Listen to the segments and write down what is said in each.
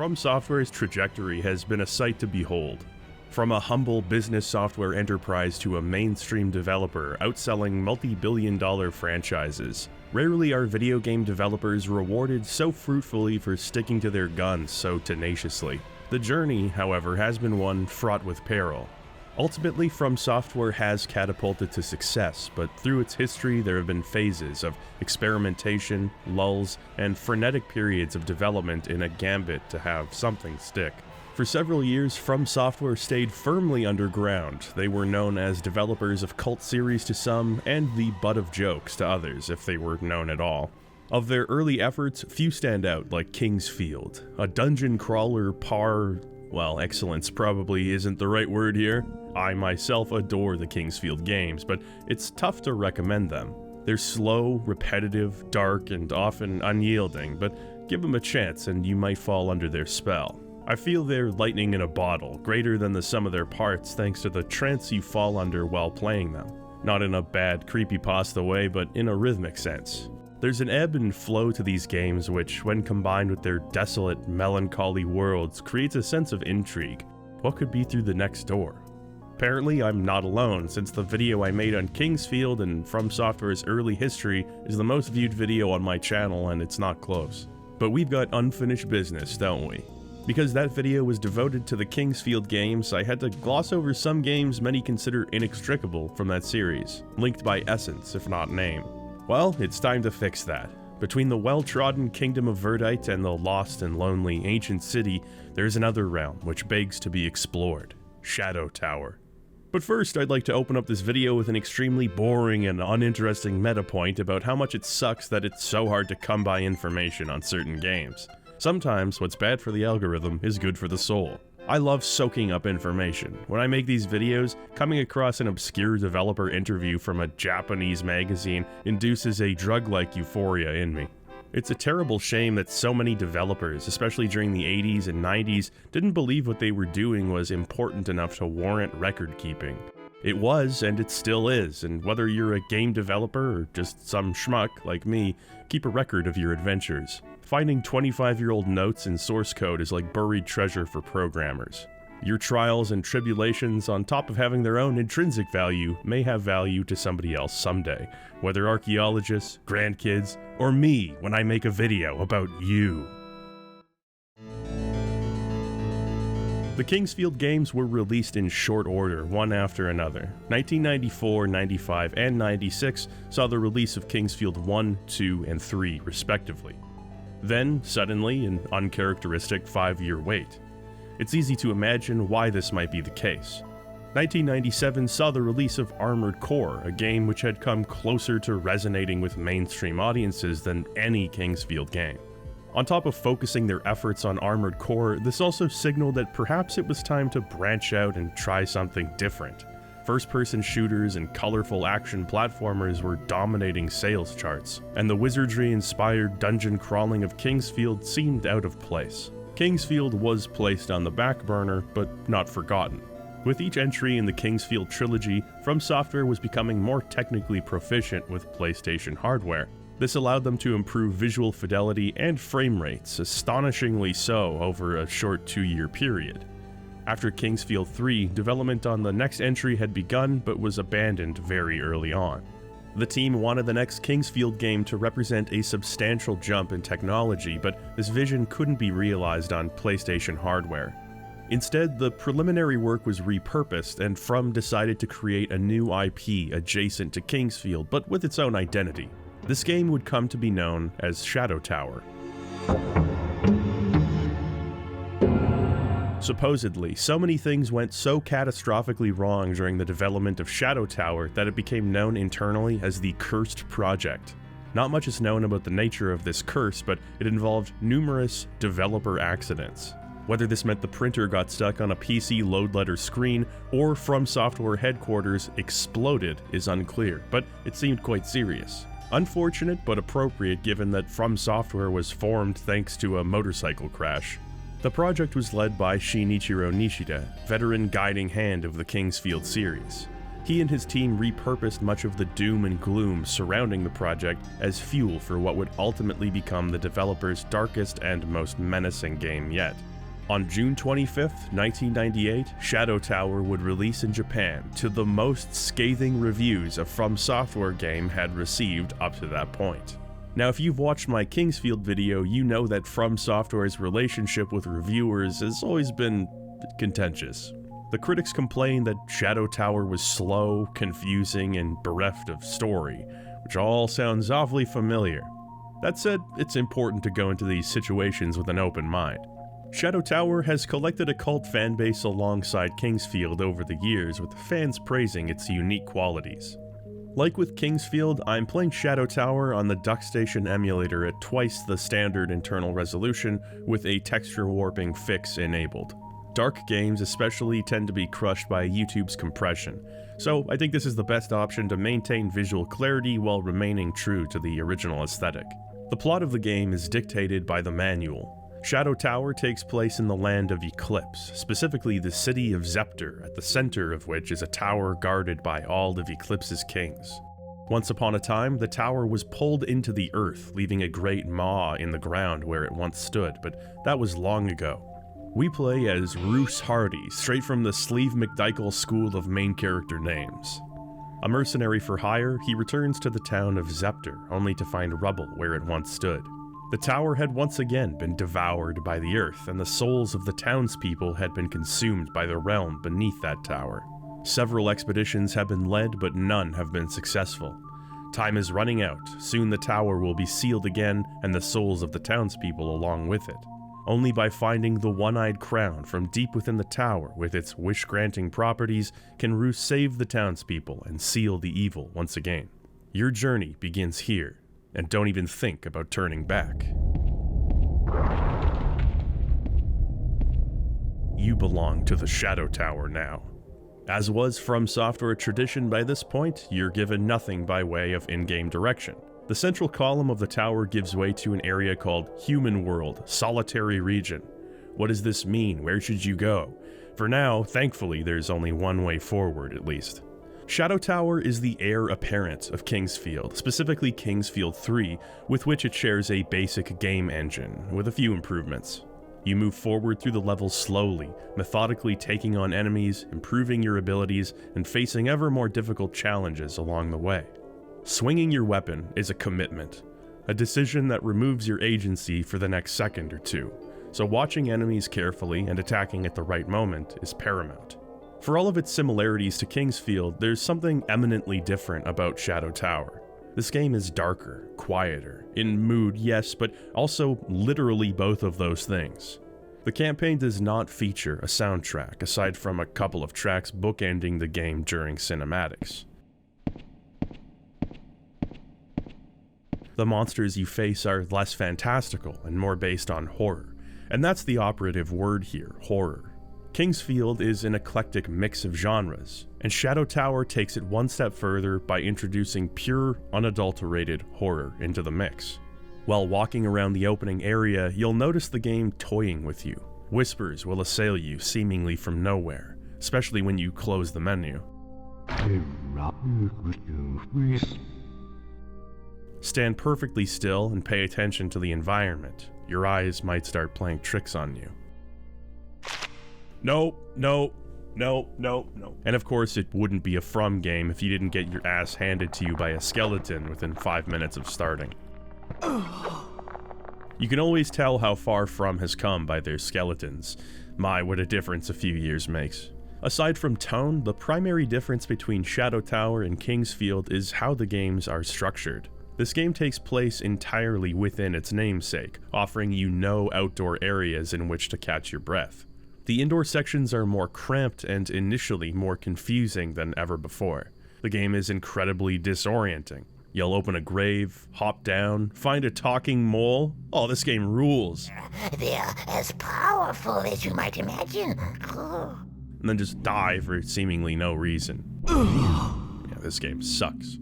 From Software's trajectory has been a sight to behold. From a humble business software enterprise to a mainstream developer outselling multi-billion-dollar franchises, rarely are video game developers rewarded so fruitfully for sticking to their guns so tenaciously. The journey, however, has been one fraught with peril. Ultimately, From Software has catapulted to success, but through its history there have been phases of experimentation, lulls, and frenetic periods of development in a gambit to have something stick. For several years, From Software stayed firmly underground. They were known as developers of cult series to some, and the butt of jokes to others, if they were known at all. Of their early efforts, few stand out, like Kingsfield, a dungeon crawler well, excellence probably isn't the right word here. I myself adore the Kingsfield games, but it's tough to recommend them. They're slow, repetitive, dark, and often unyielding, but give them a chance and you might fall under their spell. I feel they're lightning in a bottle, greater than the sum of their parts thanks to the trance you fall under while playing them. Not in a bad creepypasta way, but in a rhythmic sense. There's an ebb and flow to these games which, when combined with their desolate, melancholy worlds, creates a sense of intrigue. What could be through the next door? Apparently, I'm not alone, since the video I made on Kingsfield and From Software's early history is the most viewed video on my channel, and it's not close. But we've got unfinished business, don't we? Because that video was devoted to the Kingsfield games, I had to gloss over some games many consider inextricable from that series, linked by essence, if not name. Well, it's time to fix that. Between the well-trodden kingdom of Verdite and the lost and lonely ancient city, there's another realm which begs to be explored: Shadow Tower. But first, I'd like to open up this video with an extremely boring and uninteresting meta point about how much it sucks that it's so hard to come by information on certain games. Sometimes what's bad for the algorithm is good for the soul. I love soaking up information. When I make these videos, coming across an obscure developer interview from a Japanese magazine induces a drug-like euphoria in me. It's a terrible shame that so many developers, especially during the 80s and 90s, didn't believe what they were doing was important enough to warrant record keeping. It was, and it still is, and whether you're a game developer or just some schmuck like me, keep a record of your adventures. Finding 25-year-old notes in source code is like buried treasure for programmers. Your trials and tribulations, on top of having their own intrinsic value, may have value to somebody else someday, whether archaeologists, grandkids, or me when I make a video about you. The Kingsfield games were released in short order, one after another. 1994, 95, and 96 saw the release of Kingsfield 1, 2, and 3, respectively. Then, suddenly, an uncharacteristic 5-year wait. It's easy to imagine why this might be the case. 1997 saw the release of Armored Core, a game which had come closer to resonating with mainstream audiences than any Kingsfield game. On top of focusing their efforts on Armored Core, this also signaled that perhaps it was time to branch out and try something different. First-person shooters and colorful action platformers were dominating sales charts, and the wizardry-inspired dungeon crawling of Kingsfield seemed out of place. Kingsfield was placed on the back burner, but not forgotten. With each entry in the Kingsfield trilogy, From Software was becoming more technically proficient with PlayStation hardware. This allowed them to improve visual fidelity and frame rates, astonishingly so over a short 2-year period. After Kingsfield 3, development on the next entry had begun but was abandoned very early on. The team wanted the next Kingsfield game to represent a substantial jump in technology, but this vision couldn't be realized on PlayStation hardware. Instead, the preliminary work was repurposed, and From decided to create a new IP adjacent to Kingsfield, but with its own identity. This game would come to be known as Shadow Tower. Supposedly, so many things went so catastrophically wrong during the development of Shadow Tower that it became known internally as the Cursed Project. Not much is known about the nature of this curse, but it involved numerous developer accidents. Whether this meant the printer got stuck on a PC load letter screen or From Software headquarters exploded is unclear, but it seemed quite serious. Unfortunate but appropriate given that From Software was formed thanks to a motorcycle crash. The project was led by Shinichiro Nishida, veteran guiding hand of the Kingsfield series. He and his team repurposed much of the doom and gloom surrounding the project as fuel for what would ultimately become the developer's darkest and most menacing game yet. On June 25th, 1998, Shadow Tower would release in Japan to the most scathing reviews a From Software game had received up to that point. Now, if you've watched my Kingsfield video, you know that From Software's relationship with reviewers has always been contentious. The critics complained that Shadow Tower was slow, confusing, and bereft of story, which all sounds awfully familiar. That said, it's important to go into these situations with an open mind. Shadow Tower has collected a cult fanbase alongside Kingsfield over the years, with fans praising its unique qualities. Like with Kingsfield, I'm playing Shadow Tower on the DuckStation emulator at twice the standard internal resolution with a texture warping fix enabled. Dark games especially tend to be crushed by YouTube's compression, so I think this is the best option to maintain visual clarity while remaining true to the original aesthetic. The plot of the game is dictated by the manual. Shadow Tower takes place in the land of Eclipse, specifically the city of Zepter, at the center of which is a tower guarded by all of Eclipse's kings. Once upon a time, the tower was pulled into the earth, leaving a great maw in the ground where it once stood, but that was long ago. We play as Roose Hardy, straight from the Sleeve McDykel school of main character names. A mercenary for hire, he returns to the town of Zepter, only to find rubble where it once stood. The tower had once again been devoured by the earth, and the souls of the townspeople had been consumed by the realm beneath that tower. Several expeditions have been led, but none have been successful. Time is running out, soon the tower will be sealed again, and the souls of the townspeople along with it. Only by finding the one-eyed crown from deep within the tower with its wish-granting properties can Roose save the townspeople and seal the evil once again. Your journey begins here. And don't even think about turning back. You belong to the Shadow Tower now. As was From Software tradition by this point, you're given nothing by way of in-game direction. The central column of the tower gives way to an area called Human World, Solitary Region. What does this mean? Where should you go? For now, thankfully, there's only one way forward at least. Shadow Tower is the heir apparent of Kingsfield, specifically Kingsfield 3, with which it shares a basic game engine, with a few improvements. You move forward through the levels slowly, methodically taking on enemies, improving your abilities, and facing ever more difficult challenges along the way. Swinging your weapon is a commitment, a decision that removes your agency for the next second or two, so watching enemies carefully and attacking at the right moment is paramount. For all of its similarities to Kingsfield, there's something eminently different about Shadow Tower. This game is darker, quieter, in mood, yes, but also literally both of those things. The campaign does not feature a soundtrack, aside from a couple of tracks bookending the game during cinematics. The monsters you face are less fantastical and more based on horror, and that's the operative word here, horror. Kingsfield is an eclectic mix of genres, and Shadow Tower takes it one step further by introducing pure, unadulterated horror into the mix. While walking around the opening area, you'll notice the game toying with you. Whispers will assail you seemingly from nowhere, especially when you close the menu. Stand perfectly still and pay attention to the environment. Your eyes might start playing tricks on you. No. And of course, it wouldn't be a From game if you didn't get your ass handed to you by a skeleton within 5 minutes of starting. You can always tell how far From has come by their skeletons. My, what a difference a few years makes. Aside from tone, the primary difference between Shadow Tower and Kingsfield is how the games are structured. This game takes place entirely within its namesake, offering you no outdoor areas in which to catch your breath. The indoor sections are more cramped and initially more confusing than ever before. The game is incredibly disorienting. You'll open a grave, hop down, find a talking mole. Oh, this game rules. They're as powerful as you might imagine. And then just die for seemingly no reason. Yeah, this game sucks.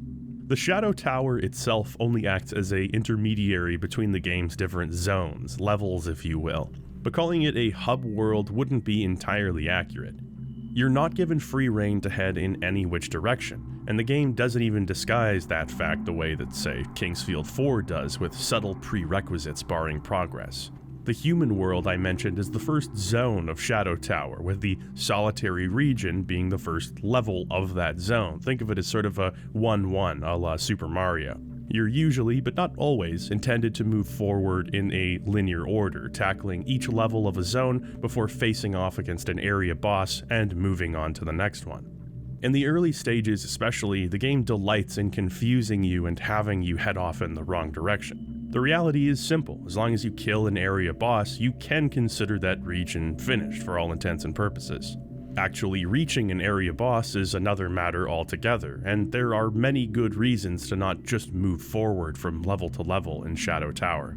The Shadow Tower itself only acts as an intermediary between the game's different zones, levels if you will. But calling it a hub world wouldn't be entirely accurate. You're not given free rein to head in any which direction, and the game doesn't even disguise that fact the way that, say, Kingsfield 4 does with subtle prerequisites barring progress. The human world I mentioned is the first zone of Shadow Tower, with the solitary region being the first level of that zone. Think of it as sort of a 1-1 a la Super Mario. You're usually, but not always, intended to move forward in a linear order, tackling each level of a zone before facing off against an area boss and moving on to the next one. In the early stages especially, the game delights in confusing you and having you head off in the wrong direction. The reality is simple: as long as you kill an area boss, you can consider that region finished for all intents and purposes. Actually reaching an area boss is another matter altogether, and there are many good reasons to not just move forward from level to level in Shadow Tower.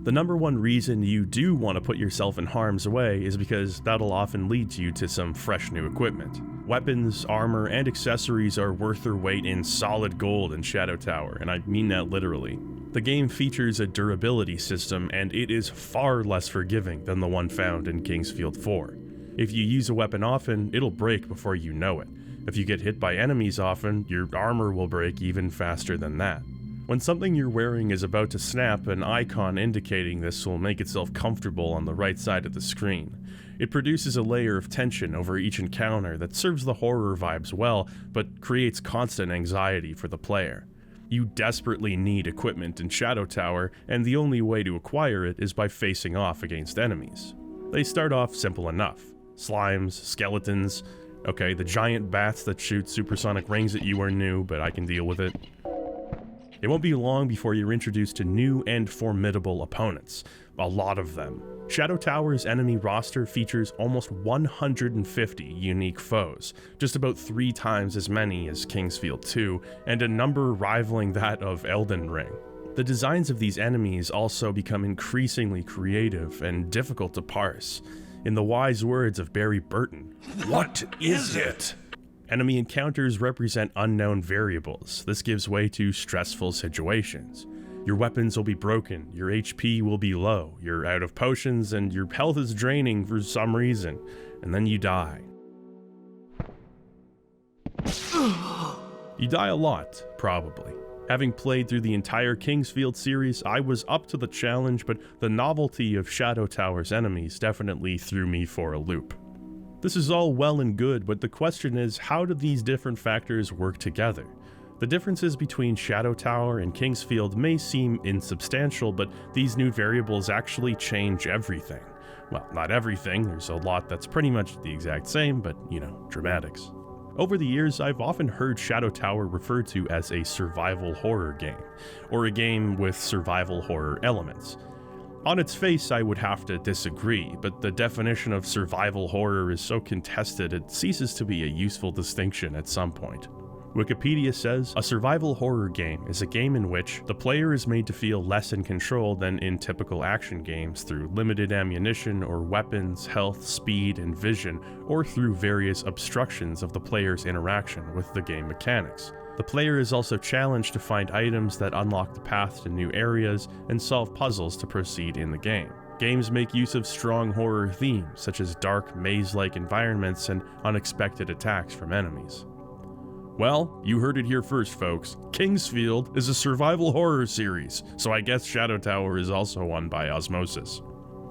The number one reason you do want to put yourself in harm's way is because that'll often lead you to some fresh new equipment. Weapons, armor, and accessories are worth their weight in solid gold in Shadow Tower, and I mean that literally. The game features a durability system, and it is far less forgiving than the one found in Kingsfield 4. If you use a weapon often, it'll break before you know it. If you get hit by enemies often, your armor will break even faster than that. When something you're wearing is about to snap, an icon indicating this will make itself comfortable on the right side of the screen. It produces a layer of tension over each encounter that serves the horror vibes well, but creates constant anxiety for the player. You desperately need equipment in Shadow Tower, and the only way to acquire it is by facing off against enemies. They start off simple enough. Slimes, skeletons, okay, the giant bats that shoot supersonic rings at you are new, but I can deal with it. It won't be long before you're introduced to new and formidable opponents, a lot of them. Shadow Tower's enemy roster features almost 150 unique foes, just about 3 times as many as Kingsfield 2, and a number rivaling that of Elden Ring. The designs of these enemies also become increasingly creative and difficult to parse. In the wise words of Barry Burton, "What is it?" Enemy encounters represent unknown variables. This gives way to stressful situations. Your weapons will be broken, your HP will be low, you're out of potions, and your health is draining for some reason, and then you die. You die a lot, probably. Having played through the entire Kingsfield series, I was up to the challenge, but the novelty of Shadow Tower's enemies definitely threw me for a loop. This is all well and good, but the question is, how do these different factors work together? The differences between Shadow Tower and Kingsfield may seem insubstantial, but these new variables actually change everything. Well, not everything, there's a lot that's pretty much the exact same, but, dramatics. Over the years, I've often heard Shadow Tower referred to as a survival horror game, or a game with survival horror elements. On its face, I would have to disagree, but the definition of survival horror is so contested it ceases to be a useful distinction at some point. Wikipedia says, a survival horror game is a game in which the player is made to feel less in control than in typical action games through limited ammunition or weapons, health, speed, and vision, or through various obstructions of the player's interaction with the game mechanics. The player is also challenged to find items that unlock the path to new areas and solve puzzles to proceed in the game. Games make use of strong horror themes, such as dark, maze-like environments and unexpected attacks from enemies. Well, you heard it here first, folks. Kingsfield is a survival horror series, so I guess Shadow Tower is also one by osmosis.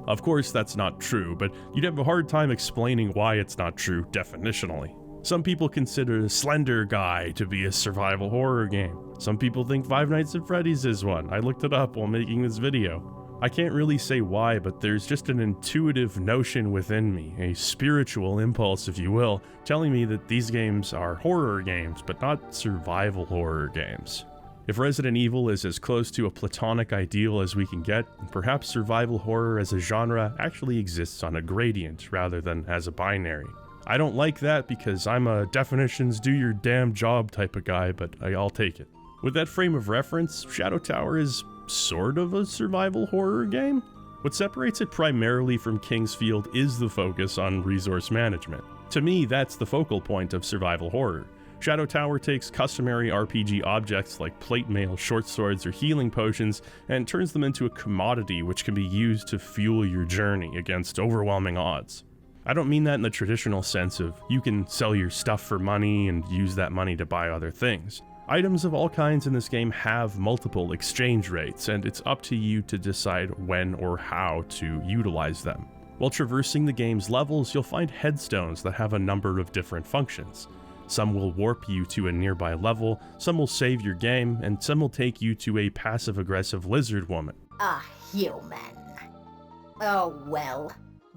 Of course, that's not true, but you'd have a hard time explaining why it's not true definitionally. Some people consider Slender Guy to be a survival horror game. Some people think Five Nights at Freddy's is one. I looked it up while making this video. I can't really say why, but there's just an intuitive notion within me, a spiritual impulse if you will, telling me that these games are horror games, but not survival horror games. If Resident Evil is as close to a platonic ideal as we can get, perhaps survival horror as a genre actually exists on a gradient rather than as a binary. I don't like that because I'm a definitions do your damn job type of guy, but I'll take it. With that frame of reference, Shadow Tower is sort of a survival horror game. What separates it primarily from Kingsfield is the focus on resource management. To me, that's the focal point of survival horror. Shadow Tower takes customary RPG objects like plate mail, short swords, or healing potions and turns them into a commodity which can be used to fuel your journey against overwhelming odds. I don't mean that in the traditional sense of you can sell your stuff for money and use that money to buy other things. Items of all kinds in this game have multiple exchange rates, and it's up to you to decide when or how to utilize them. While traversing the game's levels, you'll find headstones that have a number of different functions. Some will warp you to a nearby level, some will save your game, and some will take you to a passive-aggressive lizard woman. A human. Oh well,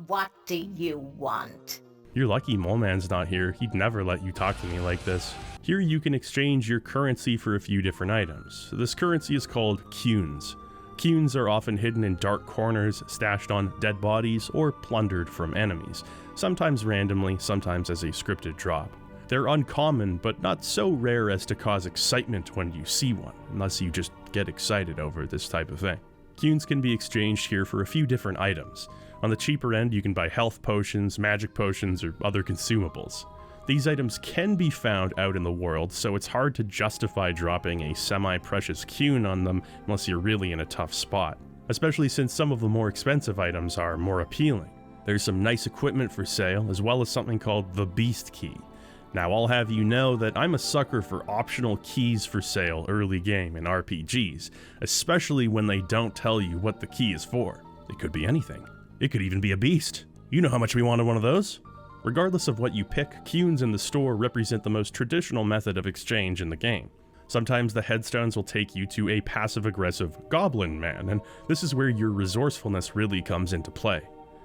what do you want? You're lucky Mole Man's not here, he'd never let you talk to me like this. Here you can exchange your currency for a few different items. This currency is called Cunes. Cunes are often hidden in dark corners, stashed on dead bodies, or plundered from enemies, sometimes randomly, sometimes as a scripted drop. They're uncommon, but not so rare as to cause excitement when you see one, unless you just get excited over this type of thing. Cunes can be exchanged here for a few different items. On the cheaper end, you can buy health potions, magic potions, or other consumables. These items can be found out in the world, so it's hard to justify dropping a semi-precious Cune on them unless you're really in a tough spot, especially since some of the more expensive items are more appealing. There's some nice equipment for sale, as well as something called the Beast Key. Now, I'll have you know that I'm a sucker for optional keys for sale early game in RPGs, especially when they don't tell you what the key is for. It could be anything. It could even be a beast. You know how much we wanted one of those? Regardless of what you pick, Cunes in the store represent the most traditional method of exchange in the game. Sometimes the headstones will take you to a passive-aggressive Goblin Man, and this is where your resourcefulness really comes into play.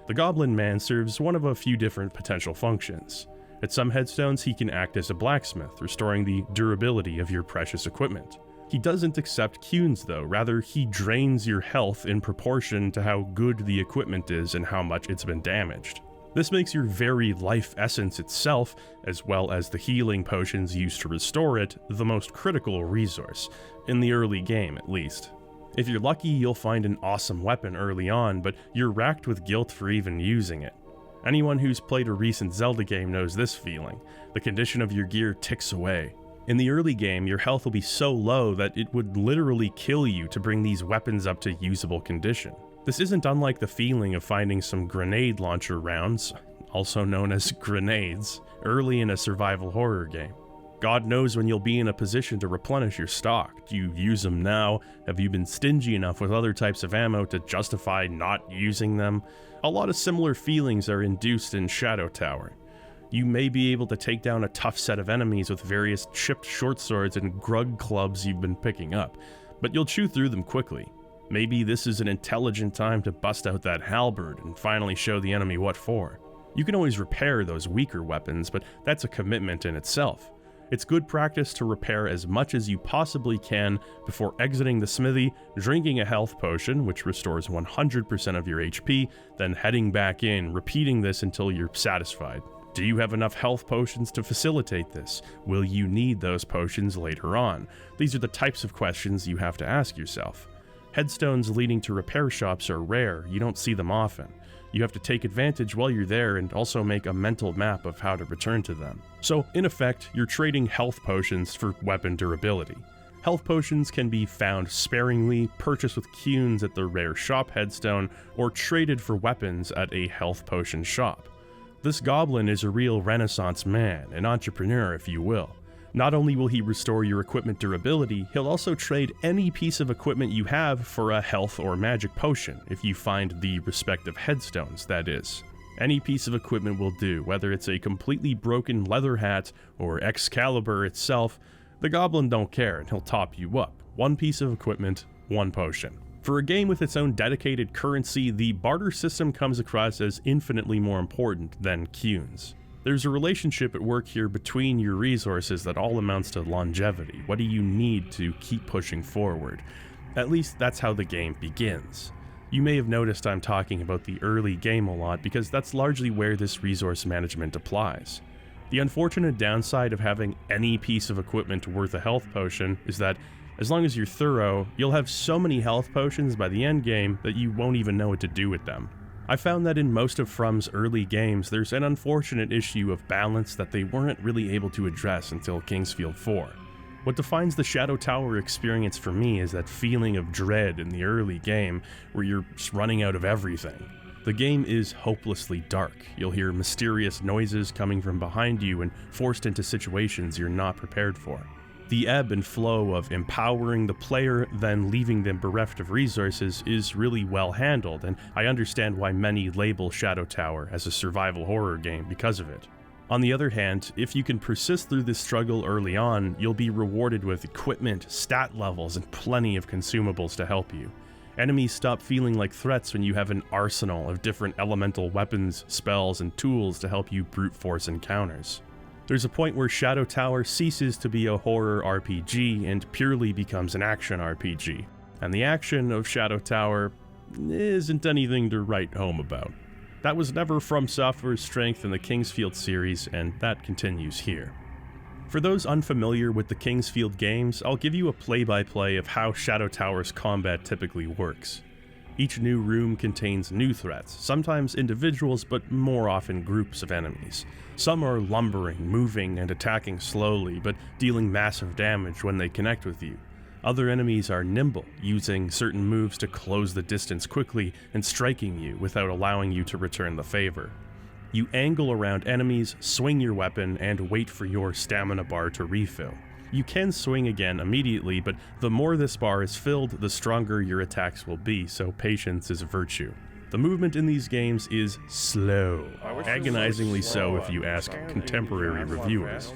The Goblin Man serves one of a few different potential functions. At some headstones, he can act as a blacksmith, restoring the durability of your precious equipment. He doesn't accept Cunes though, rather he drains your health in proportion to how good the equipment is and how much it's been damaged. This makes your very life essence itself, as well as the healing potions used to restore it, the most critical resource, in the early game at least. If you're lucky, you'll find an awesome weapon early on, but you're racked with guilt for even using it. Anyone who's played a recent Zelda game knows this feeling. The condition of your gear ticks away. In the early game, your health will be so low that it would literally kill you to bring these weapons up to usable condition. This isn't unlike the feeling of finding some grenade launcher rounds, also known as grenades, early in a survival horror game. God knows when you'll be in a position to replenish your stock. Do you use them now? Have you been stingy enough with other types of ammo to justify not using them? A lot of similar feelings are induced in Shadow Tower. You may be able to take down a tough set of enemies with various chipped short swords and grug clubs you've been picking up, but you'll chew through them quickly. Maybe this is an intelligent time to bust out that halberd and finally show the enemy what for. You can always repair those weaker weapons, but that's a commitment in itself. It's good practice to repair as much as you possibly can before exiting the smithy, drinking a health potion, which restores 100% of your HP, then heading back in, repeating this until you're satisfied. Do you have enough health potions to facilitate this? Will you need those potions later on? These are the types of questions you have to ask yourself. Headstones leading to repair shops are rare, you don't see them often. You have to take advantage while you're there and also make a mental map of how to return to them. So, in effect, you're trading health potions for weapon durability. Health potions can be found sparingly, purchased with Cunes at the rare shop headstone, or traded for weapons at a health potion shop. This goblin is a real Renaissance man, an entrepreneur if you will. Not only will he restore your equipment durability, he'll also trade any piece of equipment you have for a health or magic potion, if you find the respective headstones, that is. Any piece of equipment will do, whether it's a completely broken leather hat or Excalibur itself. The goblin don't care and he'll top you up. One piece of equipment, one potion. For a game with its own dedicated currency, the barter system comes across as infinitely more important than Cunes. There's a relationship at work here between your resources that all amounts to longevity. What do you need to keep pushing forward? At least that's how the game begins. You may have noticed I'm talking about the early game a lot because that's largely where this resource management applies. The unfortunate downside of having any piece of equipment worth a health potion is that as long as you're thorough, you'll have so many health potions by the end game that you won't even know what to do with them. I found that in most of From's early games, there's an unfortunate issue of balance that they weren't really able to address until Kingsfield 4. What defines the Shadow Tower experience for me is that feeling of dread in the early game where you're just running out of everything. The game is hopelessly dark. You'll hear mysterious noises coming from behind you and forced into situations you're not prepared for. The ebb and flow of empowering the player, then leaving them bereft of resources is really well handled, and I understand why many label Shadow Tower as a survival horror game because of it. On the other hand, if you can persist through this struggle early on, you'll be rewarded with equipment, stat levels, and plenty of consumables to help you. Enemies stop feeling like threats when you have an arsenal of different elemental weapons, spells, and tools to help you brute force encounters. There's a point where Shadow Tower ceases to be a horror RPG and purely becomes an action RPG, and the action of Shadow Tower isn't anything to write home about. That was never From Software's strength in the Kingsfield series, and that continues here. For those unfamiliar with the Kingsfield games, I'll give you a play-by-play of how Shadow Tower's combat typically works. Each new room contains new threats, sometimes individuals, but more often groups of enemies. Some are lumbering, moving, and attacking slowly, but dealing massive damage when they connect with you. Other enemies are nimble, using certain moves to close the distance quickly and striking you without allowing you to return the favor. You angle around enemies, swing your weapon, and wait for your stamina bar to refill. You can swing again immediately, but the more this bar is filled, the stronger your attacks will be, so patience is a virtue. The movement in these games is slow, agonizingly so if you ask contemporary reviewers.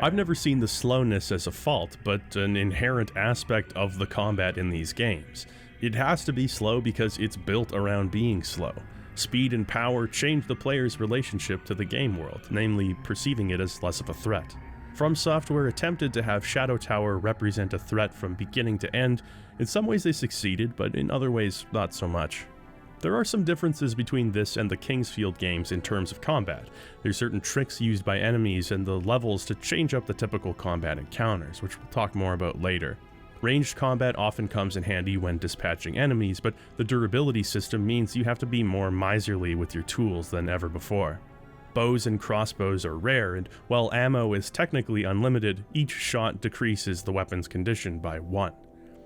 I've never seen the slowness as a fault, but an inherent aspect of the combat in these games. It has to be slow because it's built around being slow. Speed and power change the player's relationship to the game world, namely perceiving it as less of a threat. From Software attempted to have Shadow Tower represent a threat from beginning to end. In some ways they succeeded, but in other ways not so much. There are some differences between this and the Kingsfield games in terms of combat. There's certain tricks used by enemies and the levels to change up the typical combat encounters, which we'll talk more about later. Ranged combat often comes in handy when dispatching enemies, but the durability system means you have to be more miserly with your tools than ever before. Bows and crossbows are rare, and while ammo is technically unlimited, each shot decreases the weapon's condition by 1.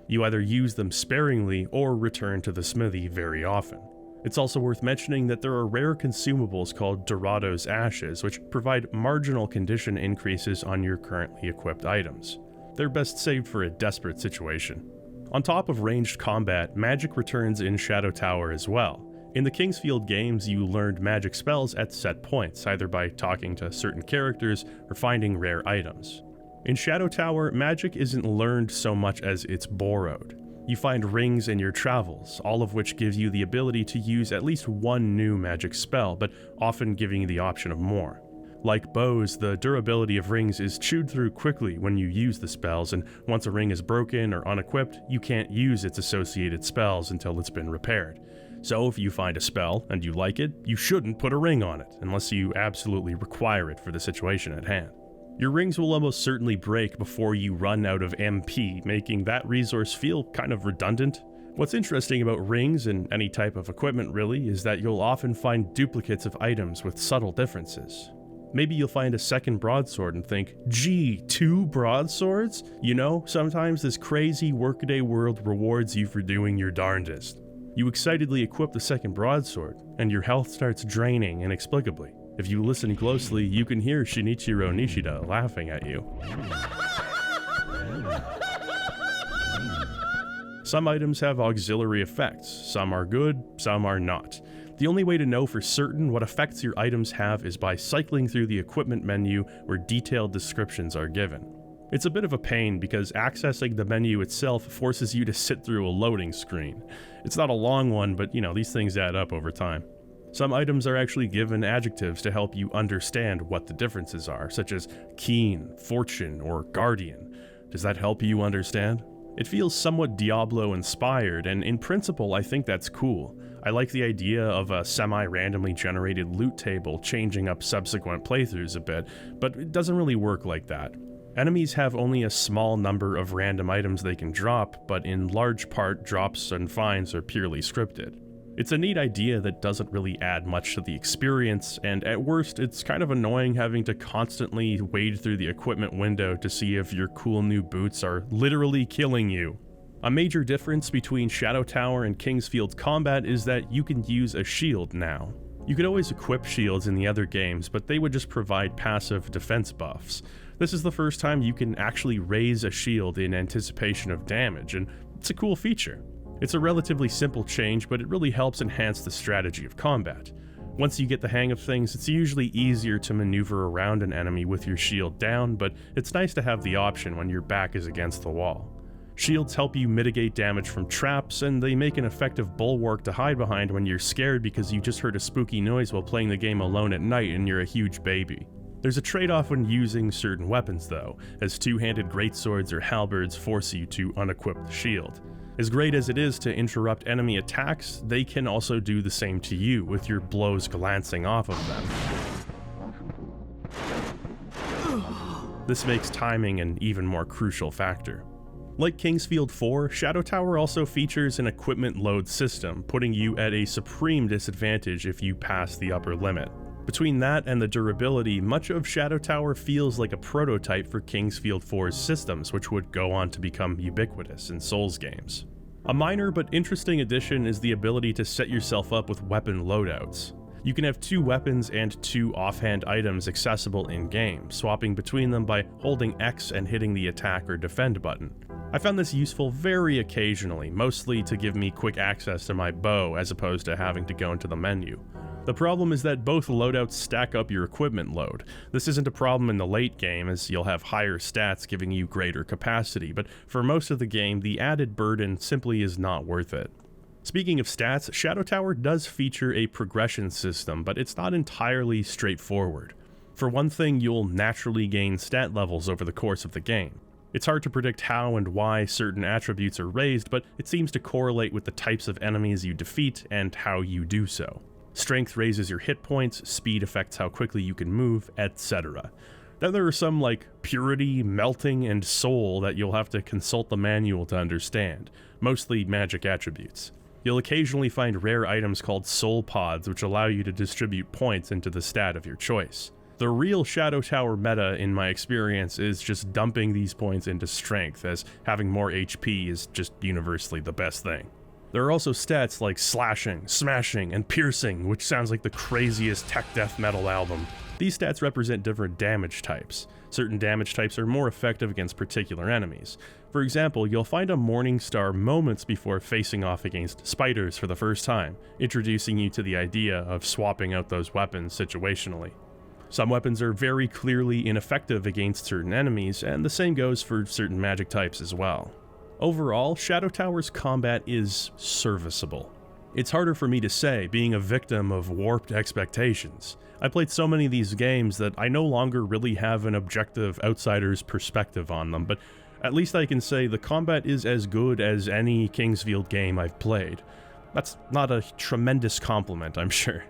You either use them sparingly or return to the smithy very often. It's also worth mentioning that there are rare consumables called Dorado's Ashes, which provide marginal condition increases on your currently equipped items. They're best saved for a desperate situation. On top of ranged combat, magic returns in Shadow Tower as well. In the Kingsfield games, you learned magic spells at set points, either by talking to certain characters or finding rare items. In Shadow Tower, magic isn't learned so much as it's borrowed. You find rings in your travels, all of which give you the ability to use at least one new magic spell, but often giving you the option of more. Like bows, the durability of rings is chewed through quickly when you use the spells, and once a ring is broken or unequipped, you can't use its associated spells until it's been repaired. So if you find a spell and you like it, you shouldn't put a ring on it, unless you absolutely require it for the situation at hand. Your rings will almost certainly break before you run out of MP, making that resource feel kind of redundant. What's interesting about rings and any type of equipment really is that you'll often find duplicates of items with subtle differences. Maybe you'll find a second broadsword and think, gee, 2 broadswords? You know, sometimes this crazy workaday world rewards you for doing your darndest. You excitedly equip the second broadsword, and your health starts draining inexplicably. If you listen closely, you can hear Shinichiro Nishida laughing at you. Some items have auxiliary effects, some are good, some are not. The only way to know for certain what effects your items have is by cycling through the equipment menu where detailed descriptions are given. It's a bit of a pain because accessing the menu itself forces you to sit through a loading screen. It's not a long one, but these things add up over time. Some items are actually given adjectives to help you understand what the differences are, such as keen, fortune, or guardian. Does that help you understand? It feels somewhat Diablo-inspired, and in principle I think that's cool. I like the idea of a semi-randomly generated loot table changing up subsequent playthroughs a bit, but it doesn't really work like that. Enemies have only a small number of random items they can drop, but in large part drops and finds are purely scripted. It's a neat idea that doesn't really add much to the experience, and at worst it's kind of annoying having to constantly wade through the equipment window to see if your cool new boots are literally killing you. A major difference between Shadow Tower and Kingsfield combat is that you can use a shield now. You could always equip shields in the other games, but they would just provide passive defense buffs. This is the first time you can actually raise a shield in anticipation of damage, and it's a cool feature. It's a relatively simple change, but it really helps enhance the strategy of combat. Once you get the hang of things, it's usually easier to maneuver around an enemy with your shield down, but it's nice to have the option when your back is against the wall. Shields help you mitigate damage from traps, and they make an effective bulwark to hide behind when you're scared because you just heard a spooky noise while playing the game alone at night and you're a huge baby. There's a trade-off when using certain weapons though, as two-handed greatswords or halberds force you to unequip the shield. As great as it is to interrupt enemy attacks, they can also do the same to you with your blows glancing off of them. This makes timing an even more crucial factor. Like Kingsfield 4, Shadow Tower also features an equipment load system, putting you at a supreme disadvantage if you pass the upper limit. Between that and the durability, much of Shadow Tower feels like a prototype for Kingsfield 4's systems, which would go on to become ubiquitous in Souls games. A minor but interesting addition is the ability to set yourself up with weapon loadouts. You can have 2 weapons and 2 offhand items accessible in-game, swapping between them by holding X and hitting the attack or defend button. I found this useful very occasionally, mostly to give me quick access to my bow as opposed to having to go into the menu. The problem is that both loadouts stack up your equipment load. This isn't a problem in the late game, as you'll have higher stats giving you greater capacity, but for most of the game, the added burden simply is not worth it. Speaking of stats, Shadow Tower does feature a progression system, but it's not entirely straightforward. For one thing, you'll naturally gain stat levels over the course of the game. It's hard to predict how and why certain attributes are raised, but it seems to correlate with the types of enemies you defeat and how you do so. Strength raises your hit points, speed affects how quickly you can move, etc. Then there are some like Purity, Melting, and Soul that you'll have to consult the manual to understand, mostly magic attributes. You'll occasionally find rare items called Soul Pods, which allow you to distribute points into the stat of your choice. The real Shadow Tower meta, in my experience, is just dumping these points into strength, as having more HP is just universally the best thing. There are also stats like slashing, smashing, and piercing, which sounds like the craziest tech death metal album. These stats represent different damage types. Certain damage types are more effective against particular enemies. For example, you'll find a Morning Star moments before facing off against spiders for the first time, introducing you to the idea of swapping out those weapons situationally. Some weapons are very clearly ineffective against certain enemies, and the same goes for certain magic types as well. Overall, Shadow Tower's combat is serviceable. It's harder for me to say, being a victim of warped expectations. I played so many of these games that I no longer really have an objective outsider's perspective on them, but at least I can say the combat is as good as any Kingsfield game I've played. That's not a tremendous compliment, I'm sure.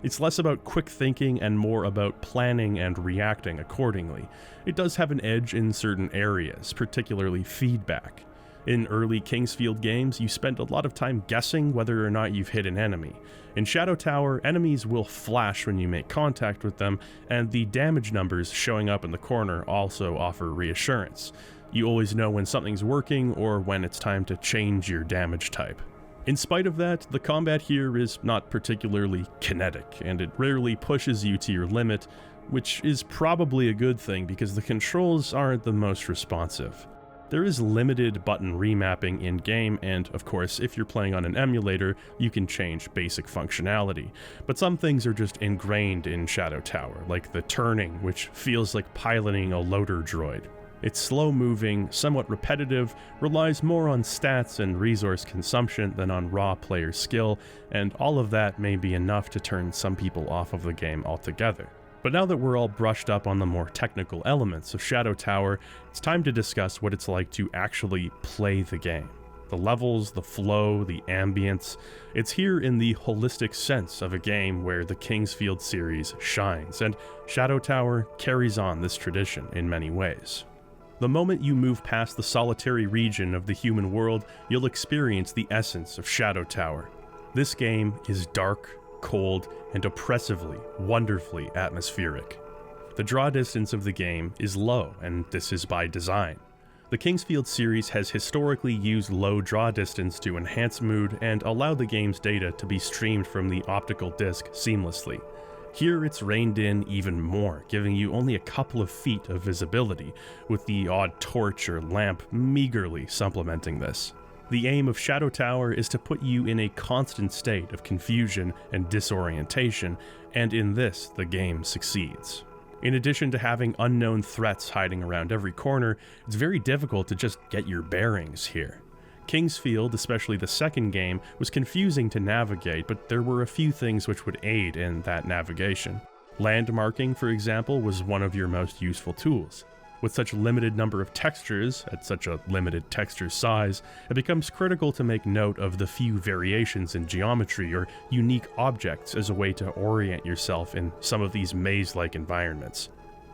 It's less about quick thinking and more about planning and reacting accordingly. It does have an edge in certain areas, particularly feedback. In early Kingsfield games, you spend a lot of time guessing whether or not you've hit an enemy. In Shadow Tower, enemies will flash when you make contact with them, and the damage numbers showing up in the corner also offer reassurance. You always know when something's working or when it's time to change your damage type. In spite of that, the combat here is not particularly kinetic, and it rarely pushes you to your limit, which is probably a good thing because the controls aren't the most responsive. There is limited button remapping in-game, and of course, if you're playing on an emulator, you can change basic functionality. But some things are just ingrained in Shadow Tower, like the turning, which feels like piloting a loader droid. It's slow-moving, somewhat repetitive, relies more on stats and resource consumption than on raw player skill, and all of that may be enough to turn some people off of the game altogether. But now that we're all brushed up on the more technical elements of Shadow Tower, it's time to discuss what it's like to actually play the game. The levels, the flow, the ambience. It's here in the holistic sense of a game where the Kingsfield series shines, and Shadow Tower carries on this tradition in many ways. The moment you move past the solitary region of the human world, you'll experience the essence of Shadow Tower. This game is dark, cold, and oppressively, wonderfully atmospheric. The draw distance of the game is low, and this is by design. The Kingsfield series has historically used low draw distance to enhance mood and allow the game's data to be streamed from the optical disc seamlessly. Here it's reined in even more, giving you only a couple of feet of visibility, with the odd torch or lamp meagerly supplementing this. The aim of Shadow Tower is to put you in a constant state of confusion and disorientation, and in this, the game succeeds. In addition to having unknown threats hiding around every corner, it's very difficult to just get your bearings here. Kingsfield, especially the second game, was confusing to navigate, but there were a few things which would aid in that navigation. Landmarking, for example, was one of your most useful tools. With such a limited number of textures, at such a limited texture size, it becomes critical to make note of the few variations in geometry or unique objects as a way to orient yourself in some of these maze-like environments.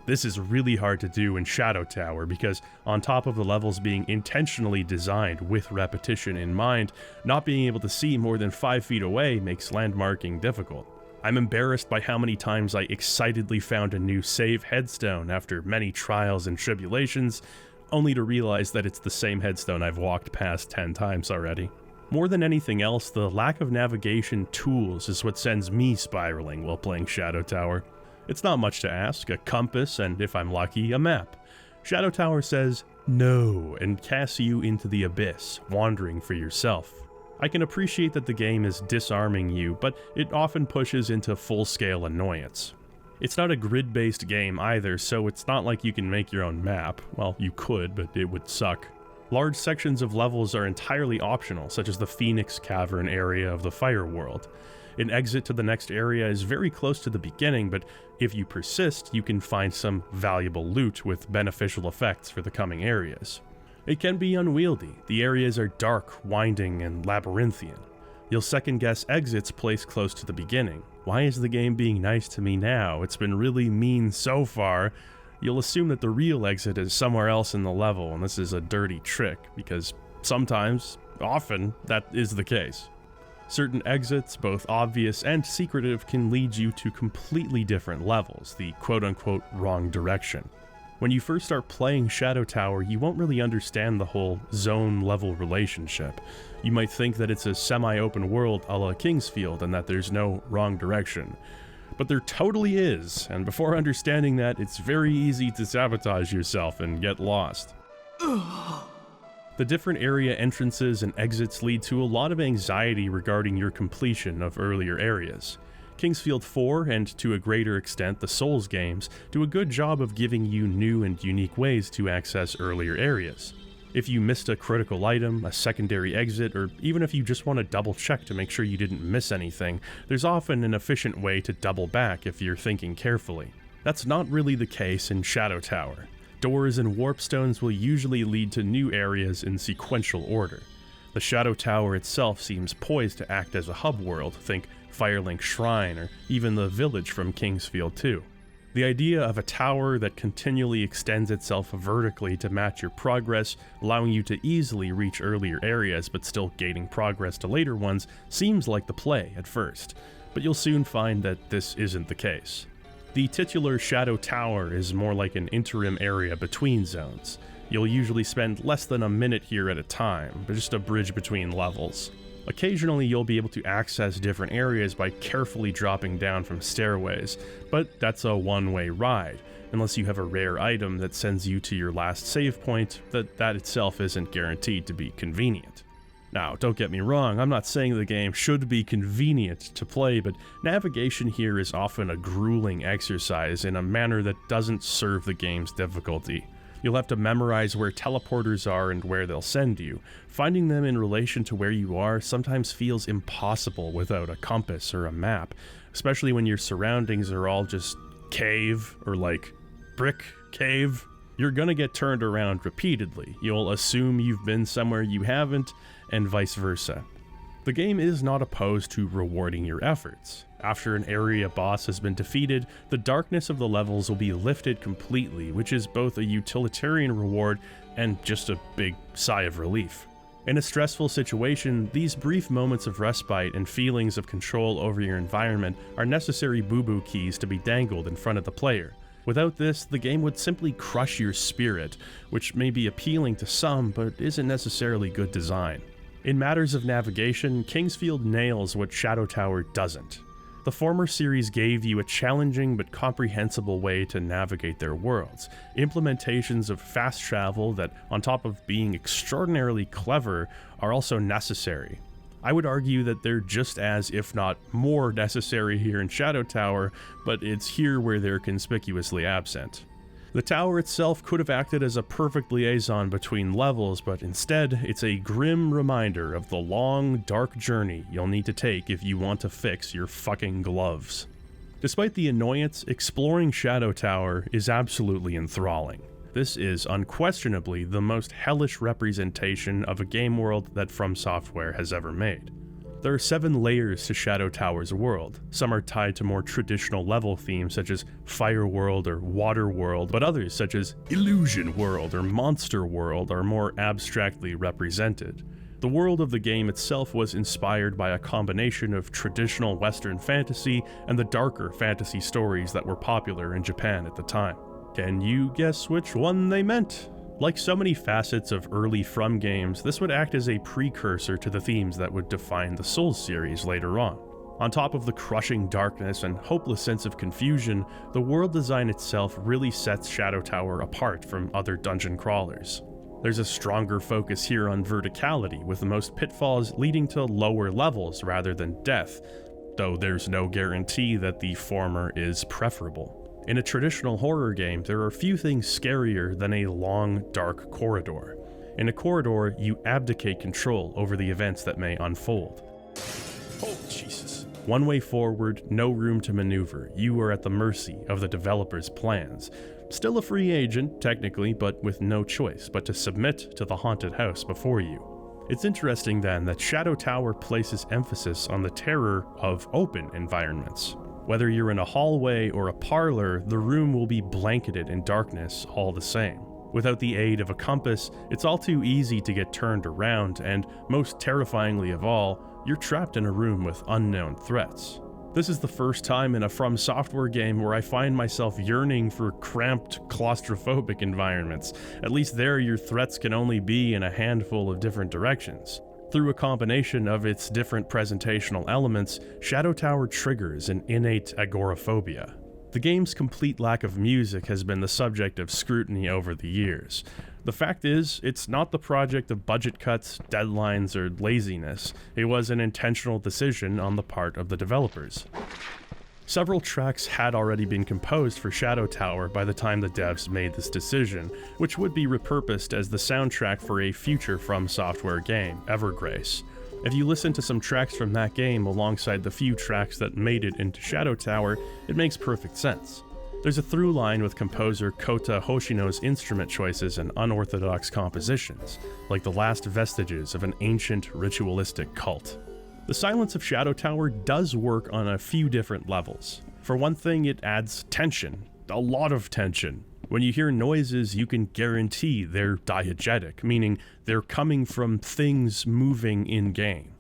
This is really hard to do in Shadow Tower because, on top of the levels being intentionally designed with repetition in mind, not being able to see more than 5 feet away makes landmarking difficult. I'm embarrassed by how many times I excitedly found a new save headstone after many trials and tribulations, only to realize that it's the same headstone I've walked past 10 times already. More than anything else, the lack of navigation tools is what sends me spiraling while playing Shadow Tower. It's not much to ask, a compass and, if I'm lucky, a map. Shadow Tower says no and casts you into the abyss, wandering for yourself. I can appreciate that the game is disarming you, but it often pushes into full-scale annoyance. It's not a grid-based game either, so it's not like you can make your own map. Well, you could, but it would suck. Large sections of levels are entirely optional, such as the Phoenix Cavern area of the Fire World. An exit to the next area is very close to the beginning, but if you persist, you can find some valuable loot with beneficial effects for the coming areas. It can be unwieldy. The areas are dark, winding, and labyrinthian. You'll second-guess exits placed close to the beginning. Why is the game being nice to me now? It's been really mean so far. You'll assume that the real exit is somewhere else in the level, and this is a dirty trick, because sometimes, often, that is the case. Certain exits, both obvious and secretive, can lead you to completely different levels, the quote-unquote wrong direction. When you first start playing Shadow Tower, you won't really understand the whole zone-level relationship. You might think that it's a semi-open world a la Kingsfield and that there's no wrong direction. But there totally is, and before understanding that, it's very easy to sabotage yourself and get lost. The different area entrances and exits lead to a lot of anxiety regarding your completion of earlier areas. Kingsfield 4, and to a greater extent the Souls games, do a good job of giving you new and unique ways to access earlier areas. If you missed a critical item, a secondary exit, or even if you just want to double check to make sure you didn't miss anything, there's often an efficient way to double back if you're thinking carefully. That's not really the case in Shadow Tower. Doors and warpstones will usually lead to new areas in sequential order. The Shadow Tower itself seems poised to act as a hub world, think Firelink Shrine, or even the village from Kingsfield 2. The idea of a tower that continually extends itself vertically to match your progress, allowing you to easily reach earlier areas but still gaining progress to later ones, seems like the play at first, but you'll soon find that this isn't the case. The titular Shadow Tower is more like an interim area between zones. You'll usually spend less than a minute here at a time, but just a bridge between levels. Occasionally you'll be able to access different areas by carefully dropping down from stairways, but that's a one-way ride. Unless you have a rare item that sends you to your last save point, that itself isn't guaranteed to be convenient. Now, don't get me wrong, I'm not saying the game should be convenient to play, but navigation here is often a grueling exercise in a manner that doesn't serve the game's difficulty. You'll have to memorize where teleporters are and where they'll send you. Finding them in relation to where you are sometimes feels impossible without a compass or a map, especially when your surroundings are all just cave or like brick cave. You're gonna get turned around repeatedly. You'll assume you've been somewhere you haven't, and vice versa. The game is not opposed to rewarding your efforts. After an area boss has been defeated, the darkness of the levels will be lifted completely, which is both a utilitarian reward and just a big sigh of relief. In a stressful situation, these brief moments of respite and feelings of control over your environment are necessary boo-boo keys to be dangled in front of the player. Without this, the game would simply crush your spirit, which may be appealing to some, but isn't necessarily good design. In matters of navigation, Kingsfield nails what Shadow Tower doesn't. The former series gave you a challenging but comprehensible way to navigate their worlds, implementations of fast travel that, on top of being extraordinarily clever, are also necessary. I would argue that they're just as, if not more, necessary here in Shadow Tower, but it's here where they're conspicuously absent. The tower itself could have acted as a perfect liaison between levels, but instead, it's a grim reminder of the long, dark journey you'll need to take if you want to fix your fucking gloves. Despite the annoyance, exploring Shadow Tower is absolutely enthralling. This is unquestionably the most hellish representation of a game world that From Software has ever made. There are 7 layers to Shadow Tower's world. Some are tied to more traditional level themes such as Fire World or Water World, but others such as Illusion World or Monster World are more abstractly represented. The world of the game itself was inspired by a combination of traditional Western fantasy and the darker fantasy stories that were popular in Japan at the time. Can you guess which one they meant? Like so many facets of early From games, this would act as a precursor to the themes that would define the Souls series later on. On top of the crushing darkness and hopeless sense of confusion, the world design itself really sets Shadow Tower apart from other dungeon crawlers. There's a stronger focus here on verticality, with most pitfalls leading to lower levels rather than death, though there's no guarantee that the former is preferable. In a traditional horror game, there are few things scarier than a long, dark corridor. In a corridor, you abdicate control over the events that may unfold. Oh, Jesus. One way forward, no room to maneuver. You are at the mercy of the developer's plans. Still a free agent, technically, but with no choice but to submit to the haunted house before you. It's interesting then that Shadow Tower places emphasis on the terror of open environments. Whether you're in a hallway or a parlor, the room will be blanketed in darkness all the same. Without the aid of a compass, it's all too easy to get turned around, and most terrifyingly of all, you're trapped in a room with unknown threats. This is the first time in a From Software game where I find myself yearning for cramped, claustrophobic environments. At least there, your threats can only be in a handful of different directions. Through a combination of its different presentational elements, Shadow Tower triggers an innate agoraphobia. The game's complete lack of music has been the subject of scrutiny over the years. The fact is, it's not the project of budget cuts, deadlines, or laziness. It was an intentional decision on the part of the developers. Several tracks had already been composed for Shadow Tower by the time the devs made this decision, which would be repurposed as the soundtrack for a future From Software game, Evergrace. If you listen to some tracks from that game alongside the few tracks that made it into Shadow Tower, it makes perfect sense. There's a through line with composer Kota Hoshino's instrument choices and unorthodox compositions, like the last vestiges of an ancient ritualistic cult. The silence of Shadow Tower does work on a few different levels. For one thing, it adds tension. A lot of tension. When you hear noises, you can guarantee they're diegetic, meaning they're coming from things moving in-game.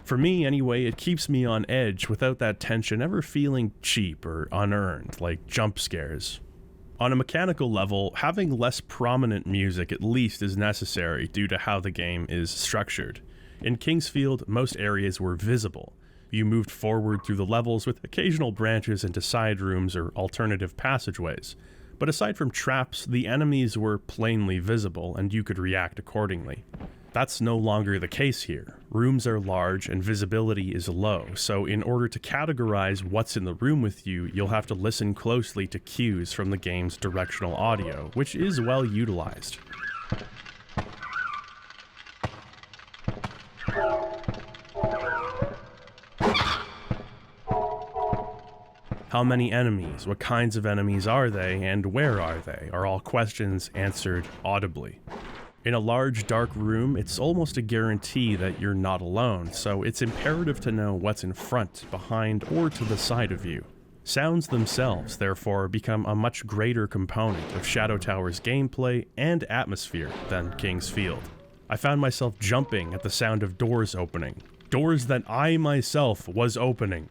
For me, anyway, it keeps me on edge without that tension ever feeling cheap or unearned, like jump scares. On a mechanical level, having less prominent music at least is necessary due to how the game is structured. In Kingsfield, most areas were visible. You moved forward through the levels with occasional branches into side rooms or alternative passageways. But aside from traps, the enemies were plainly visible and you could react accordingly. That's no longer the case here. Rooms are large and visibility is low, so in order to categorize what's in the room with you, you'll have to listen closely to cues from the game's directional audio, which is well utilized. How many enemies, what kinds of enemies are they, and where are they, are all questions answered audibly. In a large, dark room, it's almost a guarantee that you're not alone, so it's imperative to know what's in front, behind, or to the side of you. Sounds themselves, therefore, become a much greater component of Shadow Tower's gameplay and atmosphere than Kingsfield. I found myself jumping at the sound of doors opening. Doors that I myself was opening.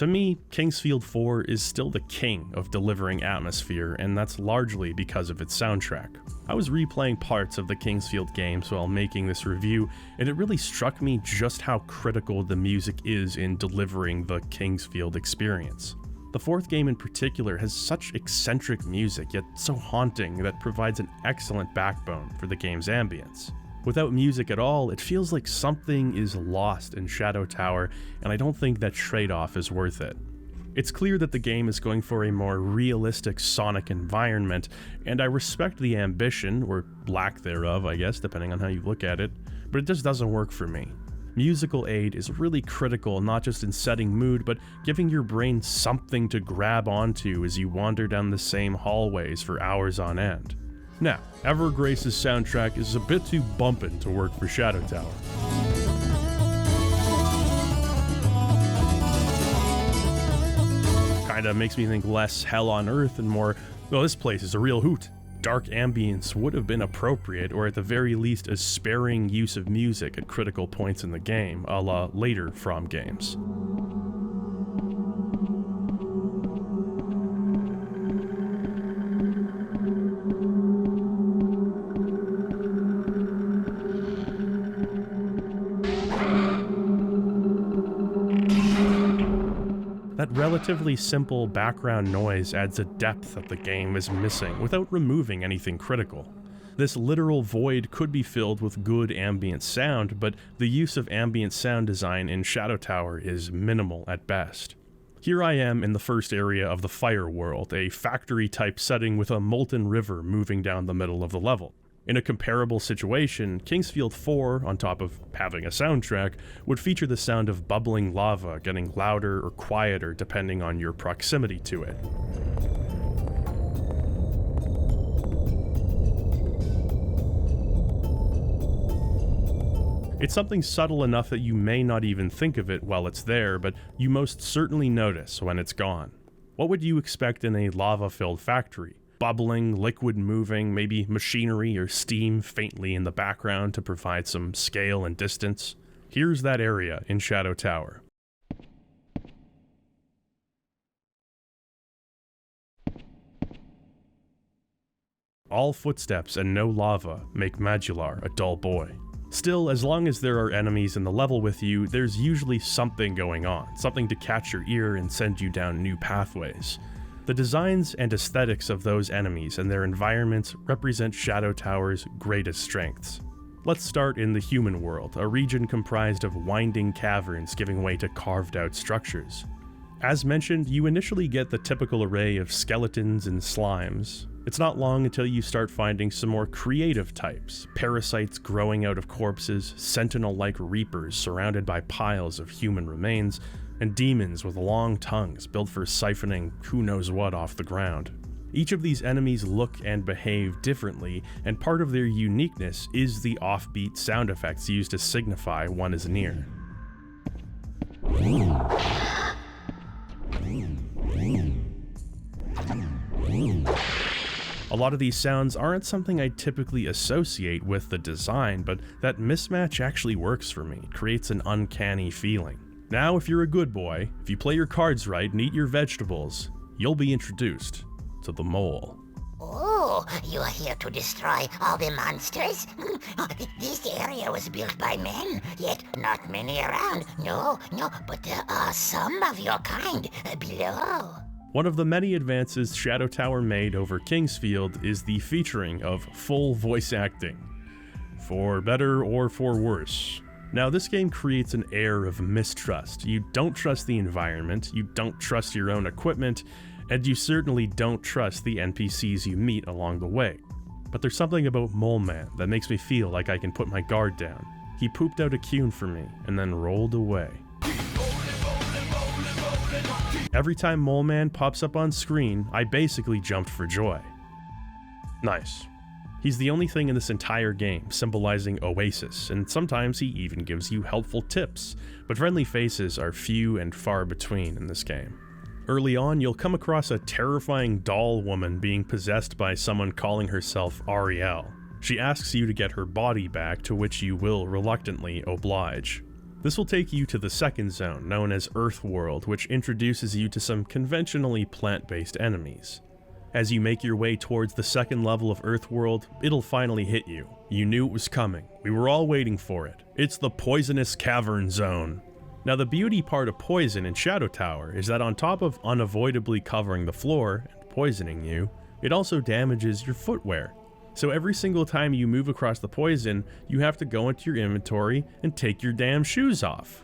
To me, Kingsfield 4 is still the king of delivering atmosphere, and that's largely because of its soundtrack. I was replaying parts of the Kingsfield games while making this review, and it really struck me just how critical the music is in delivering the Kingsfield experience. The fourth game in particular has such eccentric music, yet so haunting, that provides an excellent backbone for the game's ambience. Without music at all, it feels like something is lost in Shadow Tower, and I don't think that trade-off is worth it. It's clear that the game is going for a more realistic sonic environment, and I respect the ambition, or lack thereof I guess, depending on how you look at it, but it just doesn't work for me. Musical aid is really critical not just in setting mood, but giving your brain something to grab onto as you wander down the same hallways for hours on end. Now, Evergrace's soundtrack is a bit too bumpin' to work for Shadow Tower. Kinda makes me think less Hell on Earth and more, well, this place is a real hoot. Dark ambience would have been appropriate, or at the very least a sparing use of music at critical points in the game, a la later From games. That relatively simple background noise adds a depth that the game is missing without removing anything critical. This literal void could be filled with good ambient sound, but the use of ambient sound design in Shadow Tower is minimal at best. Here I am in the first area of the Fire World, a factory-type setting with a molten river moving down the middle of the level. In a comparable situation, Kingsfield 4, on top of having a soundtrack, would feature the sound of bubbling lava getting louder or quieter depending on your proximity to it. It's something subtle enough that you may not even think of it while it's there, but you most certainly notice when it's gone. What would you expect in a lava-filled factory? Bubbling, liquid moving, maybe machinery or steam faintly in the background to provide some scale and distance. Here's that area in Shadow Tower. All footsteps and no lava make Madular a dull boy. Still, as long as there are enemies in the level with you, there's usually something going on, something to catch your ear and send you down new pathways. The designs and aesthetics of those enemies and their environments represent Shadow Tower's greatest strengths. Let's start in the human world, a region comprised of winding caverns giving way to carved-out structures. As mentioned, you initially get the typical array of skeletons and slimes. It's not long until you start finding some more creative types, parasites growing out of corpses, sentinel-like reapers surrounded by piles of human remains, and demons with long tongues built for siphoning who knows what off the ground. Each of these enemies look and behave differently, and part of their uniqueness is the offbeat sound effects used to signify one is near. A lot of these sounds aren't something I typically associate with the design, but that mismatch actually works for me. It creates an uncanny feeling. Now, if you're a good boy, if you play your cards right and eat your vegetables, you'll be introduced to the mole. Oh, you are here to destroy all the monsters? This area was built by men, yet not many around. No, but there are some of your kind below. One of the many advances Shadow Tower made over Kingsfield is the featuring of full voice acting. For better or for worse. Now, this game creates an air of mistrust. You don't trust the environment, you don't trust your own equipment, and you certainly don't trust the NPCs you meet along the way. But there's something about Mole Man that makes me feel like I can put my guard down. He pooped out a cune for me, and then rolled away. Every time Mole Man pops up on screen, I basically jumped for joy. Nice. He's the only thing in this entire game symbolizing Oasis, and sometimes he even gives you helpful tips, but friendly faces are few and far between in this game. Early on, you'll come across a terrifying doll woman being possessed by someone calling herself Ariel. She asks you to get her body back, to which you will reluctantly oblige. This will take you to the second zone, known as Earthworld, which introduces you to some conventionally plant-based enemies. As you make your way towards the second level of Earthworld, it'll finally hit you. You knew it was coming. We were all waiting for it. It's the Poisonous Cavern Zone. Now, the beauty part of poison in Shadow Tower is that on top of unavoidably covering the floor and poisoning you, it also damages your footwear. So every single time you move across the poison, you have to go into your inventory and take your damn shoes off.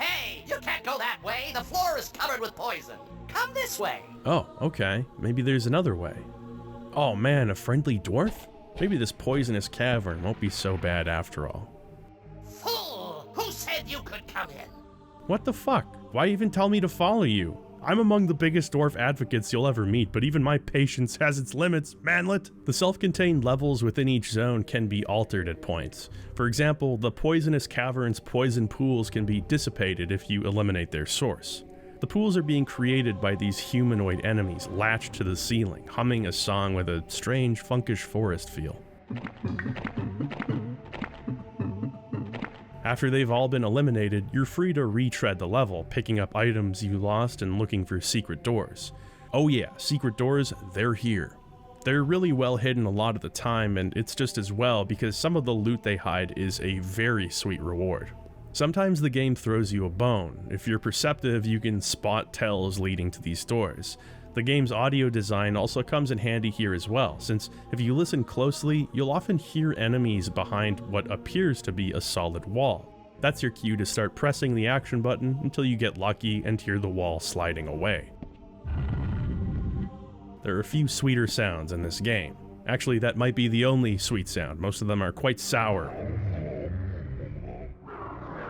Hey, you can't go that way. The floor is covered with poison. Come this way. Oh, okay. Maybe there's another way. Oh man, a friendly dwarf? Maybe this poisonous cavern won't be so bad after all. Fool! Who said you could come in? What the fuck? Why even tell me to follow you? I'm among the biggest dwarf advocates you'll ever meet, but even my patience has its limits, manlet! The self-contained levels within each zone can be altered at points. For example, the Poisonous Cavern's poison pools can be dissipated if you eliminate their source. The pools are being created by these humanoid enemies latched to the ceiling, humming a song with a strange, funkish forest feel. After they've all been eliminated, you're free to retread the level, picking up items you lost and looking for secret doors. Oh yeah, secret doors, they're here. They're really well hidden a lot of the time, and it's just as well because some of the loot they hide is a very sweet reward. Sometimes the game throws you a bone. If you're perceptive, you can spot tells leading to these doors. The game's audio design also comes in handy here as well, since if you listen closely, you'll often hear enemies behind what appears to be a solid wall. That's your cue to start pressing the action button until you get lucky and hear the wall sliding away. There are a few sweeter sounds in this game. Actually, that might be the only sweet sound. Most of them are quite sour.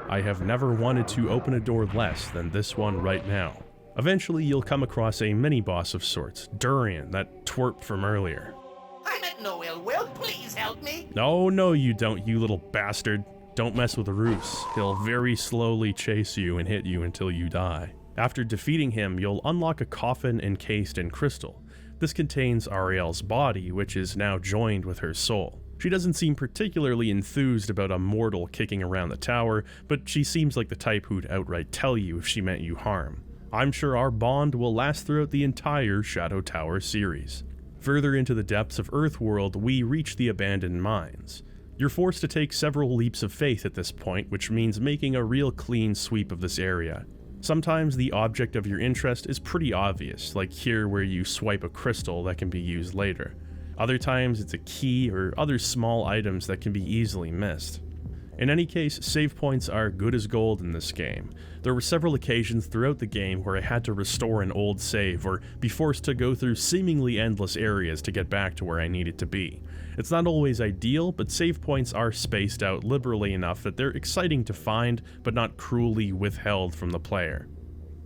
I have never wanted to open a door less than this one right now. Eventually, you'll come across a mini-boss of sorts, Durian, that twerp from earlier. I meant no ill will. Please help me. No, you don't, you little bastard. Don't mess with Roos. He'll very slowly chase you and hit you until you die. After defeating him, you'll unlock a coffin encased in crystal. This contains Ariel's body, which is now joined with her soul. She doesn't seem particularly enthused about a mortal kicking around the tower, but she seems like the type who'd outright tell you if she meant you harm. I'm sure our bond will last throughout the entire Shadow Tower series. Further into the depths of Earthworld, we reach the abandoned mines. You're forced to take several leaps of faith at this point, which means making a real clean sweep of this area. Sometimes the object of your interest is pretty obvious, like here where you swipe a crystal that can be used later. Other times it's a key or other small items that can be easily missed. In any case, save points are good as gold in this game. There were several occasions throughout the game where I had to restore an old save or be forced to go through seemingly endless areas to get back to where I needed to be. It's not always ideal, but save points are spaced out liberally enough that they're exciting to find, but not cruelly withheld from the player.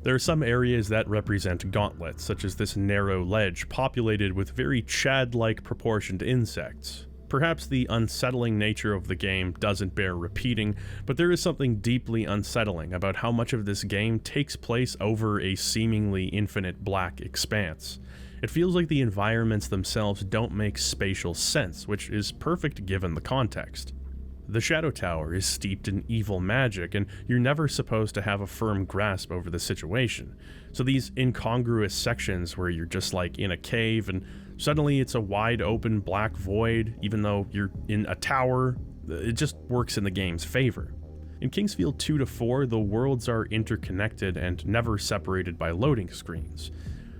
There are some areas that represent gauntlets, such as this narrow ledge populated with very Chad-like proportioned insects. Perhaps the unsettling nature of the game doesn't bear repeating, but there is something deeply unsettling about how much of this game takes place over a seemingly infinite black expanse. It feels like the environments themselves don't make spatial sense, which is perfect given the context. The Shadow Tower is steeped in evil magic, and you're never supposed to have a firm grasp over the situation. So these incongruous sections where you're just like in a cave and suddenly it's a wide open black void, even though you're in a tower, it just works in the game's favor. In Kingsfield 2 to 4, the worlds are interconnected and never separated by loading screens.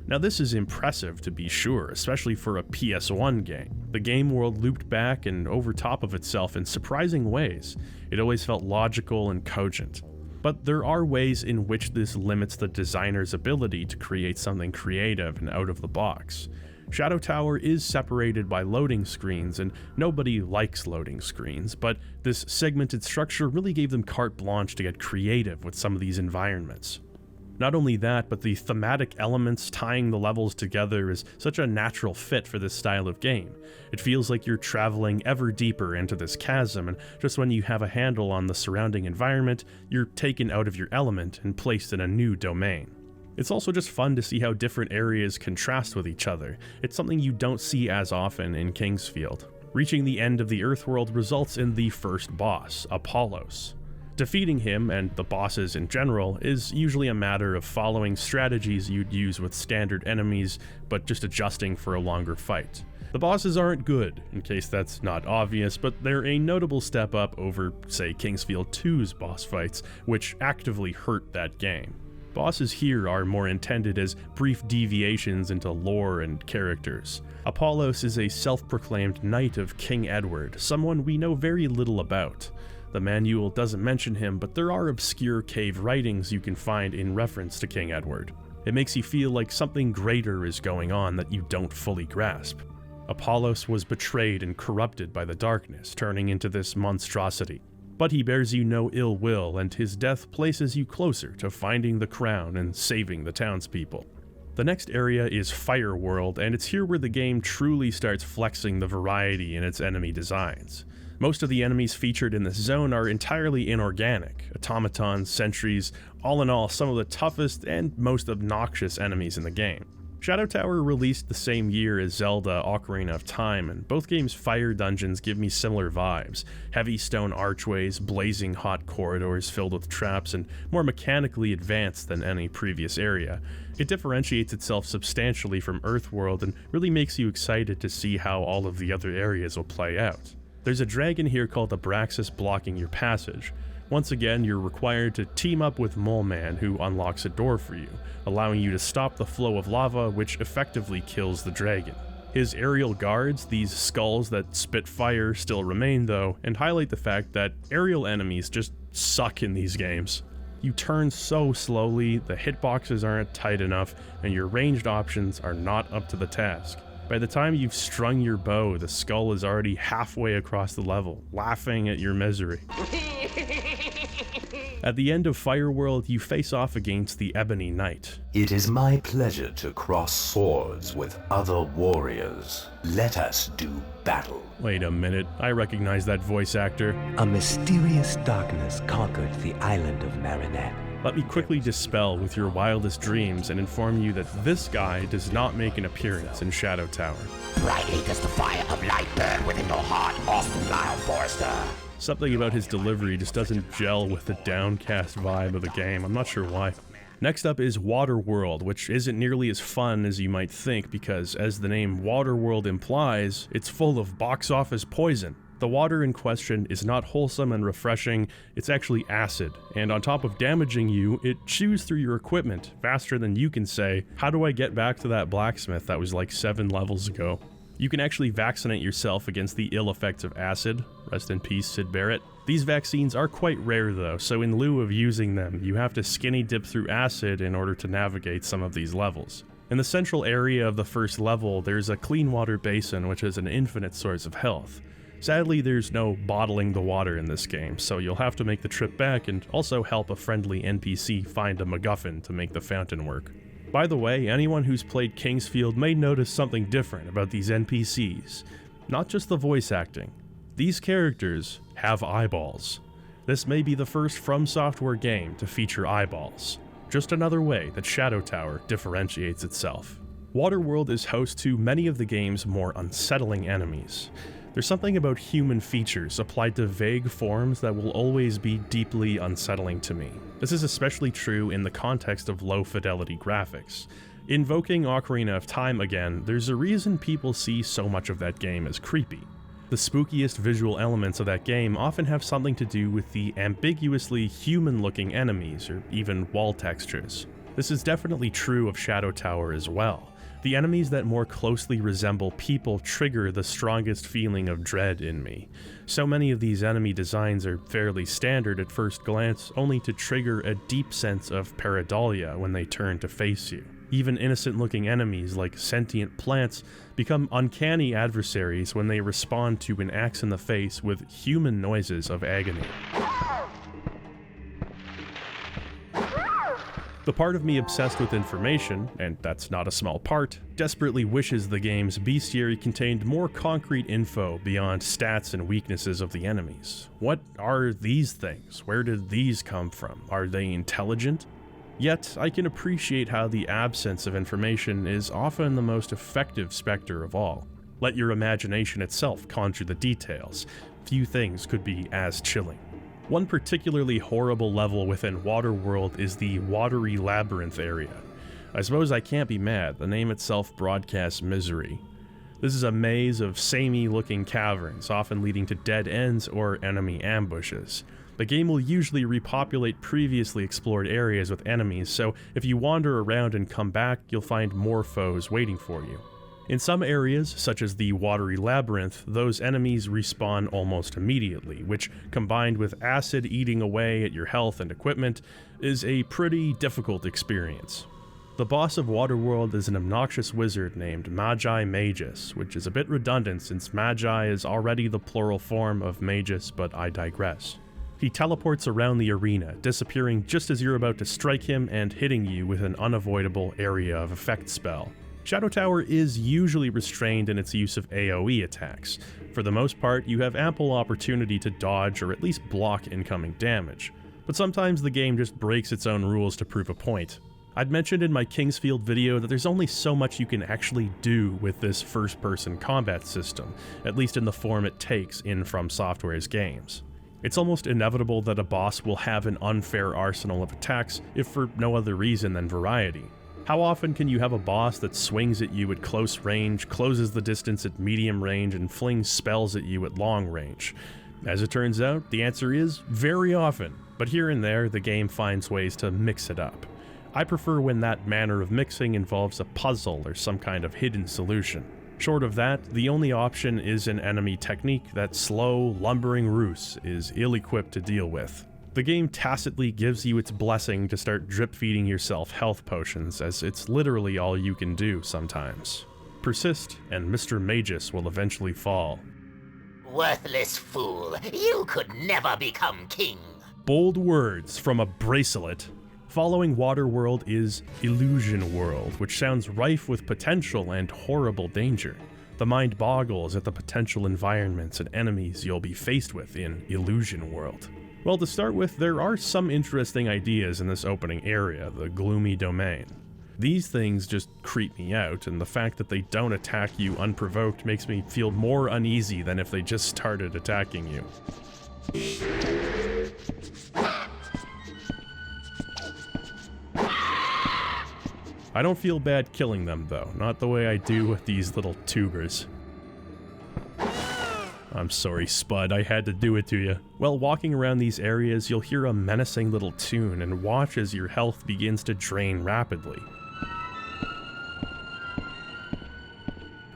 Now this is impressive to be sure, especially for a PS1 game. The game world looped back and over top of itself in surprising ways. It always felt logical and cogent. But there are ways in which this limits the designer's ability to create something creative and out of the box. Shadow Tower is separated by loading screens, and nobody likes loading screens, but this segmented structure really gave them carte blanche to get creative with some of these environments. Not only that, but the thematic elements tying the levels together is such a natural fit for this style of game. It feels like you're traveling ever deeper into this chasm, and just when you have a handle on the surrounding environment, you're taken out of your element and placed in a new domain. It's also just fun to see how different areas contrast with each other. It's something you don't see as often in Kingsfield. Reaching the end of the Earthworld results in the first boss, Apollos. Defeating him, and the bosses in general, is usually a matter of following strategies you'd use with standard enemies, but just adjusting for a longer fight. The bosses aren't good, in case that's not obvious, but they're a notable step up over, say, Kingsfield 2's boss fights, which actively hurt that game. Bosses here are more intended as brief deviations into lore and characters. Apollos is a self-proclaimed knight of King Edward, someone we know very little about. The manual doesn't mention him, but there are obscure cave writings you can find in reference to King Edward. It makes you feel like something greater is going on that you don't fully grasp. Apollos was betrayed and corrupted by the darkness, turning into this monstrosity. But he bears you no ill will, and his death places you closer to finding the crown and saving the townspeople. The next area is Fireworld, and it's here where the game truly starts flexing the variety in its enemy designs. Most of the enemies featured in this zone are entirely inorganic, automatons, sentries, all in all some of the toughest and most obnoxious enemies in the game. Shadow Tower released the same year as Zelda Ocarina of Time, and both games' fire dungeons give me similar vibes. Heavy stone archways, blazing hot corridors filled with traps, and more mechanically advanced than any previous area. It differentiates itself substantially from Earthworld and really makes you excited to see how all of the other areas will play out. There's a dragon here called Abraxas blocking your passage. Once again, you're required to team up with Mole Man, who unlocks a door for you, allowing you to stop the flow of lava, which effectively kills the dragon. His aerial guards, these skulls that spit fire, still remain though, and highlight the fact that aerial enemies just suck in these games. You turn so slowly, the hitboxes aren't tight enough, and your ranged options are not up to the task. By the time you've strung your bow, the skull is already halfway across the level, laughing at your misery. At the end of Fireworld, you face off against the Ebony Knight. It is my pleasure to cross swords with other warriors. Let us do battle. Wait a minute, I recognize that voice actor. A mysterious darkness conquered the island of Marinette. Let me quickly dispel with your wildest dreams and inform you that this guy does not make an appearance in Shadow Tower. Brightly does the fire of light burn within your heart, Austin Lyle Forrester. Something about his delivery just doesn't gel with the downcast vibe of the game, I'm not sure why. Next up is Waterworld, which isn't nearly as fun as you might think because, as the name Waterworld implies, it's full of box office poison. The water in question is not wholesome and refreshing, it's actually acid, and on top of damaging you, it chews through your equipment faster than you can say, "How do I get back to that blacksmith that was like 7 levels ago?" You can actually vaccinate yourself against the ill effects of acid. Rest in peace, Sid Barrett. These vaccines are quite rare though, so in lieu of using them, you have to skinny dip through acid in order to navigate some of these levels. In the central area of the first level, there's a clean water basin which is an infinite source of health. Sadly, there's no bottling the water in this game, so you'll have to make the trip back and also help a friendly NPC find a MacGuffin to make the fountain work. By the way, anyone who's played Kingsfield may notice something different about these NPCs. Not just the voice acting. These characters have eyeballs. This may be the first From Software game to feature eyeballs. Just another way that Shadow Tower differentiates itself. Waterworld is host to many of the game's more unsettling enemies. There's something about human features applied to vague forms that will always be deeply unsettling to me. This is especially true in the context of low-fidelity graphics. Invoking Ocarina of Time again, there's a reason people see so much of that game as creepy. The spookiest visual elements of that game often have something to do with the ambiguously human-looking enemies or even wall textures. This is definitely true of Shadow Tower as well. The enemies that more closely resemble people trigger the strongest feeling of dread in me. So many of these enemy designs are fairly standard at first glance, only to trigger a deep sense of pareidolia when they turn to face you. Even innocent-looking enemies like sentient plants become uncanny adversaries when they respond to an axe in the face with human noises of agony. The part of me obsessed with information, and that's not a small part, desperately wishes the game's bestiary contained more concrete info beyond stats and weaknesses of the enemies. What are these things? Where did these come from? Are they intelligent? Yet, I can appreciate how the absence of information is often the most effective specter of all. Let your imagination itself conjure the details. Few things could be as chilling. One particularly horrible level within Waterworld is the Watery Labyrinth area. I suppose I can't be mad, the name itself broadcasts misery. This is a maze of samey-looking caverns, often leading to dead ends or enemy ambushes. The game will usually repopulate previously explored areas with enemies, so if you wander around and come back, you'll find more foes waiting for you. In some areas, such as the Watery Labyrinth, those enemies respawn almost immediately, which, combined with acid eating away at your health and equipment, is a pretty difficult experience. The boss of Waterworld is an obnoxious wizard named Magi Magus, which is a bit redundant since Magi is already the plural form of Magus, but I digress. He teleports around the arena, disappearing just as you're about to strike him and hitting you with an unavoidable area of effect spell. Shadow Tower is usually restrained in its use of AoE attacks. For the most part, you have ample opportunity to dodge or at least block incoming damage, but sometimes the game just breaks its own rules to prove a point. I'd mentioned in my Kingsfield video that there's only so much you can actually do with this first-person combat system, at least in the form it takes in From Software's games. It's almost inevitable that a boss will have an unfair arsenal of attacks, if for no other reason than variety. How often can you have a boss that swings at you at close range, closes the distance at medium range, and flings spells at you at long range? As it turns out, the answer is very often, but here and there the game finds ways to mix it up. I prefer when that manner of mixing involves a puzzle or some kind of hidden solution. Short of that, the only option is an enemy technique that slow, lumbering Roos is ill-equipped to deal with. The game tacitly gives you its blessing to start drip-feeding yourself health potions, as it's literally all you can do sometimes. Persist, and Mr. Magus will eventually fall. Worthless fool, you could never become king. Bold words from a bracelet. Following Waterworld is Illusion World, which sounds rife with potential and horrible danger. The mind boggles at the potential environments and enemies you'll be faced with in Illusion World. Well, to start with, there are some interesting ideas in this opening area, the Gloomy Domain. These things just creep me out, and the fact that they don't attack you unprovoked makes me feel more uneasy than if they just started attacking you. I don't feel bad killing them though, not the way I do with these little tubers. I'm sorry, Spud, I had to do it to you. While walking around these areas, you'll hear a menacing little tune and watch as your health begins to drain rapidly.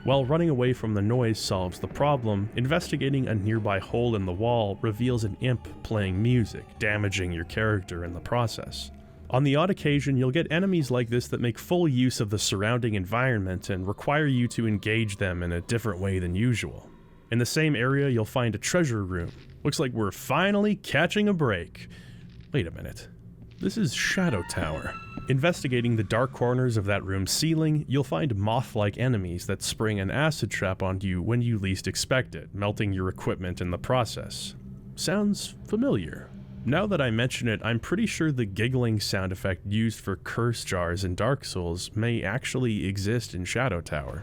While running away from the noise solves the problem, investigating a nearby hole in the wall reveals an imp playing music, damaging your character in the process. On the odd occasion, you'll get enemies like this that make full use of the surrounding environment and require you to engage them in a different way than usual. In the same area, you'll find a treasure room. Looks like we're finally catching a break. Wait a minute. This is Shadow Tower. Investigating the dark corners of that room's ceiling, you'll find moth-like enemies that spring an acid trap on you when you least expect it, melting your equipment in the process. Sounds familiar. Now that I mention it, I'm pretty sure the giggling sound effect used for curse jars in Dark Souls may actually exist in Shadow Tower.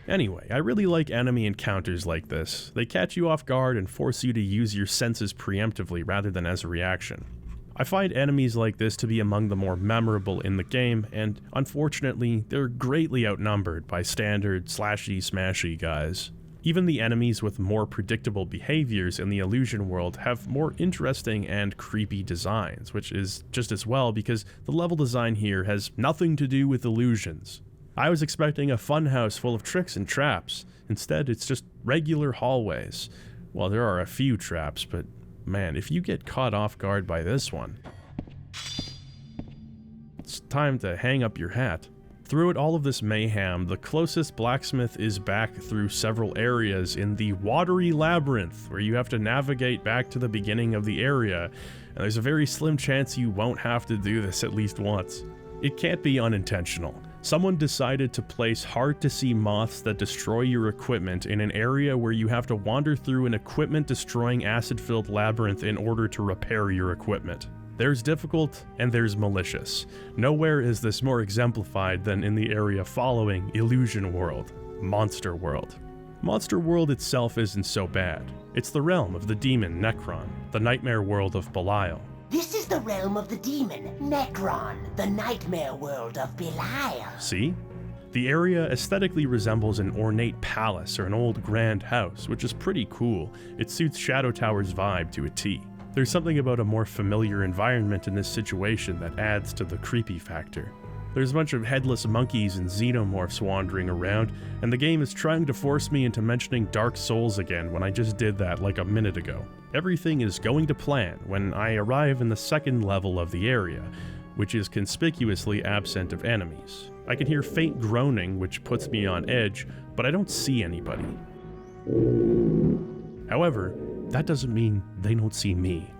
Anyway, I really like enemy encounters like this. They catch you off guard and force you to use your senses preemptively rather than as a reaction. I find enemies like this to be among the more memorable in the game, and unfortunately, they're greatly outnumbered by standard slashy-smashy guys. Even the enemies with more predictable behaviors in the Illusion world have more interesting and creepy designs, which is just as well because the level design here has nothing to do with illusions. I was expecting a funhouse full of tricks and traps. Instead, it's just regular hallways. Well, there are a few traps, but man, if you get caught off guard by this one, it's time to hang up your hat. Throughout all of this mayhem, the closest blacksmith is back through several areas in the Watery Labyrinth, where you have to navigate back to the beginning of the area, and there's a very slim chance you won't have to do this at least once. It can't be unintentional. Someone decided to place hard-to-see moths that destroy your equipment in an area where you have to wander through an equipment-destroying acid-filled labyrinth in order to repair your equipment. There's difficult and there's malicious. Nowhere is this more exemplified than in the area following Illusion World, Monster World. Monster World itself isn't so bad. It's the realm of the demon Necron, the nightmare world of Belial. This is the realm of the demon, Necron, the nightmare world of Belial. See? The area aesthetically resembles an ornate palace or an old grand house, which is pretty cool. It suits Shadow Tower's vibe to a T. There's something about a more familiar environment in this situation that adds to the creepy factor. There's a bunch of headless monkeys and xenomorphs wandering around, and the game is trying to force me into mentioning Dark Souls again when I just did that like a minute ago. Everything is going to plan when I arrive in the second level of the area, which is conspicuously absent of enemies. I can hear faint groaning, which puts me on edge, but I don't see anybody. However, that doesn't mean they don't see me.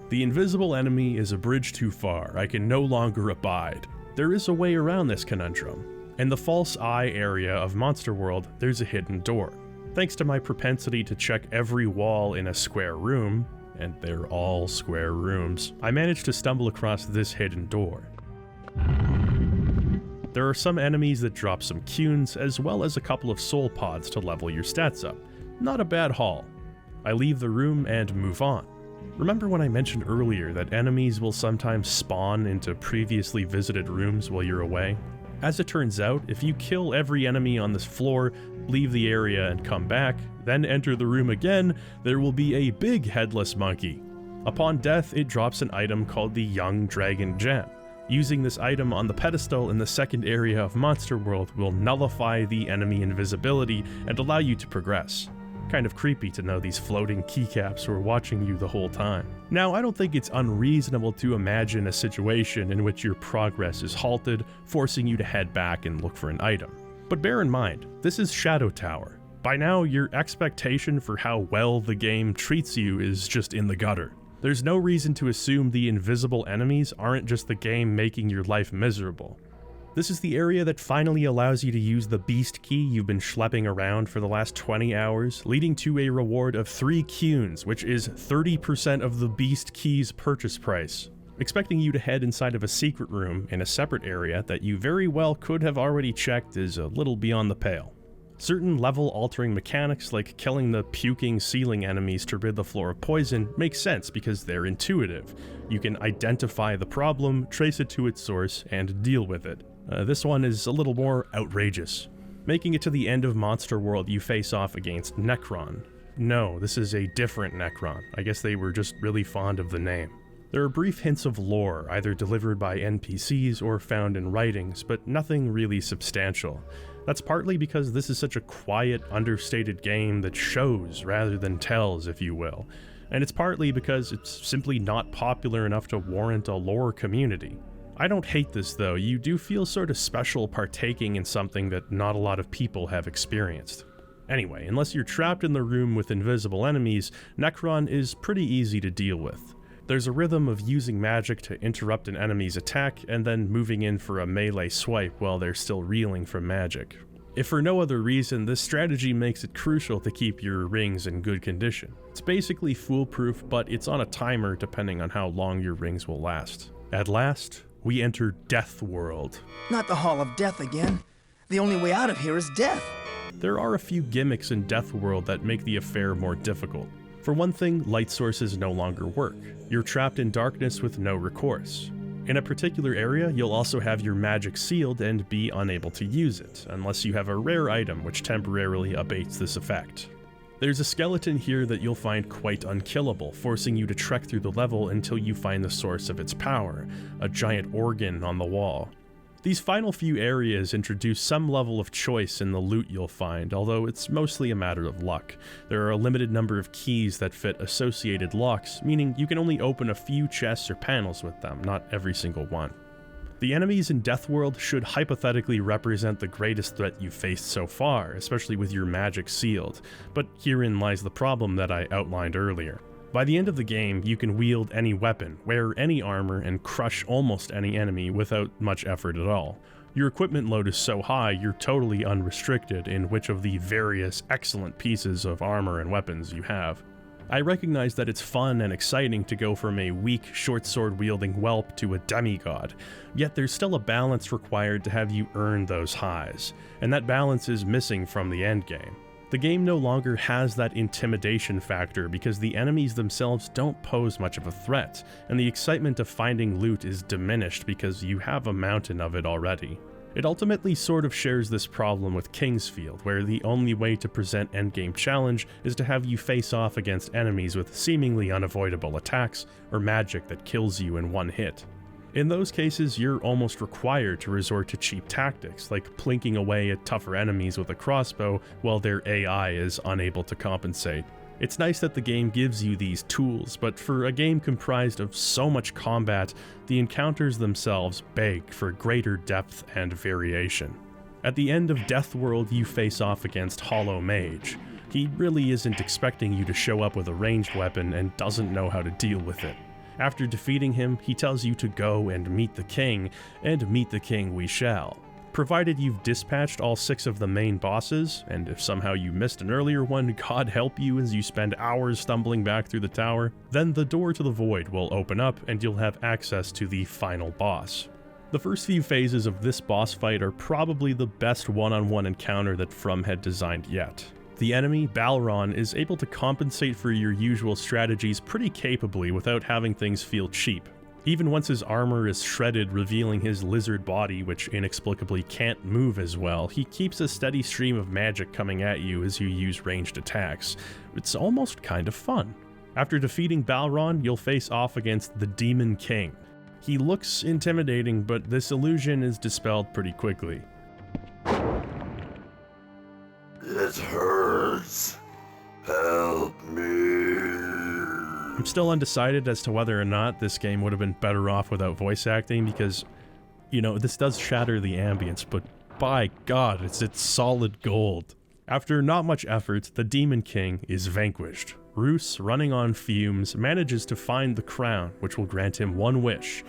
The invisible enemy is a bridge too far. I can no longer abide. There is a way around this conundrum. In the False Eye area of Monster World, there's a hidden door. Thanks to my propensity to check every wall in a square room, and they're all square rooms, I managed to stumble across this hidden door. There are some enemies that drop some cunes, as well as a couple of soul pods to level your stats up. Not a bad haul. I leave the room and move on. Remember when I mentioned earlier that enemies will sometimes spawn into previously visited rooms while you're away? As it turns out, if you kill every enemy on this floor, leave the area and come back, then enter the room again, there will be a big headless monkey. Upon death, it drops an item called the Young Dragon Gem. Using this item on the pedestal in the second area of Monster World will nullify the enemy invisibility and allow you to progress. Kind of creepy to know these floating keycaps were watching you the whole time. Now, I don't think it's unreasonable to imagine a situation in which your progress is halted, forcing you to head back and look for an item. But bear in mind, this is Shadow Tower. By now, your expectation for how well the game treats you is just in the gutter. There's no reason to assume the invisible enemies aren't just the game making your life miserable. This is the area that finally allows you to use the beast key you've been schlepping around for the last 20 hours, leading to a reward of 3 cunes, which is 30% of the beast key's purchase price, expecting you to head inside of a secret room in a separate area that you very well could have already checked is a little beyond the pale. Certain level-altering mechanics like killing the puking ceiling enemies to rid the floor of poison make sense because they're intuitive. You can identify the problem, trace it to its source, and deal with it. This one is a little more outrageous. Making it to the end of Monster World, you face off against Necron. No, this is a different Necron. I guess they were just really fond of the name. There are brief hints of lore, either delivered by NPCs or found in writings, but nothing really substantial. That's partly because this is such a quiet, understated game that shows rather than tells, if you will. And it's partly because it's simply not popular enough to warrant a lore community. I don't hate this though, you do feel sort of special partaking in something that not a lot of people have experienced. Anyway, unless you're trapped in the room with invisible enemies, Necron is pretty easy to deal with. There's a rhythm of using magic to interrupt an enemy's attack and then moving in for a melee swipe while they're still reeling from magic. If for no other reason, this strategy makes it crucial to keep your rings in good condition. It's basically foolproof, but it's on a timer depending on how long your rings will last. At last, we enter Death World. Not the Hall of Death again. The only way out of here is death. There are a few gimmicks in Death World that make the affair more difficult. For one thing, light sources no longer work. You're trapped in darkness with no recourse. In a particular area, you'll also have your magic sealed and be unable to use it, unless you have a rare item which temporarily abates this effect. There's a skeleton here that you'll find quite unkillable, forcing you to trek through the level until you find the source of its power, a giant organ on the wall. These final few areas introduce some level of choice in the loot you'll find, although it's mostly a matter of luck. There are a limited number of keys that fit associated locks, meaning you can only open a few chests or panels with them, not every single one. The enemies in Death World should hypothetically represent the greatest threat you've faced so far, especially with your magic sealed, but herein lies the problem that I outlined earlier. By the end of the game, you can wield any weapon, wear any armor, and crush almost any enemy without much effort at all. Your equipment load is so high, you're totally unrestricted in which of the various excellent pieces of armor and weapons you have. I recognize that it's fun and exciting to go from a weak, short sword wielding whelp to a demigod, yet there's still a balance required to have you earn those highs, and that balance is missing from the endgame. The game no longer has that intimidation factor because the enemies themselves don't pose much of a threat, and the excitement of finding loot is diminished because you have a mountain of it already. It ultimately sort of shares this problem with Kingsfield, where the only way to present endgame challenge is to have you face off against enemies with seemingly unavoidable attacks or magic that kills you in one hit. In those cases, you're almost required to resort to cheap tactics, like plinking away at tougher enemies with a crossbow while their AI is unable to compensate. It's nice that the game gives you these tools, but for a game comprised of so much combat, the encounters themselves beg for greater depth and variation. At the end of Deathworld, you face off against Hollow Mage. He really isn't expecting you to show up with a ranged weapon and doesn't know how to deal with it. After defeating him, he tells you to go and meet the king, and meet the king we shall. Provided you've dispatched all 6 of the main bosses, and if somehow you missed an earlier one, God help you as you spend hours stumbling back through the tower, then the door to the void will open up and you'll have access to the final boss. The first few phases of this boss fight are probably the best one-on-one encounter that From had designed yet. The enemy, Balron, is able to compensate for your usual strategies pretty capably without having things feel cheap. Even once his armor is shredded, revealing his lizard body, which inexplicably can't move as well, he keeps a steady stream of magic coming at you as you use ranged attacks. It's almost kind of fun. After defeating Balron, you'll face off against the Demon King. He looks intimidating, but this illusion is dispelled pretty quickly. It hurts. Help me. I'm still undecided as to whether or not this game would have been better off without voice acting because, you know, this does shatter the ambience, but by God, it's solid gold. After not much effort, the Demon King is vanquished. Roos, running on fumes, manages to find the crown, which will grant him one wish.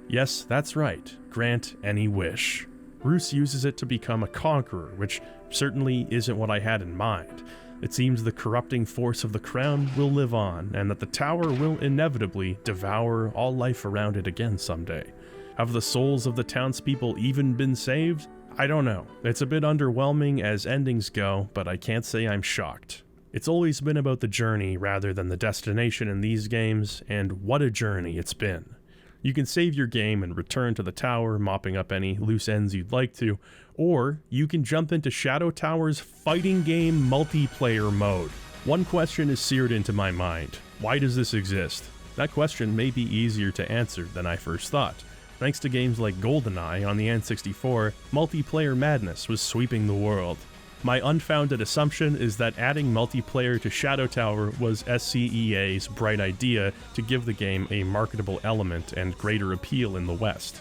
Yes, that's right, grant any wish. Roos uses it to become a conqueror, which certainly isn't what I had in mind. It seems the corrupting force of the crown will live on, and that the tower will inevitably devour all life around it again someday. Have the souls of the townspeople even been saved? I don't know. It's a bit underwhelming as endings go, but I can't say I'm shocked. It's always been about the journey rather than the destination in these games, and what a journey it's been. You can save your game and return to the tower, mopping up any loose ends you'd like to, or you can jump into Shadow Tower's fighting game multiplayer mode. One question is seared into my mind. Why does this exist? That question may be easier to answer than I first thought. Thanks to games like GoldenEye on the N64, multiplayer madness was sweeping the world. My unfounded assumption is that adding multiplayer to Shadow Tower was SCEA's bright idea to give the game a marketable element and greater appeal in the West.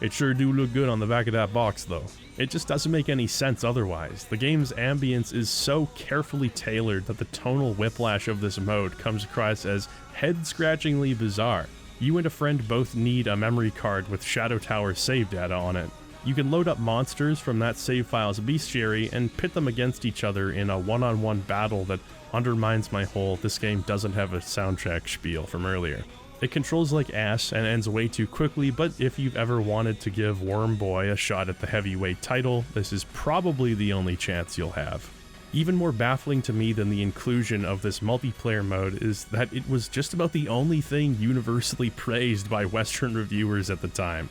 It sure do look good on the back of that box though. It just doesn't make any sense otherwise. The game's ambience is so carefully tailored that the tonal whiplash of this mode comes across as head-scratchingly bizarre. You and a friend both need a memory card with Shadow Tower save data on it. You can load up monsters from that save file's bestiary and pit them against each other in a one-on-one battle that undermines my whole "this game doesn't have a soundtrack" spiel from earlier. It controls like ass and ends way too quickly, but if you've ever wanted to give Worm Boy a shot at the heavyweight title, this is probably the only chance you'll have. Even more baffling to me than the inclusion of this multiplayer mode is that it was just about the only thing universally praised by Western reviewers at the time.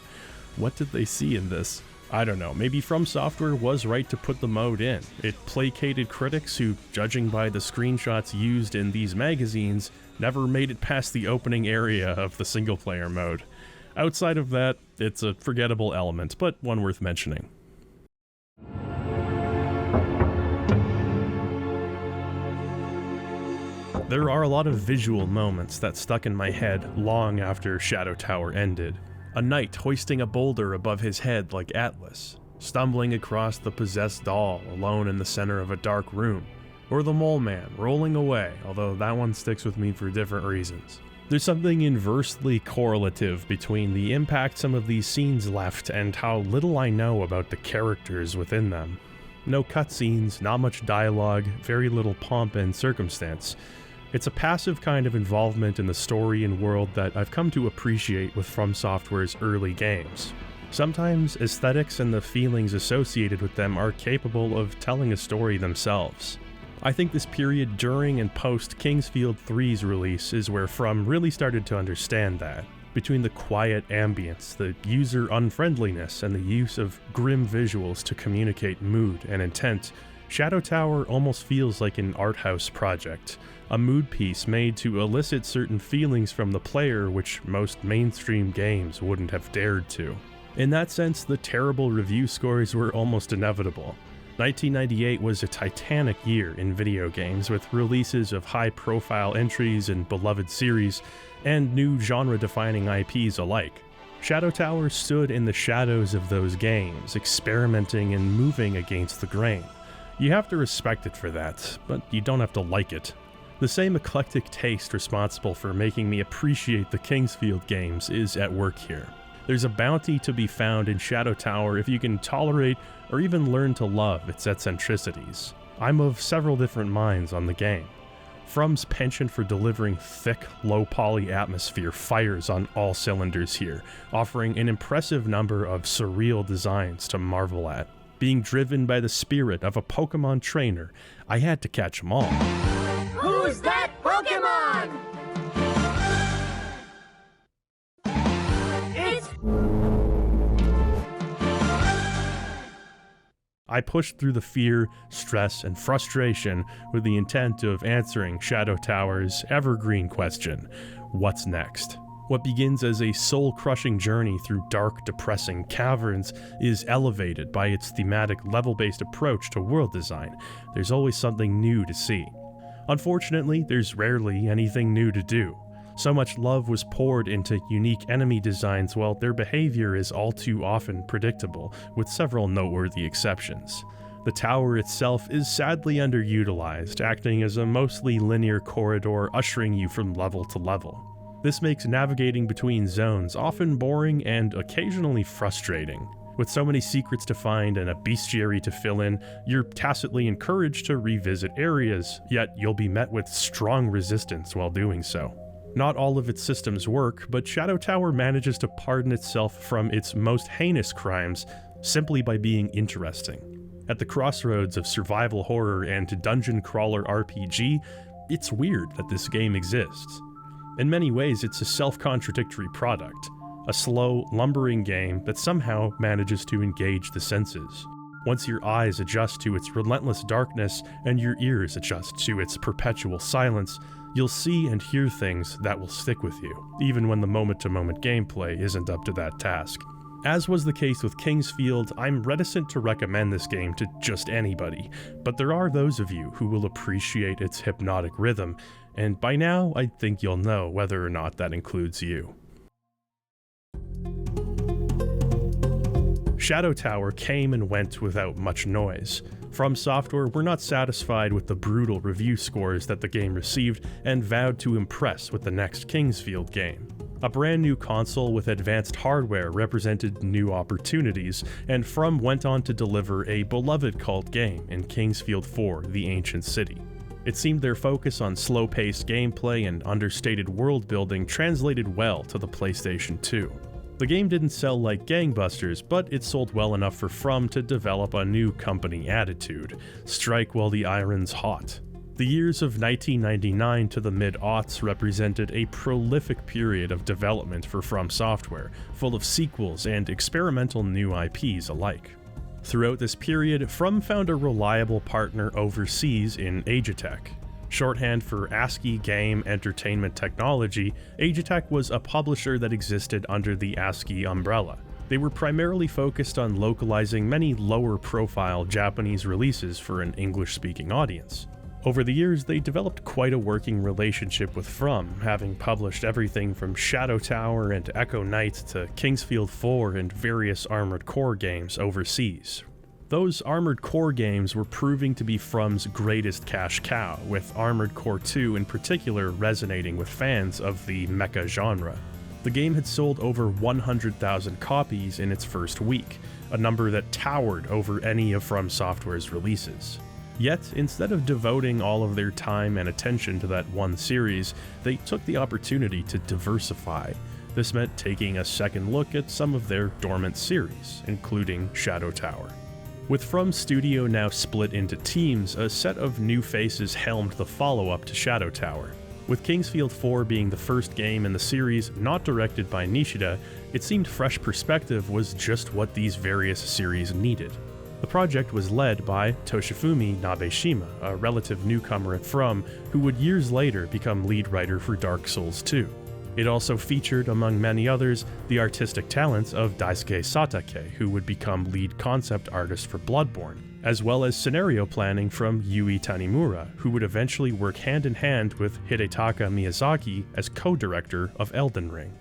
What did they see in this? I don't know, maybe From Software was right to put the mode in. It placated critics who, judging by the screenshots used in these magazines, never made it past the opening area of the single-player mode. Outside of that, it's a forgettable element, but one worth mentioning. There are a lot of visual moments that stuck in my head long after Shadow Tower ended. A knight hoisting a boulder above his head like Atlas, stumbling across the possessed doll alone in the center of a dark room, or the mole man rolling away, although that one sticks with me for different reasons. There's something inversely correlative between the impact some of these scenes left and how little I know about the characters within them. No cutscenes, not much dialogue, very little pomp and circumstance. It's a passive kind of involvement in the story and world that I've come to appreciate with From Software's early games. Sometimes aesthetics and the feelings associated with them are capable of telling a story themselves. I think this period during and post Kingsfield 3's release is where From really started to understand that. Between the quiet ambience, the user unfriendliness, and the use of grim visuals to communicate mood and intent, Shadow Tower almost feels like an art house project, a mood piece made to elicit certain feelings from the player which most mainstream games wouldn't have dared to. In that sense, the terrible review scores were almost inevitable. 1998 was a titanic year in video games, with releases of high-profile entries in beloved series and new genre-defining IPs alike. Shadow Tower stood in the shadows of those games, experimenting and moving against the grain. You have to respect it for that, but you don't have to like it. The same eclectic taste responsible for making me appreciate the Kingsfield games is at work here. There's a bounty to be found in Shadow Tower if you can tolerate or even learn to love its eccentricities. I'm of several different minds on the game. From's penchant for delivering thick, low-poly atmosphere fires on all cylinders here, offering an impressive number of surreal designs to marvel at. Being driven by the spirit of a Pokemon trainer, I had to catch them all. Who's that Pokemon? I pushed through the fear, stress, and frustration with the intent of answering Shadow Tower's evergreen question, what's next? What begins as a soul-crushing journey through dark, depressing caverns is elevated by its thematic level-based approach to world design. There's always something new to see. Unfortunately, there's rarely anything new to do. So much love was poured into unique enemy designs while their behavior is all too often predictable, with several noteworthy exceptions. The tower itself is sadly underutilized, acting as a mostly linear corridor ushering you from level to level. This makes navigating between zones often boring and occasionally frustrating. With so many secrets to find and a bestiary to fill in, you're tacitly encouraged to revisit areas, yet you'll be met with strong resistance while doing so. Not all of its systems work, but Shadow Tower manages to pardon itself from its most heinous crimes simply by being interesting. At the crossroads of survival horror and dungeon crawler RPG, it's weird that this game exists. In many ways, it's a self-contradictory product, a slow, lumbering game that somehow manages to engage the senses. Once your eyes adjust to its relentless darkness and your ears adjust to its perpetual silence, you'll see and hear things that will stick with you, even when the moment-to-moment gameplay isn't up to that task. As was the case with Kingsfield, I'm reticent to recommend this game to just anybody, but there are those of you who will appreciate its hypnotic rhythm, and by now I think you'll know whether or not that includes you. Shadow Tower came and went without much noise. From Software were not satisfied with the brutal review scores that the game received and vowed to impress with the next Kingsfield game. A brand new console with advanced hardware represented new opportunities, and From went on to deliver a beloved cult game in Kingsfield 4: The Ancient City. It seemed their focus on slow-paced gameplay and understated world-building translated well to the PlayStation 2. The game didn't sell like gangbusters, but it sold well enough for From to develop a new company attitude: strike while the iron's hot. The years of 1999 to the mid-aughts represented a prolific period of development for From Software, full of sequels and experimental new IPs alike. Throughout this period, From found a reliable partner overseas in Agitek. Shorthand for ASCII Game Entertainment Technology, Agitek was a publisher that existed under the ASCII umbrella. They were primarily focused on localizing many lower-profile Japanese releases for an English-speaking audience. Over the years, they developed quite a working relationship with From, having published everything from Shadow Tower and Echo Knight to Kingsfield 4 and various Armored Core games overseas. Those Armored Core games were proving to be From's greatest cash cow, with Armored Core 2 in particular resonating with fans of the mecha genre. The game had sold over 100,000 copies in its first week, a number that towered over any of From Software's releases. Yet, instead of devoting all of their time and attention to that one series, they took the opportunity to diversify. This meant taking a second look at some of their dormant series, including Shadow Tower. With From Studio now split into teams, a set of new faces helmed the follow-up to Shadow Tower. With Kingsfield 4 being the first game in the series not directed by Nishida, it seemed fresh perspective was just what these various series needed. The project was led by Toshifumi Nabeshima, a relative newcomer at From, who would years later become lead writer for Dark Souls 2. It also featured, among many others, the artistic talents of Daisuke Satake, who would become lead concept artist for Bloodborne, as well as scenario planning from Yui Tanimura, who would eventually work hand in hand with Hidetaka Miyazaki as co-director of Elden Ring.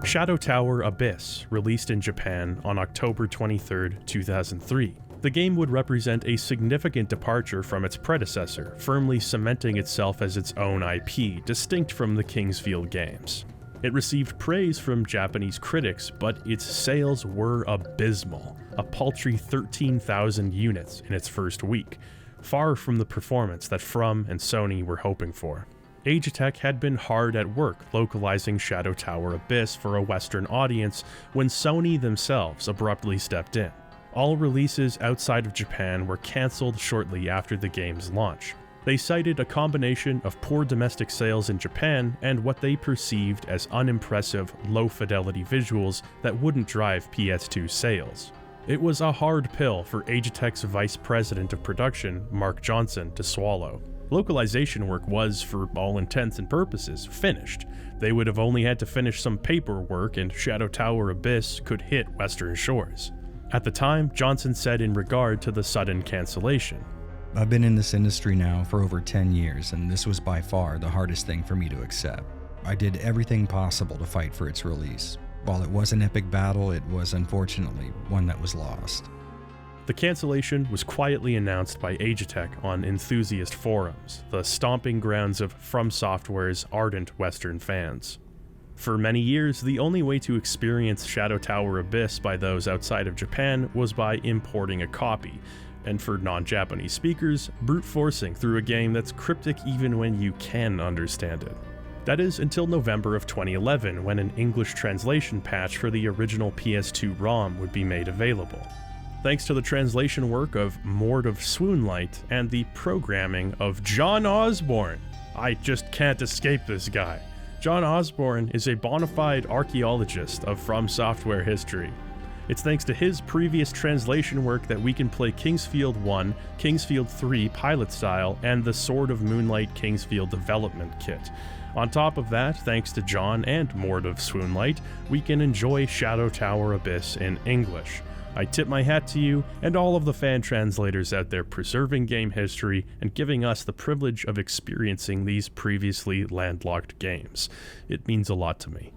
Shadow Tower Abyss, released in Japan on October 23, 2003. The game would represent a significant departure from its predecessor, firmly cementing itself as its own IP, distinct from the Kingsfield games. It received praise from Japanese critics, but its sales were abysmal, a paltry 13,000 units in its first week, far from the performance that From and Sony were hoping for. Agetec had been hard at work localizing Shadow Tower Abyss for a Western audience when Sony themselves abruptly stepped in. All releases outside of Japan were cancelled shortly after the game's launch. They cited a combination of poor domestic sales in Japan and what they perceived as unimpressive, low-fidelity visuals that wouldn't drive PS2 sales. It was a hard pill for Agetec's vice president of production, Mark Johnson, to swallow. Localization work was, for all intents and purposes, finished. They would have only had to finish some paperwork and Shadow Tower Abyss could hit Western shores. At the time, Johnson said in regard to the sudden cancellation, "I've been in this industry now for over 10 years, and this was by far the hardest thing for me to accept. I did everything possible to fight for its release. While it was an epic battle, it was unfortunately one that was lost." The cancellation was quietly announced by Agetec on enthusiast forums, the stomping grounds of From Software's ardent Western fans. For many years, the only way to experience Shadow Tower Abyss by those outside of Japan was by importing a copy, and for non-Japanese speakers, brute forcing through a game that's cryptic even when you can understand it. That is until November of 2011, when an English translation patch for the original PS2 ROM would be made available. Thanks to the translation work of Mord of Swoonlight and the programming of John Osborne. I just can't escape this guy. John Osborne is a bona fide archaeologist of From Software history. It's thanks to his previous translation work that we can play Kingsfield 1, Kingsfield 3 pilot style, and the Sword of Moonlight Kingsfield development kit. On top of that, thanks to John and Mord of Swoonlight, we can enjoy Shadow Tower Abyss in English. I tip my hat to you and all of the fan translators out there preserving game history and giving us the privilege of experiencing these previously landlocked games. It means a lot to me.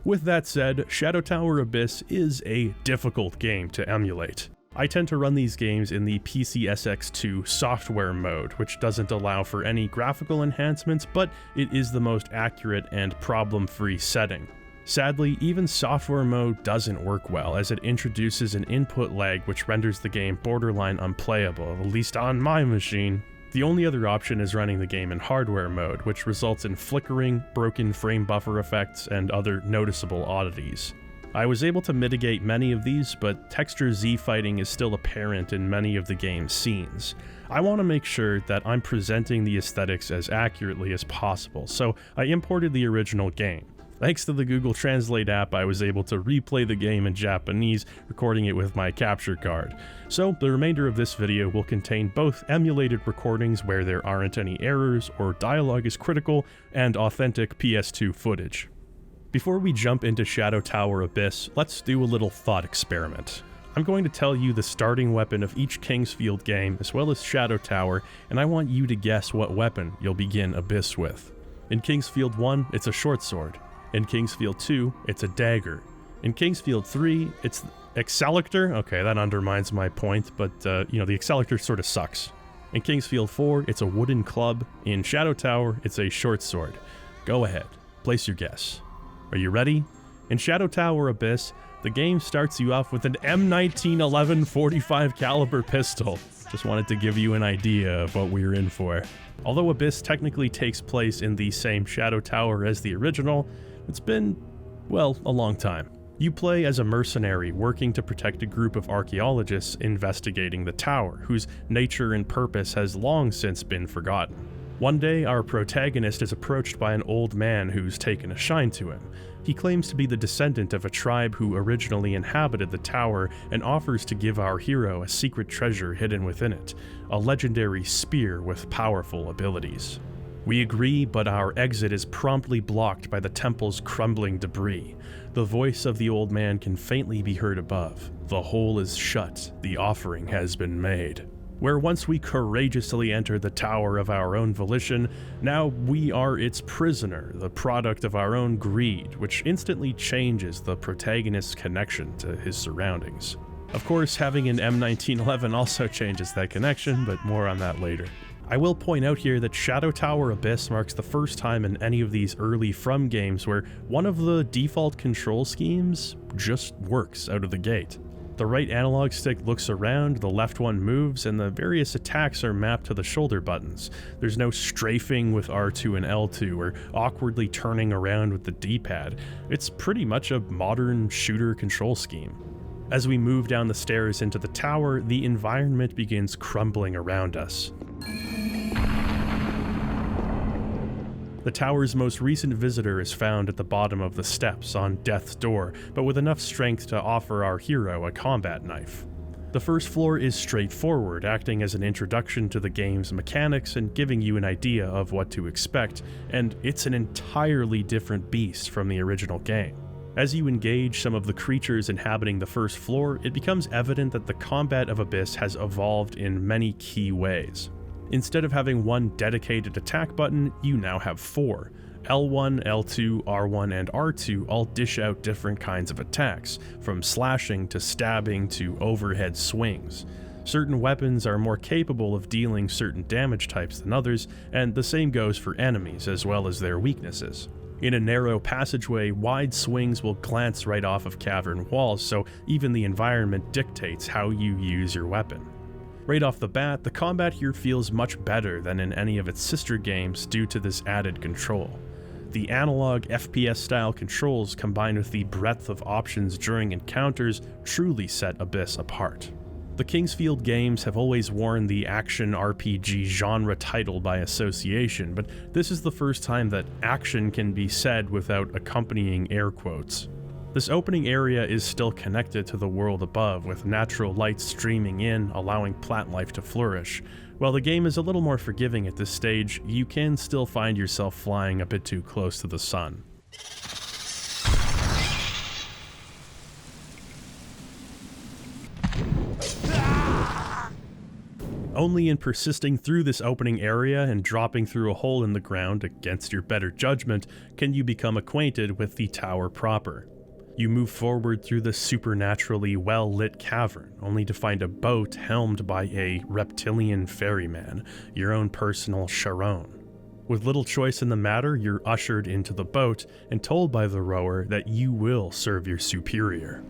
With that said, Shadow Tower Abyss is a difficult game to emulate. I tend to run these games in the PCSX2 software mode, which doesn't allow for any graphical enhancements, but it is the most accurate and problem-free setting. Sadly, even software mode doesn't work well, as it introduces an input lag which renders the game borderline unplayable, at least on my machine. The only other option is running the game in hardware mode, which results in flickering, broken frame buffer effects, and other noticeable oddities. I was able to mitigate many of these, but texture Z fighting is still apparent in many of the game's scenes. I want to make sure that I'm presenting the aesthetics as accurately as possible, so I imported the original game. Thanks to the Google Translate app, I was able to replay the game in Japanese, recording it with my capture card. So the remainder of this video will contain both emulated recordings where there aren't any errors or dialogue is critical, and authentic PS2 footage. Before we jump into Shadow Tower Abyss, let's do a little thought experiment. I'm going to tell you the starting weapon of each Kingsfield game, as well as Shadow Tower, and I want you to guess what weapon you'll begin Abyss with. In Kingsfield 1, it's a short sword. In Kingsfield 2, it's a dagger. In Kingsfield 3, it's Excelictor. Okay, that undermines my point, but the Excelictor sort of sucks. In Kingsfield 4, it's a wooden club. In Shadow Tower, it's a short sword. Go ahead, place your guess. Are you ready? In Shadow Tower Abyss, The game starts you off with an M1911 45 caliber pistol. Just wanted to give you an idea of what we're in for. Although Abyss technically takes place in the same Shadow Tower as the original, it's been, well, a long time. You play as a mercenary working to protect a group of archaeologists investigating the tower, whose nature and purpose has long since been forgotten. One day, our protagonist is approached by an old man who's taken a shine to him. He claims to be the descendant of a tribe who originally inhabited the tower and offers to give our hero a secret treasure hidden within it, a legendary spear with powerful abilities. We agree, but our exit is promptly blocked by the temple's crumbling debris. The voice of the old man can faintly be heard above. The hole is shut, the offering has been made. Where once we courageously entered the tower of our own volition, now we are its prisoner, the product of our own greed, which instantly changes the protagonist's connection to his surroundings. Of course, having an M1911 also changes that connection, but more on that later. I will point out here that Shadow Tower Abyss marks the first time in any of these early From games where one of the default control schemes just works out of the gate. The right analog stick looks around, the left one moves, and the various attacks are mapped to the shoulder buttons. There's no strafing with R2 and L2 or awkwardly turning around with the D-pad. It's pretty much a modern shooter control scheme. As we move down the stairs into the tower, the environment begins crumbling around us. The tower's most recent visitor is found at the bottom of the steps on Death's Door, but with enough strength to offer our hero a combat knife. The first floor is straightforward, acting as an introduction to the game's mechanics and giving you an idea of what to expect, and it's an entirely different beast from the original game. As you engage some of the creatures inhabiting the first floor, it becomes evident that the combat of Abyss has evolved in many key ways. Instead of having one dedicated attack button, you now have four. L1, L2, R1, and R2 all dish out different kinds of attacks, from slashing to stabbing to overhead swings. Certain weapons are more capable of dealing certain damage types than others, and the same goes for enemies as well as their weaknesses. In a narrow passageway, wide swings will glance right off of cavern walls, so even the environment dictates how you use your weapon. Right off the bat, the combat here feels much better than in any of its sister games due to this added control. The analog FPS-style controls combined with the breadth of options during encounters truly set Abyss apart. The Kingsfield games have always worn the action RPG genre title by association, but this is the first time that action can be said without accompanying air quotes. This opening area is still connected to the world above, with natural light streaming in, allowing plant life to flourish. While the game is a little more forgiving at this stage, you can still find yourself flying a bit too close to the sun. Only in persisting through this opening area and dropping through a hole in the ground against your better judgment can you become acquainted with the tower proper. You move forward through the supernaturally well-lit cavern, only to find a boat helmed by a reptilian ferryman, your own personal Charon. With little choice in the matter, you're ushered into the boat and told by the rower that you will serve your superior.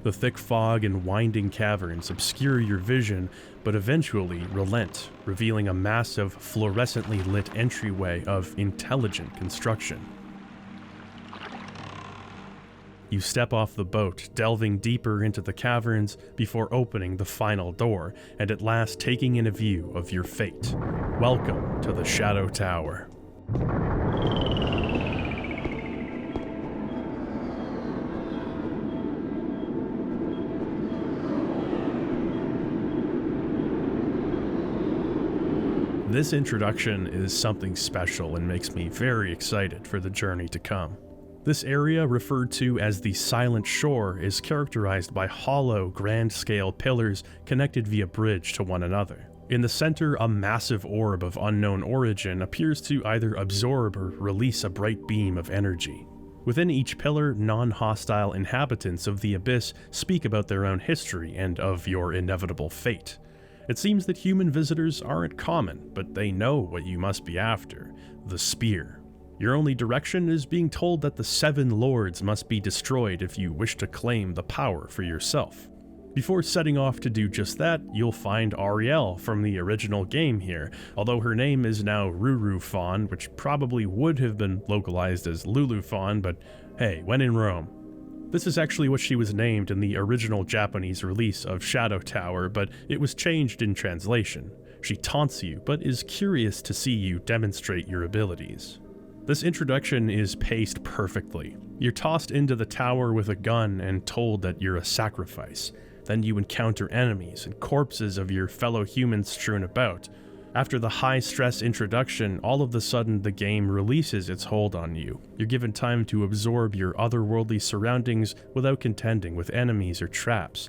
The thick fog and winding caverns obscure your vision, but eventually relent, revealing a massive, fluorescently lit entryway of intelligent construction. You step off the boat, delving deeper into the caverns before opening the final door, and at last taking in a view of your fate. Welcome to the Shadow Tower. This introduction is something special and makes me very excited for the journey to come. This area, referred to as the Silent Shore, is characterized by hollow, grand-scale pillars connected via bridge to one another. In the center, a massive orb of unknown origin appears to either absorb or release a bright beam of energy. Within each pillar, non-hostile inhabitants of the Abyss speak about their own history and of your inevitable fate. It seems that human visitors aren't common, but they know what you must be after: the spear. Your only direction is being told that the 7 lords must be destroyed if you wish to claim the power for yourself. Before setting off to do just that, you'll find Ariel from the original game here, although her name is now Ruru Fawn, which probably would have been localized as Lulu Fawn, but hey, when in Rome. This is actually what she was named in the original Japanese release of Shadow Tower, but it was changed in translation. She taunts you, but is curious to see you demonstrate your abilities. This introduction is paced perfectly. You're tossed into the tower with a gun and told that you're a sacrifice. Then you encounter enemies and corpses of your fellow humans strewn about. After the high-stress introduction, all of a sudden the game releases its hold on you. You're given time to absorb your otherworldly surroundings without contending with enemies or traps.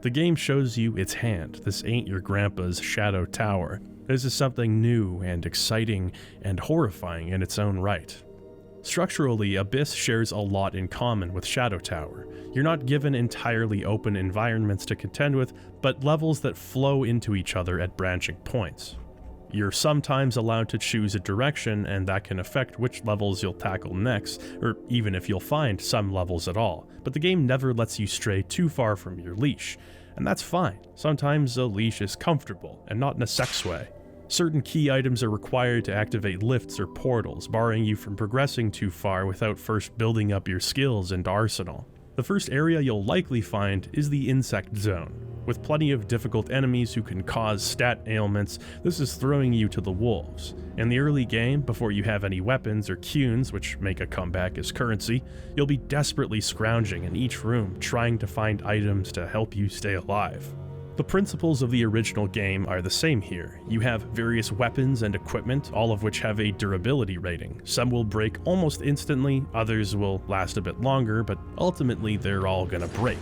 The game shows you its hand. This ain't your grandpa's Shadow Tower. This is something new and exciting and horrifying in its own right. Structurally, Abyss shares a lot in common with Shadow Tower. You're not given entirely open environments to contend with, but levels that flow into each other at branching points. You're sometimes allowed to choose a direction, and that can affect which levels you'll tackle next, or even if you'll find some levels at all, but the game never lets you stray too far from your leash, and that's fine. Sometimes a leash is comfortable, and not in a sex way. Certain key items are required to activate lifts or portals, barring you from progressing too far without first building up your skills and arsenal. The first area you'll likely find is the Insect Zone. With plenty of difficult enemies who can cause stat ailments, this is throwing you to the wolves. In the early game, before you have any weapons or cues, which make a comeback as currency, you'll be desperately scrounging in each room trying to find items to help you stay alive. The principles of the original game are the same here. You have various weapons and equipment, all of which have a durability rating. Some will break almost instantly, others will last a bit longer, but ultimately they're all gonna break.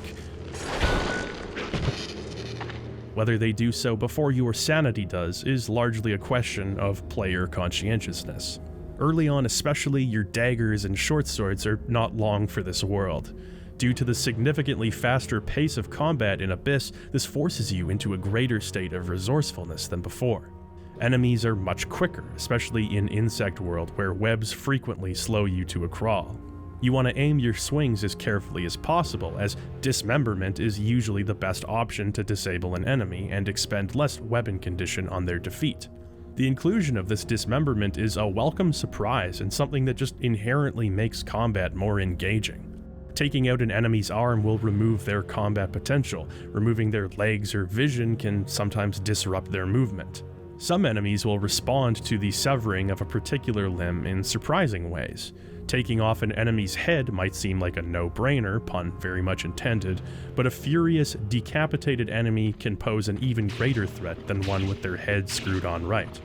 Whether they do so before your sanity does is largely a question of player conscientiousness. Early on especially, your daggers and short swords are not long for this world. Due to the significantly faster pace of combat in Abyss, this forces you into a greater state of resourcefulness than before. Enemies are much quicker, especially in Insect World, where webs frequently slow you to a crawl. You want to aim your swings as carefully as possible, as dismemberment is usually the best option to disable an enemy and expend less weapon condition on their defeat. The inclusion of this dismemberment is a welcome surprise and something that just inherently makes combat more engaging. Taking out an enemy's arm will remove their combat potential. Removing their legs or vision can sometimes disrupt their movement. Some enemies will respond to the severing of a particular limb in surprising ways. Taking off an enemy's head might seem like a no-brainer, pun very much intended, but a furious, decapitated enemy can pose an even greater threat than one with their head screwed on right.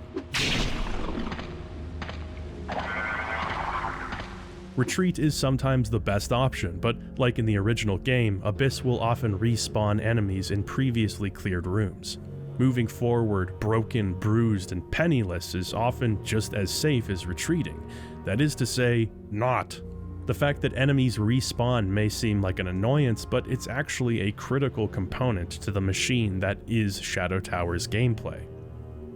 Retreat is sometimes the best option, but like in the original game, Abyss will often respawn enemies in previously cleared rooms. Moving forward, broken, bruised, and penniless is often just as safe as retreating. That is to say, not. The fact that enemies respawn may seem like an annoyance, but it's actually a critical component to the machine that is Shadow Tower's gameplay.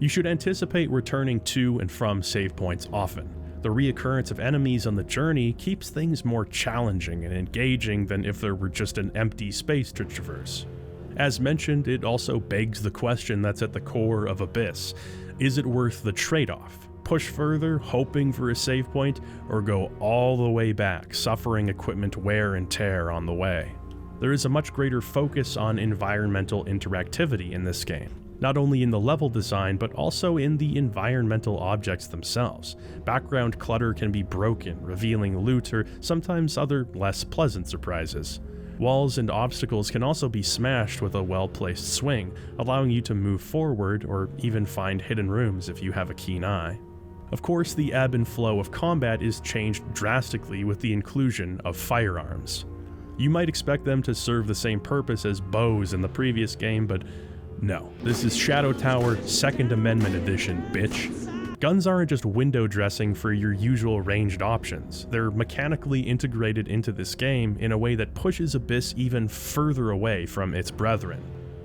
You should anticipate returning to and from save points often. The reoccurrence of enemies on the journey keeps things more challenging and engaging than if there were just an empty space to traverse. As mentioned, it also begs the question that's at the core of Abyss. Is it worth the trade-off? Push further, hoping for a save point, or go all the way back, suffering equipment wear and tear on the way? There is a much greater focus on environmental interactivity in this game. Not only in the level design, but also in the environmental objects themselves. Background clutter can be broken, revealing loot or sometimes other less pleasant surprises. Walls and obstacles can also be smashed with a well-placed swing, allowing you to move forward or even find hidden rooms if you have a keen eye. Of course, the ebb and flow of combat is changed drastically with the inclusion of firearms. You might expect them to serve the same purpose as bows in the previous game, but no, this is Shadow Tower Second Amendment Edition, bitch. Guns aren't just window dressing for your usual ranged options. They're mechanically integrated into this game in a way that pushes Abyss even further away from its brethren.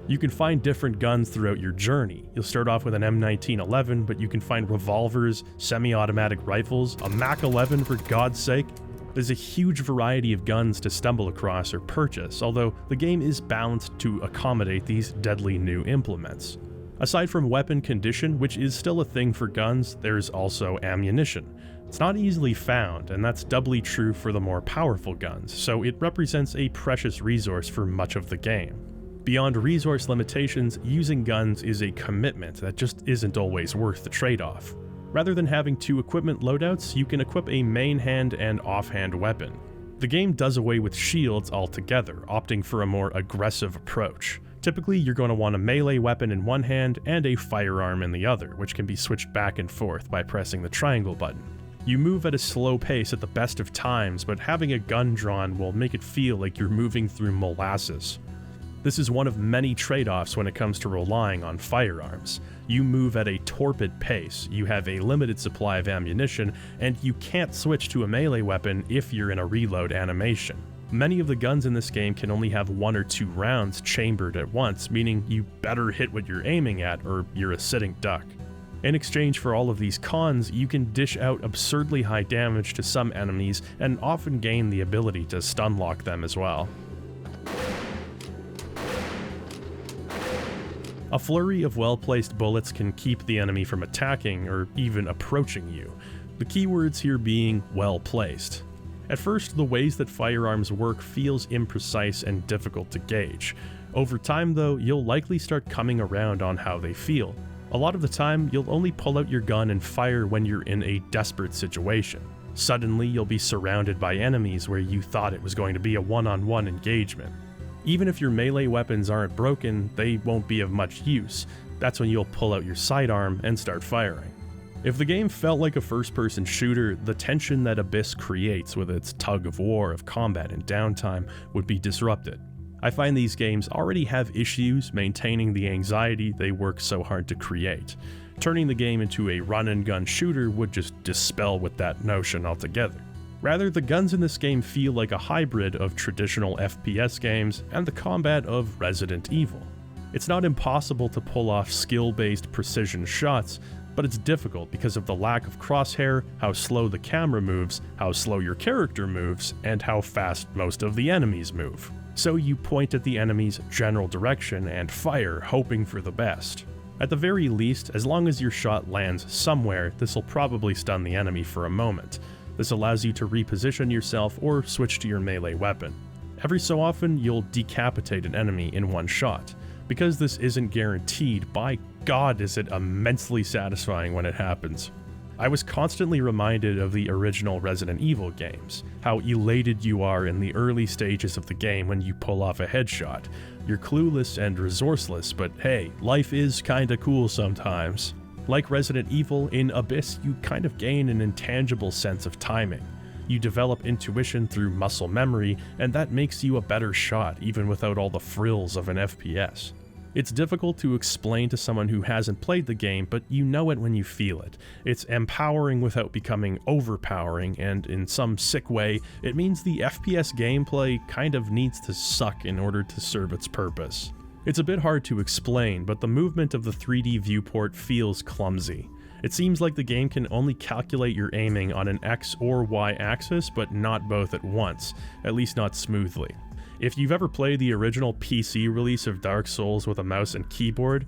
You can find different guns throughout your journey. You'll start off with an M1911, but you can find revolvers, semi-automatic rifles, a MAC-11 for God's sake. There's a huge variety of guns to stumble across or purchase, although the game is balanced to accommodate these deadly new implements. Aside from weapon condition, which is still a thing for guns, there's also ammunition. It's not easily found, and that's doubly true for the more powerful guns, so it represents a precious resource for much of the game. Beyond resource limitations, using guns is a commitment that just isn't always worth the trade-off. Rather than having two equipment loadouts, you can equip a main hand and offhand weapon. The game does away with shields altogether, opting for a more aggressive approach. Typically, you're going to want a melee weapon in one hand and a firearm in the other, which can be switched back and forth by pressing the triangle button. You move at a slow pace at the best of times, but having a gun drawn will make it feel like you're moving through molasses. This is one of many trade-offs when it comes to relying on firearms. You move at a torpid pace, you have a limited supply of ammunition, and you can't switch to a melee weapon if you're in a reload animation. Many of the guns in this game can only have 1 or 2 rounds chambered at once, meaning you better hit what you're aiming at or you're a sitting duck. In exchange for all of these cons, you can dish out absurdly high damage to some enemies and often gain the ability to stun lock them as well. A flurry of well-placed bullets can keep the enemy from attacking or even approaching you, the keywords here being well-placed. At first, the ways that firearms work feels imprecise and difficult to gauge. Over time though, you'll likely start coming around on how they feel. A lot of the time, you'll only pull out your gun and fire when you're in a desperate situation. Suddenly, you'll be surrounded by enemies where you thought it was going to be a one-on-one engagement. Even if your melee weapons aren't broken, they won't be of much use. That's when you'll pull out your sidearm and start firing. If the game felt like a first-person shooter, the tension that Abyss creates with its tug-of-war of combat and downtime would be disrupted. I find these games already have issues maintaining the anxiety they work so hard to create. Turning the game into a run-and-gun shooter would just dispel with that notion altogether. Rather, the guns in this game feel like a hybrid of traditional FPS games and the combat of Resident Evil. It's not impossible to pull off skill-based precision shots, but it's difficult because of the lack of crosshair, how slow the camera moves, how slow your character moves, and how fast most of the enemies move. So you point at the enemy's general direction and fire, hoping for the best. At the very least, as long as your shot lands somewhere, this'll probably stun the enemy for a moment. This allows you to reposition yourself or switch to your melee weapon. Every so often, you'll decapitate an enemy in one shot. Because this isn't guaranteed, by God is it immensely satisfying when it happens. I was constantly reminded of the original Resident Evil games, how elated you are in the early stages of the game when you pull off a headshot. You're clueless and resourceless, but hey, life is kinda cool sometimes. Like Resident Evil, in Abyss you kind of gain an intangible sense of timing. You develop intuition through muscle memory, and that makes you a better shot even without all the frills of an FPS. It's difficult to explain to someone who hasn't played the game, but you know it when you feel it. It's empowering without becoming overpowering, and in some sick way, it means the FPS gameplay kind of needs to suck in order to serve its purpose. It's a bit hard to explain, but the movement of the 3D viewport feels clumsy. It seems like the game can only calculate your aiming on an X or Y axis, but not both at once, at least not smoothly. If you've ever played the original PC release of Dark Souls with a mouse and keyboard,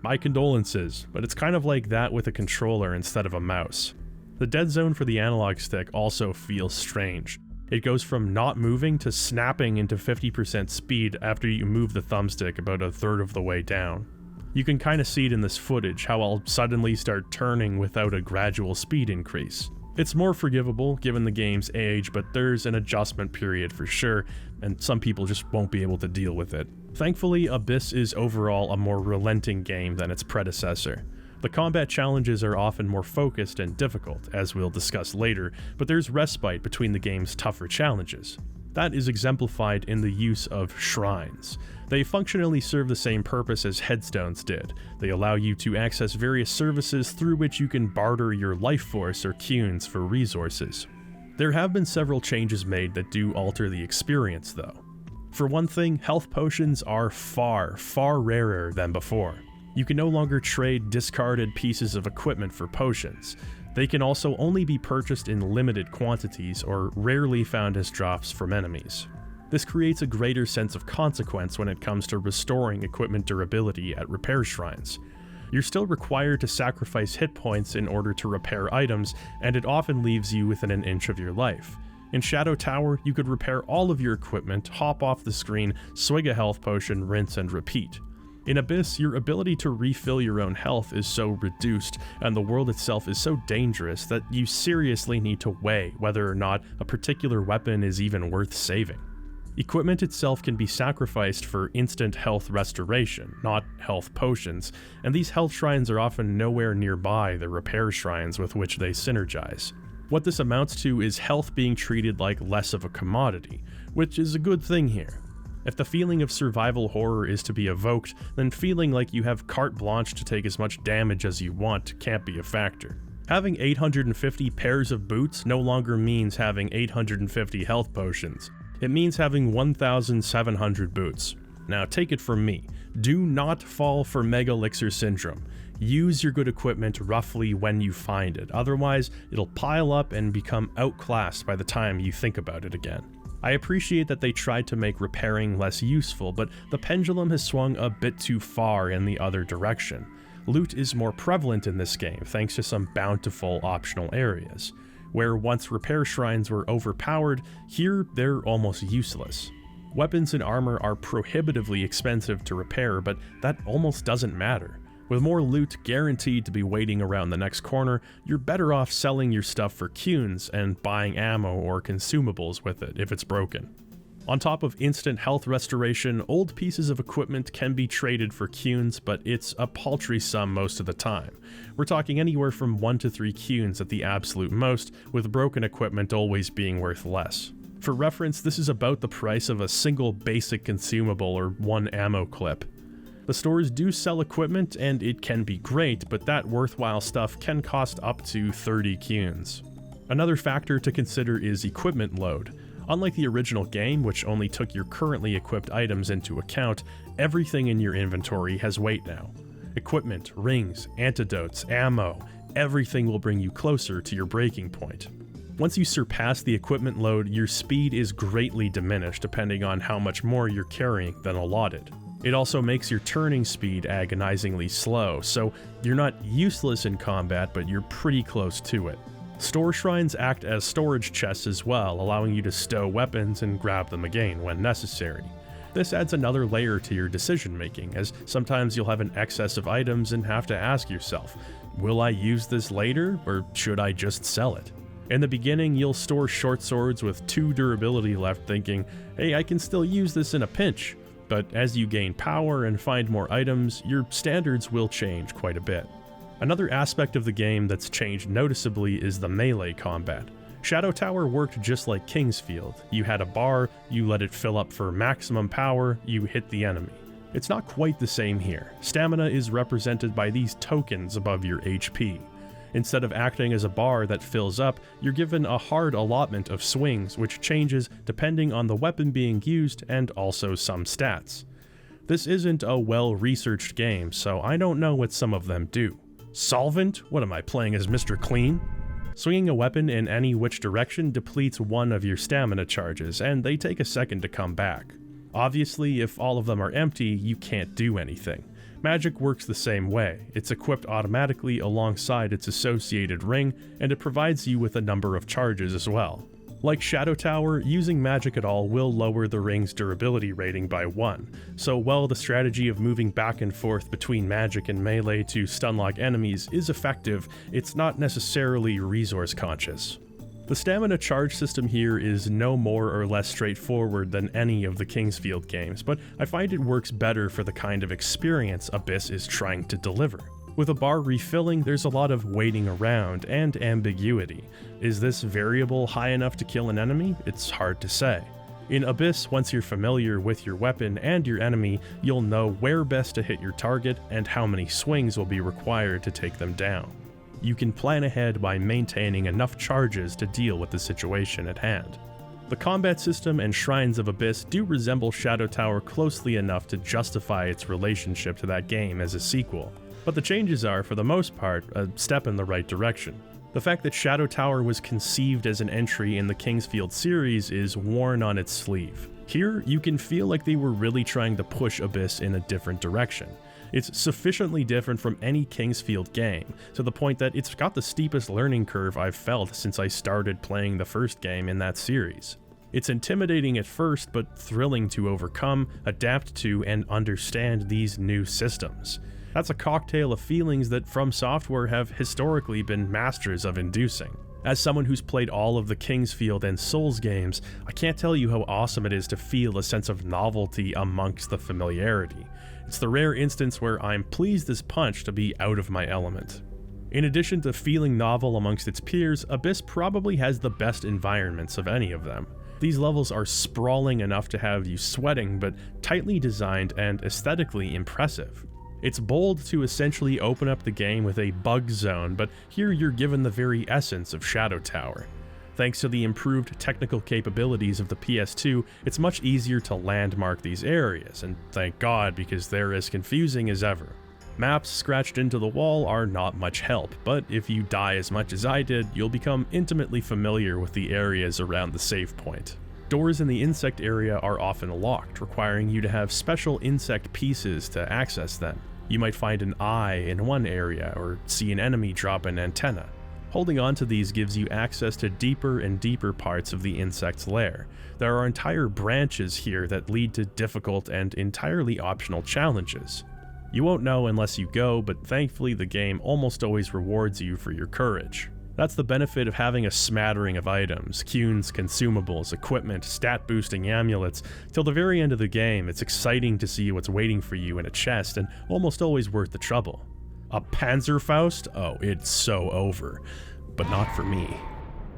my condolences, but it's kind of like that with a controller instead of a mouse. The dead zone for the analog stick also feels strange. It goes from not moving to snapping into 50% speed after you move the thumbstick about a third of the way down. You can kinda see it in this footage, how I'll suddenly start turning without a gradual speed increase. It's more forgivable given the game's age, but there's an adjustment period for sure, and some people just won't be able to deal with it. Thankfully, Abyss is overall a more relenting game than its predecessor. The combat challenges are often more focused and difficult, as we'll discuss later, but there's respite between the game's tougher challenges. That is exemplified in the use of shrines. They functionally serve the same purpose as headstones did. They allow you to access various services through which you can barter your life force or cunes for resources. There have been several changes made that do alter the experience though. For one thing, health potions are far, far rarer than before. You can no longer trade discarded pieces of equipment for potions. They can also only be purchased in limited quantities or rarely found as drops from enemies. This creates a greater sense of consequence when it comes to restoring equipment durability at repair shrines. You're still required to sacrifice hit points in order to repair items, and it often leaves you within an inch of your life. In Shadow Tower, you could repair all of your equipment, hop off the screen, swig a health potion, rinse and repeat. In Abyss, your ability to refill your own health is so reduced, and the world itself is so dangerous that you seriously need to weigh whether or not a particular weapon is even worth saving. Equipment itself can be sacrificed for instant health restoration, not health potions, and these health shrines are often nowhere nearby the repair shrines with which they synergize. What this amounts to is health being treated like less of a commodity, which is a good thing here. If the feeling of survival horror is to be evoked, then feeling like you have carte blanche to take as much damage as you want can't be a factor. Having 850 pairs of boots no longer means having 850 health potions. It means having 1,700 boots. Now take it from me, do not fall for Mega Elixir Syndrome. Use your good equipment roughly when you find it, otherwise it'll pile up and become outclassed by the time you think about it again. I appreciate that they tried to make repairing less useful, but the pendulum has swung a bit too far in the other direction. Loot is more prevalent in this game thanks to some bountiful optional areas. Where once repair shrines were overpowered, here they're almost useless. Weapons and armor are prohibitively expensive to repair, but that almost doesn't matter. With more loot guaranteed to be waiting around the next corner, you're better off selling your stuff for cunes and buying ammo or consumables with it if it's broken. On top of instant health restoration, old pieces of equipment can be traded for cunes, but it's a paltry sum most of the time. We're talking anywhere from 1 to 3 cunes at the absolute most, with broken equipment always being worth less. For reference, this is about the price of a single basic consumable or one ammo clip. The stores do sell equipment and it can be great, but that worthwhile stuff can cost up to 30 cunes. Another factor to consider is equipment load. Unlike the original game, which only took your currently equipped items into account, everything in your inventory has weight now. Equipment, rings, antidotes, ammo, everything will bring you closer to your breaking point. Once you surpass the equipment load, your speed is greatly diminished depending on how much more you're carrying than allotted. It also makes your turning speed agonizingly slow, so you're not useless in combat, but you're pretty close to it. Store shrines act as storage chests as well, allowing you to stow weapons and grab them again when necessary. This adds another layer to your decision making, as sometimes you'll have an excess of items and have to ask yourself, will I use this later, or should I just sell it? In the beginning, you'll store short swords with 2 durability left thinking, hey, I can still use this in a pinch. But as you gain power and find more items, your standards will change quite a bit. Another aspect of the game that's changed noticeably is the melee combat. Shadow Tower worked just like Kingsfield. You had a bar, you let it fill up for maximum power, you hit the enemy. It's not quite the same here. Stamina is represented by these tokens above your HP. Instead of acting as a bar that fills up, you're given a hard allotment of swings, which changes depending on the weapon being used and also some stats. This isn't a well-researched game, so I don't know what some of them do. Solvent? What am I, playing as Mr. Clean? Swinging a weapon in any which direction depletes one of your stamina charges, and they take a second to come back. Obviously, if all of them are empty, you can't do anything. Magic works the same way. It's equipped automatically alongside its associated ring, and it provides you with a number of charges as well. Like Shadow Tower, using magic at all will lower the ring's durability rating by 1, so while the strategy of moving back and forth between magic and melee to stunlock enemies is effective, it's not necessarily resource conscious. The stamina charge system here is no more or less straightforward than any of the Kingsfield games, but I find it works better for the kind of experience Abyss is trying to deliver. With a bar refilling, there's a lot of waiting around and ambiguity. Is this variable high enough to kill an enemy? It's hard to say. In Abyss, once you're familiar with your weapon and your enemy, you'll know where best to hit your target and how many swings will be required to take them down. You can plan ahead by maintaining enough charges to deal with the situation at hand. The combat system and Shrines of Abyss do resemble Shadow Tower closely enough to justify its relationship to that game as a sequel, but the changes are, for the most part, a step in the right direction. The fact that Shadow Tower was conceived as an entry in the Kingsfield series is worn on its sleeve. Here, you can feel like they were really trying to push Abyss in a different direction. It's sufficiently different from any Kingsfield game, to the point that it's got the steepest learning curve I've felt since I started playing the first game in that series. It's intimidating at first, but thrilling to overcome, adapt to, and understand these new systems. That's a cocktail of feelings that From Software have historically been masters of inducing. As someone who's played all of the Kingsfield and Souls games, I can't tell you how awesome it is to feel a sense of novelty amongst the familiarity. It's the rare instance where I'm pleased as punch to be out of my element. In addition to feeling novel amongst its peers, Abyss probably has the best environments of any of them. These levels are sprawling enough to have you sweating, but tightly designed and aesthetically impressive. It's bold to essentially open up the game with a bug zone, but here you're given the very essence of Shadow Tower. Thanks to the improved technical capabilities of the PS2, it's much easier to landmark these areas, and thank God, because they're as confusing as ever. Maps scratched into the wall are not much help, but if you die as much as I did, you'll become intimately familiar with the areas around the save point. Doors in the insect area are often locked, requiring you to have special insect pieces to access them. You might find an eye in one area, or see an enemy drop an antenna. Holding on to these gives you access to deeper and deeper parts of the insect's lair. There are entire branches here that lead to difficult and entirely optional challenges. You won't know unless you go, but thankfully the game almost always rewards you for your courage. That's the benefit of having a smattering of items, cues, consumables, equipment, stat-boosting amulets. Till the very end of the game, it's exciting to see what's waiting for you in a chest, and almost always worth the trouble. A Panzerfaust? Oh, it's so over. But not for me.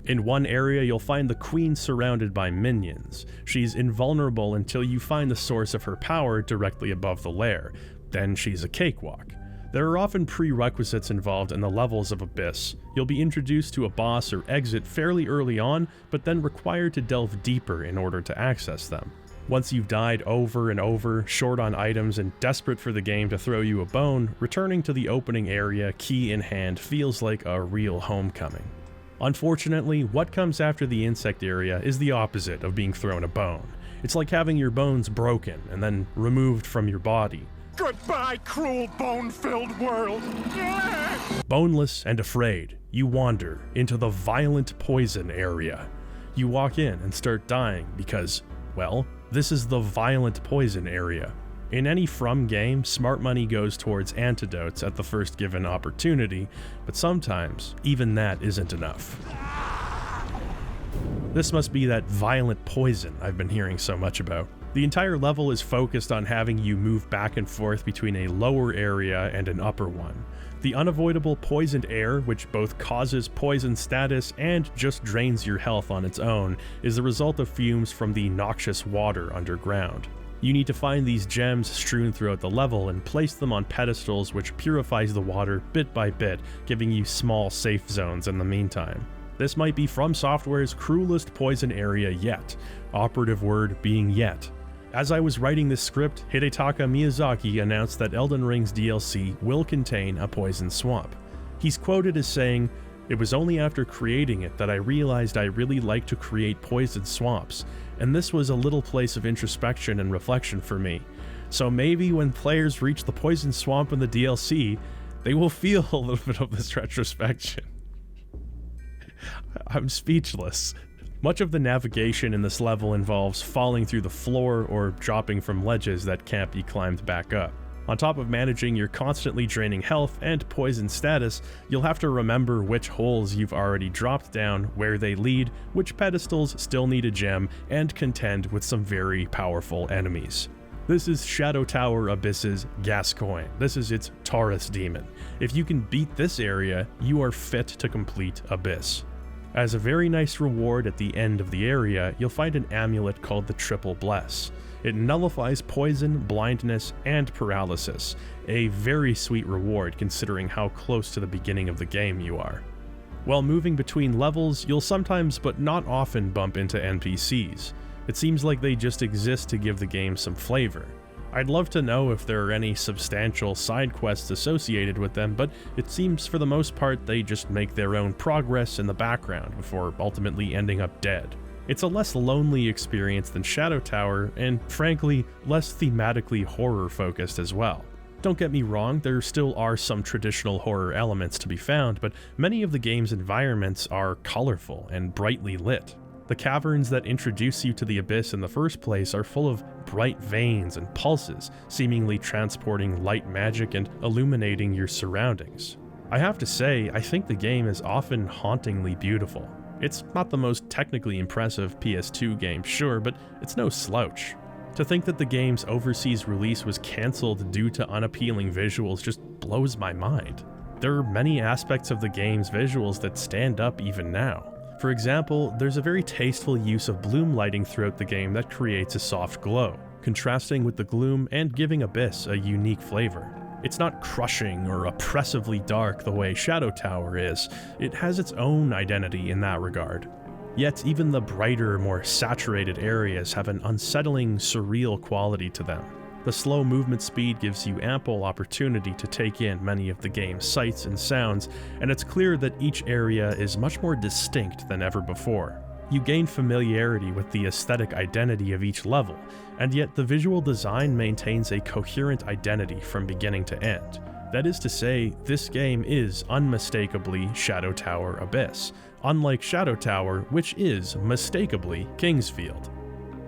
In one area, you'll find the Queen surrounded by minions. She's invulnerable until you find the source of her power directly above the lair. Then she's a cakewalk. There are often prerequisites involved in the levels of Abyss. You'll be introduced to a boss or exit fairly early on, but then required to delve deeper in order to access them. Once you've died over and over, short on items and desperate for the game to throw you a bone, returning to the opening area, key in hand, feels like a real homecoming. Unfortunately, what comes after the insect area is the opposite of being thrown a bone. It's like having your bones broken and then removed from your body. Goodbye, cruel bone-filled world! Boneless and afraid, you wander into the violent poison area. You walk in and start dying because, well, this is the violent poison area. In any From game, smart money goes towards antidotes at the first given opportunity, but sometimes even that isn't enough. This must be that violent poison I've been hearing so much about. The entire level is focused on having you move back and forth between a lower area and an upper one. The unavoidable poisoned air, which both causes poison status and just drains your health on its own, is the result of fumes from the noxious water underground. You need to find these gems strewn throughout the level and place them on pedestals, which purifies the water bit by bit, giving you small safe zones in the meantime. This might be From Software's cruelest poison area yet, operative word being yet. As I was writing this script, Hidetaka Miyazaki announced that Elden Ring's DLC will contain a poison swamp. He's quoted as saying, "It was only after creating it that I realized I really like to create poison swamps, and this was a little place of introspection and reflection for me. So maybe when players reach the poison swamp in the DLC, they will feel a little bit of this retrospection." I'm speechless. Much of the navigation in this level involves falling through the floor or dropping from ledges that can't be climbed back up. On top of managing your constantly draining health and poison status, you'll have to remember which holes you've already dropped down, where they lead, which pedestals still need a gem, and contend with some very powerful enemies. This is Shadow Tower Abyss's Gascoigne. This is its Taurus demon. If you can beat this area, you are fit to complete Abyss. As a very nice reward at the end of the area, you'll find an amulet called the Triple Bless. It nullifies poison, blindness, and paralysis, a very sweet reward considering how close to the beginning of the game you are. While moving between levels, you'll sometimes but not often bump into NPCs. It seems like they just exist to give the game some flavor. I'd love to know if there are any substantial side quests associated with them, but it seems for the most part they just make their own progress in the background before ultimately ending up dead. It's a less lonely experience than Shadow Tower, and frankly, less thematically horror-focused as well. Don't get me wrong, there still are some traditional horror elements to be found, but many of the game's environments are colorful and brightly lit. The caverns that introduce you to the Abyss in the first place are full of bright veins and pulses, seemingly transporting light magic and illuminating your surroundings. I have to say, I think the game is often hauntingly beautiful. It's not the most technically impressive PS2 game, sure, but it's no slouch. To think that the game's overseas release was cancelled due to unappealing visuals just blows my mind. There are many aspects of the game's visuals that stand up even now. For example, there's a very tasteful use of bloom lighting throughout the game that creates a soft glow, contrasting with the gloom and giving Abyss a unique flavor. It's not crushing or oppressively dark the way Shadow Tower is, it has its own identity in that regard. Yet even the brighter, more saturated areas have an unsettling, surreal quality to them. The slow movement speed gives you ample opportunity to take in many of the game's sights and sounds, and it's clear that each area is much more distinct than ever before. You gain familiarity with the aesthetic identity of each level, and yet the visual design maintains a coherent identity from beginning to end. That is to say, this game is unmistakably Shadow Tower Abyss, unlike Shadow Tower, which is mistakably Kingsfield.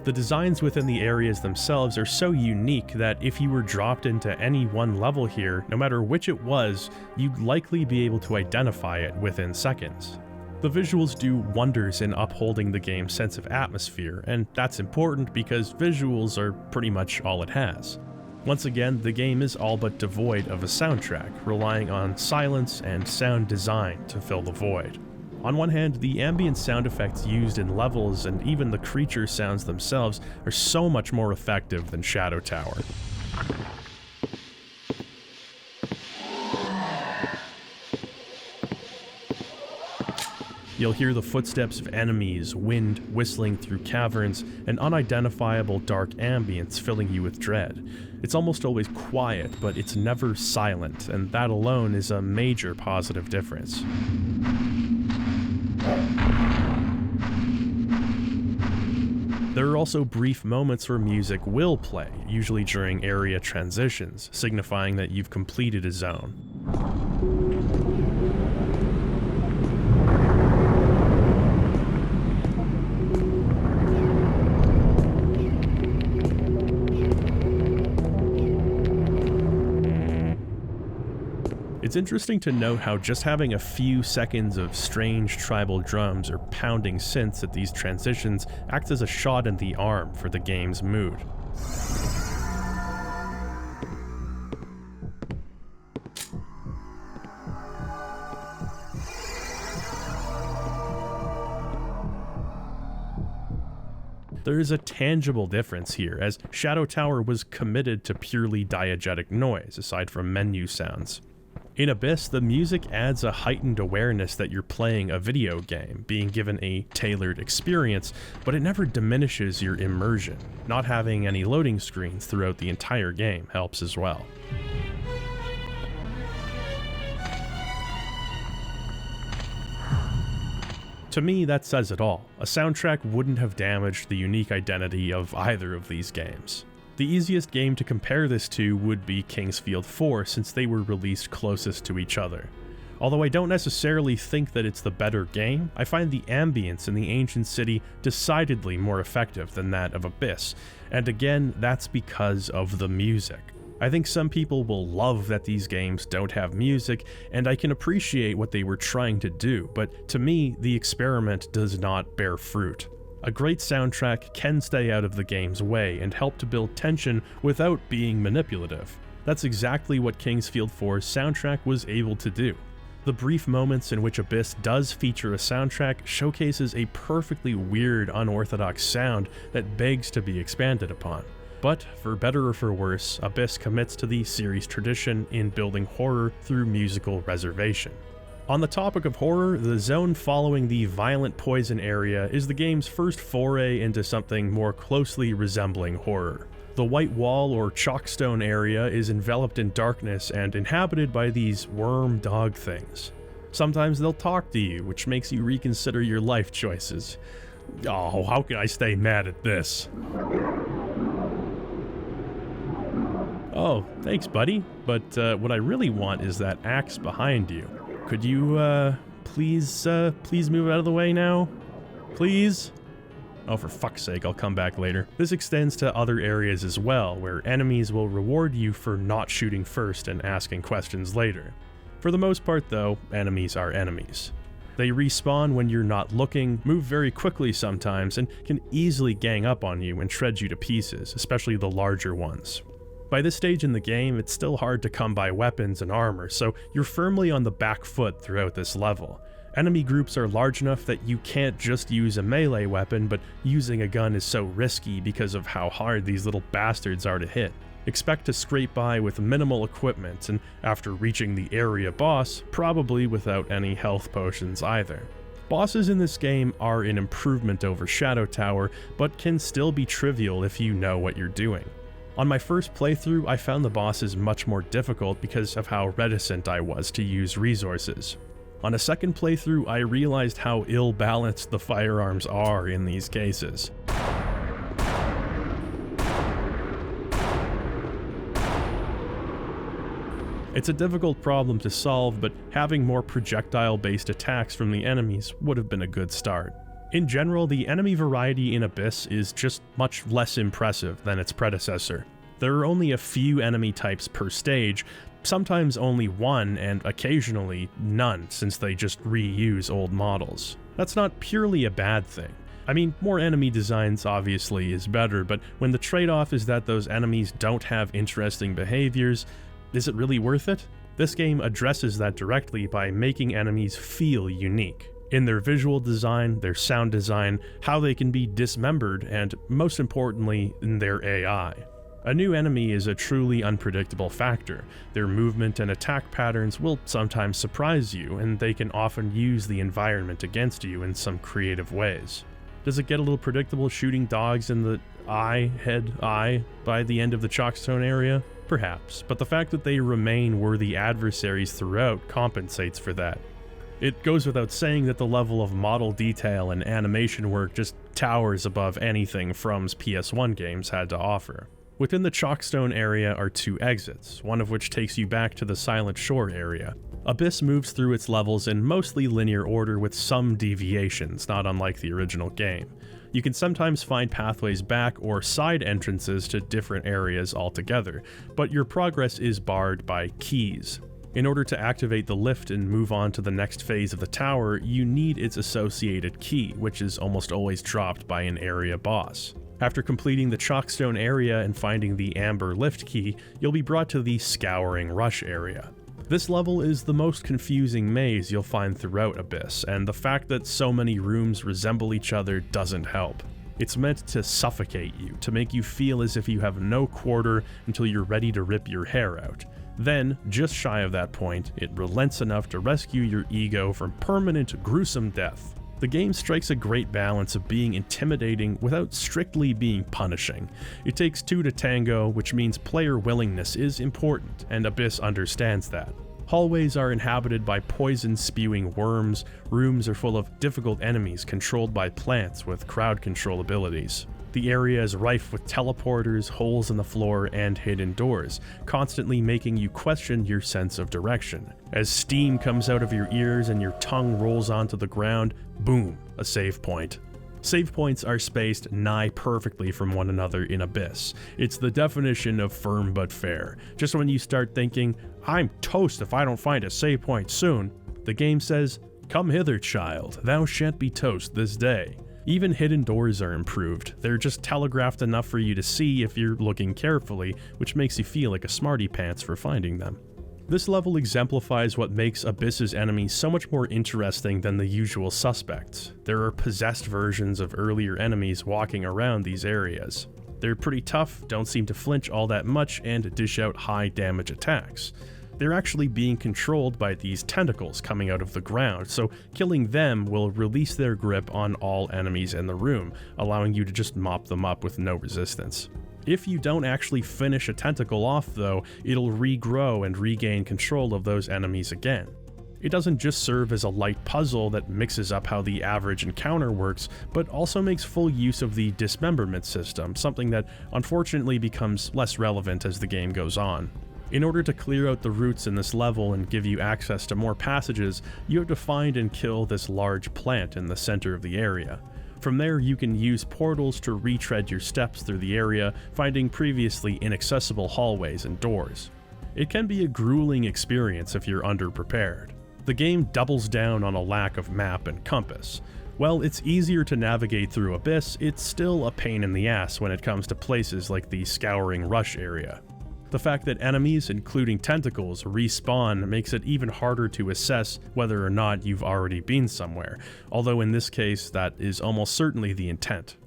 The designs within the areas themselves are so unique that if you were dropped into any one level here, no matter which it was, you'd likely be able to identify it within seconds. The visuals do wonders in upholding the game's sense of atmosphere, and that's important because visuals are pretty much all it has. Once again, the game is all but devoid of a soundtrack, relying on silence and sound design to fill the void. On one hand, the ambient sound effects used in levels and even the creature sounds themselves are so much more effective than Shadow Tower. You'll hear the footsteps of enemies, wind whistling through caverns, and unidentifiable dark ambience filling you with dread. It's almost always quiet, but it's never silent, and that alone is a major positive difference. There are also brief moments where music will play, usually during area transitions, signifying that you've completed a zone. It's interesting to note how just having a few seconds of strange tribal drums or pounding synths at these transitions acts as a shot in the arm for the game's mood. There is a tangible difference here, as Shadow Tower was committed to purely diegetic noise, aside from menu sounds. In Abyss, the music adds a heightened awareness that you're playing a video game, being given a tailored experience, but it never diminishes your immersion. Not having any loading screens throughout the entire game helps as well. To me, that says it all. A soundtrack wouldn't have damaged the unique identity of either of these games. The easiest game to compare this to would be Kingsfield 4, since they were released closest to each other. Although I don't necessarily think that it's the better game, I find the ambience in the ancient city decidedly more effective than that of Abyss, and again, that's because of the music. I think some people will love that these games don't have music, and I can appreciate what they were trying to do, but to me, the experiment does not bear fruit. A great soundtrack can stay out of the game's way and help to build tension without being manipulative. That's exactly what Kingsfield 4's soundtrack was able to do. The brief moments in which Abyss does feature a soundtrack showcases a perfectly weird, unorthodox sound that begs to be expanded upon. But, for better or for worse, Abyss commits to the series' tradition in building horror through musical reservation. On the topic of horror, the zone following the violent poison area is the game's first foray into something more closely resembling horror. The white wall or chalkstone area is enveloped in darkness and inhabited by these worm dog things. Sometimes they'll talk to you, which makes you reconsider your life choices. Oh, how can I stay mad at this? Oh, thanks buddy, but what I really want is that axe behind you. Could you, please move out of the way now? Please? Oh, for fuck's sake, I'll come back later. This extends to other areas as well, where enemies will reward you for not shooting first and asking questions later. For the most part though, enemies are enemies. They respawn when you're not looking, move very quickly sometimes, and can easily gang up on you and shred you to pieces, especially the larger ones. By this stage in the game, it's still hard to come by weapons and armor, so you're firmly on the back foot throughout this level. Enemy groups are large enough that you can't just use a melee weapon, but using a gun is so risky because of how hard these little bastards are to hit. Expect to scrape by with minimal equipment, and after reaching the area boss, probably without any health potions either. Bosses in this game are an improvement over Shadow Tower, but can still be trivial if you know what you're doing. On my first playthrough, I found the bosses much more difficult because of how reticent I was to use resources. On a second playthrough, I realized how ill-balanced the firearms are in these cases. It's a difficult problem to solve, but having more projectile-based attacks from the enemies would have been a good start. In general, the enemy variety in Abyss is just much less impressive than its predecessor. There are only a few enemy types per stage, sometimes only one, and occasionally none, since they just reuse old models. That's not purely a bad thing. I mean, more enemy designs obviously is better, but when the trade-off is that those enemies don't have interesting behaviors, is it really worth it? This game addresses that directly by making enemies feel unique. In their visual design, their sound design, how they can be dismembered, and most importantly, in their AI. A new enemy is a truly unpredictable factor. Their movement and attack patterns will sometimes surprise you, and they can often use the environment against you in some creative ways. Does it get a little predictable shooting dogs in the eye by the end of the Chalkstone area? Perhaps, but the fact that they remain worthy adversaries throughout compensates for that. It goes without saying that the level of model detail and animation work just towers above anything From's PS1 games had to offer. Within the Chalkstone area are two exits, one of which takes you back to the Silent Shore area. Abyss moves through its levels in mostly linear order with some deviations, not unlike the original game. You can sometimes find pathways back or side entrances to different areas altogether, but your progress is barred by keys. In order to activate the lift and move on to the next phase of the tower, you need its associated key, which is almost always dropped by an area boss. After completing the Chalkstone area and finding the Amber lift key, you'll be brought to the Scouring Rush area. This level is the most confusing maze you'll find throughout Abyss, and the fact that so many rooms resemble each other doesn't help. It's meant to suffocate you, to make you feel as if you have no quarter until you're ready to rip your hair out. Then, just shy of that point, it relents enough to rescue your ego from permanent, gruesome death. The game strikes a great balance of being intimidating without strictly being punishing. It takes two to tango, which means player willingness is important, and Abyss understands that. Hallways are inhabited by poison-spewing worms, rooms are full of difficult enemies controlled by plants with crowd control abilities. The area is rife with teleporters, holes in the floor, and hidden doors, constantly making you question your sense of direction. As steam comes out of your ears and your tongue rolls onto the ground, boom, a save point. Save points are spaced nigh perfectly from one another in Abyss. It's the definition of firm but fair. Just when you start thinking, I'm toast if I don't find a save point soon, the game says, come hither, child, thou shan't be toast this day. Even hidden doors are improved. They're just telegraphed enough for you to see if you're looking carefully, which makes you feel like a smarty pants for finding them. This level exemplifies what makes Abyss's enemies so much more interesting than the usual suspects. There are possessed versions of earlier enemies walking around these areas. They're pretty tough, don't seem to flinch all that much, and dish out high damage attacks. They're actually being controlled by these tentacles coming out of the ground, so killing them will release their grip on all enemies in the room, allowing you to just mop them up with no resistance. If you don't actually finish a tentacle off though, it'll regrow and regain control of those enemies again. It doesn't just serve as a light puzzle that mixes up how the average encounter works, but also makes full use of the dismemberment system, something that unfortunately becomes less relevant as the game goes on. In order to clear out the roots in this level and give you access to more passages, you have to find and kill this large plant in the center of the area. From there, you can use portals to retread your steps through the area, finding previously inaccessible hallways and doors. It can be a grueling experience if you're underprepared. The game doubles down on a lack of map and compass. While it's easier to navigate through Abyss, it's still a pain in the ass when it comes to places like the Scouring Rush area. The fact that enemies, including tentacles, respawn makes it even harder to assess whether or not you've already been somewhere, although in this case that is almost certainly the intent.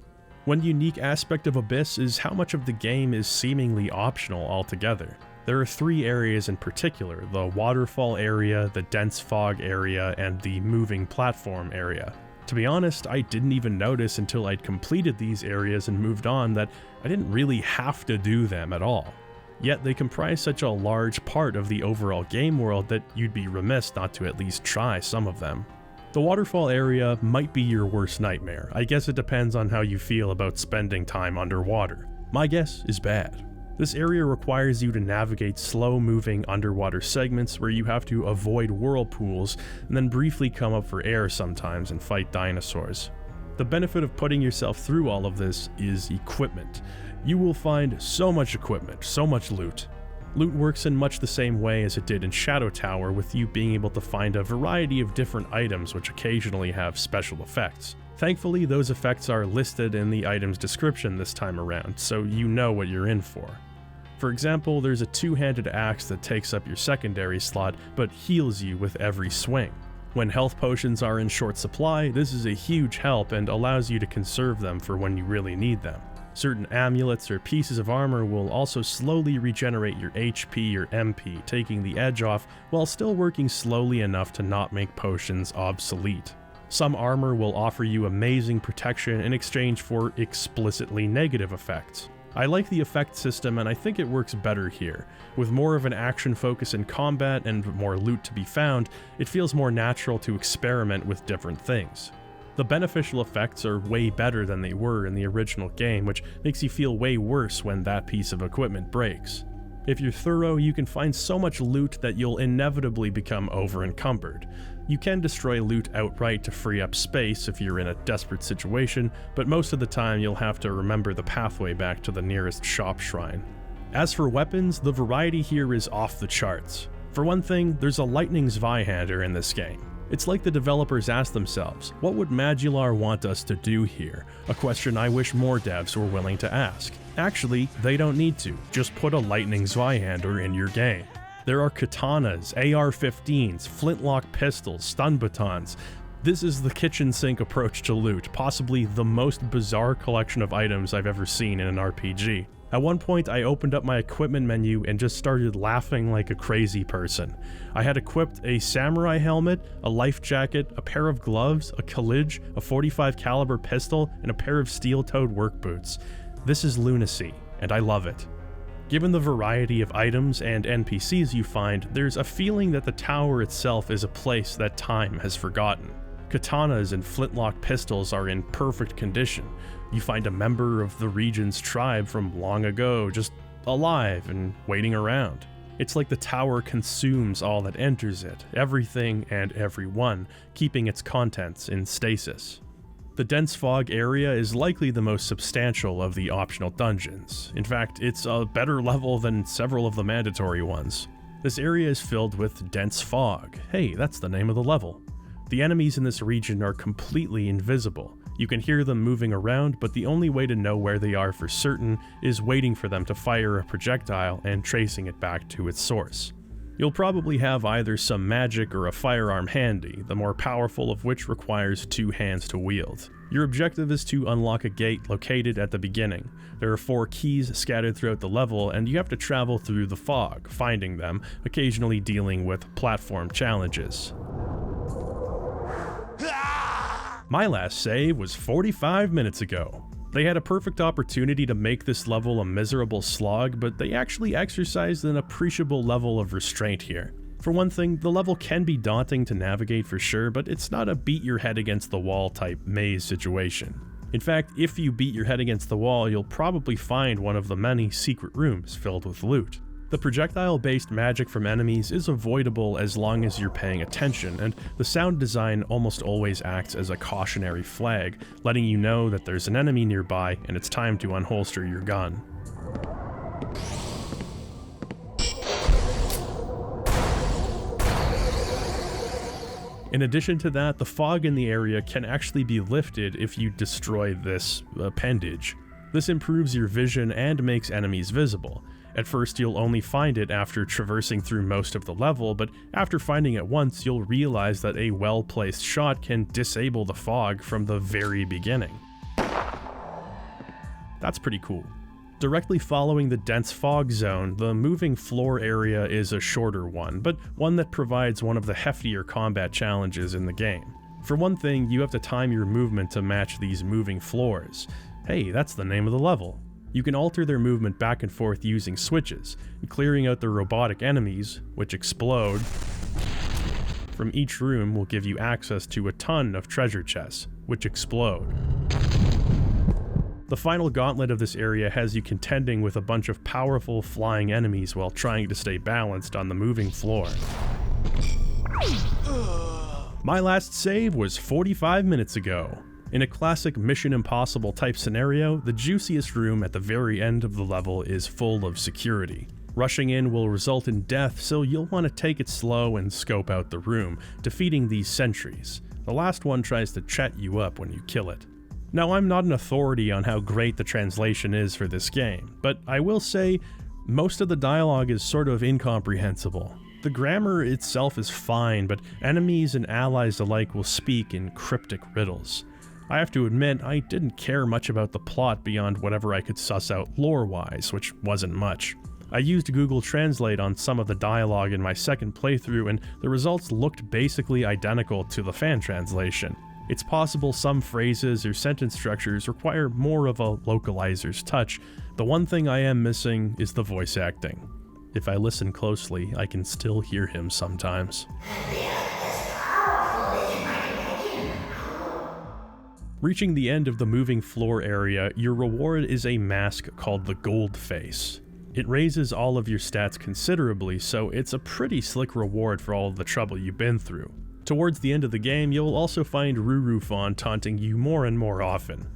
One unique aspect of Abyss is how much of the game is seemingly optional altogether. There are 3 areas in particular: the waterfall area, the dense fog area, and the moving platform area. To be honest, I didn't even notice until I'd completed these areas and moved on that I didn't really have to do them at all. Yet they comprise such a large part of the overall game world that you'd be remiss not to at least try some of them. The waterfall area might be your worst nightmare. I guess it depends on how you feel about spending time underwater. My guess is bad. This area requires you to navigate slow-moving underwater segments where you have to avoid whirlpools and then briefly come up for air sometimes and fight dinosaurs. The benefit of putting yourself through all of this is equipment. You will find so much equipment, so much loot. Loot works in much the same way as it did in Shadow Tower, with you being able to find a variety of different items which occasionally have special effects. Thankfully, those effects are listed in the item's description this time around, so you know what you're in for. For example, there's a 2-handed axe that takes up your secondary slot, but heals you with every swing. When health potions are in short supply, this is a huge help and allows you to conserve them for when you really need them. Certain amulets or pieces of armor will also slowly regenerate your HP or MP, taking the edge off while still working slowly enough to not make potions obsolete. Some armor will offer you amazing protection in exchange for explicitly negative effects. I like the effect system and I think it works better here. With more of an action focus in combat and more loot to be found, it feels more natural to experiment with different things. The beneficial effects are way better than they were in the original game, which makes you feel way worse when that piece of equipment breaks. If you're thorough, you can find so much loot that you'll inevitably become over-encumbered. You can destroy loot outright to free up space if you're in a desperate situation, but most of the time you'll have to remember the pathway back to the nearest shop shrine. As for weapons, the variety here is off the charts. For one thing, there's a lightning Zweihander in this game. It's like the developers asked themselves, what would Magillar want us to do here? A question I wish more devs were willing to ask. Actually, they don't need to, just put a lightning Zweihander in your game. There are katanas, AR-15s, flintlock pistols, stun batons. This is the kitchen sink approach to loot, possibly the most bizarre collection of items I've ever seen in an RPG. At one point, I opened up my equipment menu and just started laughing like a crazy person. I had equipped a samurai helmet, a life jacket, a pair of gloves, a Khalij, a .45 caliber pistol, and a pair of steel-toed work boots. This is lunacy, and I love it. Given the variety of items and NPCs you find, there's a feeling that the tower itself is a place that time has forgotten. Katanas and flintlock pistols are in perfect condition. You find a member of the region's tribe from long ago just alive and waiting around. It's like the tower consumes all that enters it, everything and everyone, keeping its contents in stasis. The dense fog area is likely the most substantial of the optional dungeons. In fact, it's a better level than several of the mandatory ones. This area is filled with dense fog. Hey, that's the name of the level. The enemies in this region are completely invisible. You can hear them moving around, but the only way to know where they are for certain is waiting for them to fire a projectile and tracing it back to its source. You'll probably have either some magic or a firearm handy, the more powerful of which requires 2 hands to wield. Your objective is to unlock a gate located at the beginning. There are 4 keys scattered throughout the level, and you have to travel through the fog, finding them, occasionally dealing with platform challenges. My last save was 45 minutes ago. They had a perfect opportunity to make this level a miserable slog, but they actually exercised an appreciable level of restraint here. For one thing, the level can be daunting to navigate for sure, but it's not a beat your head against the wall type maze situation. In fact, if you beat your head against the wall, you'll probably find one of the many secret rooms filled with loot. The projectile-based magic from enemies is avoidable as long as you're paying attention, and the sound design almost always acts as a cautionary flag, letting you know that there's an enemy nearby and it's time to unholster your gun. In addition to that, the fog in the area can actually be lifted if you destroy this appendage. This improves your vision and makes enemies visible. At first you'll only find it after traversing through most of the level, but after finding it once you'll realize that a well-placed shot can disable the fog from the very beginning. That's pretty cool. Directly following the dense fog zone, the moving floor area is a shorter one, but one that provides one of the heftier combat challenges in the game. For one thing, you have to time your movement to match these moving floors. Hey, that's the name of the level. You can alter their movement back and forth using switches, clearing out the robotic enemies, which explode, from each room will give you access to a ton of treasure chests, which explode. The final gauntlet of this area has you contending with a bunch of powerful flying enemies while trying to stay balanced on the moving floor. My last save was 45 minutes ago. In a classic Mission Impossible type scenario, the juiciest room at the very end of the level is full of security. Rushing in will result in death, so you'll want to take it slow and scope out the room, defeating these sentries. The last one tries to chat you up when you kill it. Now, I'm not an authority on how great the translation is for this game, but I will say most of the dialogue is sort of incomprehensible. The grammar itself is fine, but enemies and allies alike will speak in cryptic riddles. I have to admit, I didn't care much about the plot beyond whatever I could suss out lore-wise, which wasn't much. I used Google Translate on some of the dialogue in my second playthrough, and the results looked basically identical to the fan translation. It's possible some phrases or sentence structures require more of a localizer's touch. The one thing I am missing is the voice acting. If I listen closely, I can still hear him sometimes. Reaching the end of the moving floor area, your reward is a mask called the Gold Face. It raises all of your stats considerably, so it's a pretty slick reward for all of the trouble you've been through. Towards the end of the game, you'll also find Rurufon taunting you more and more often.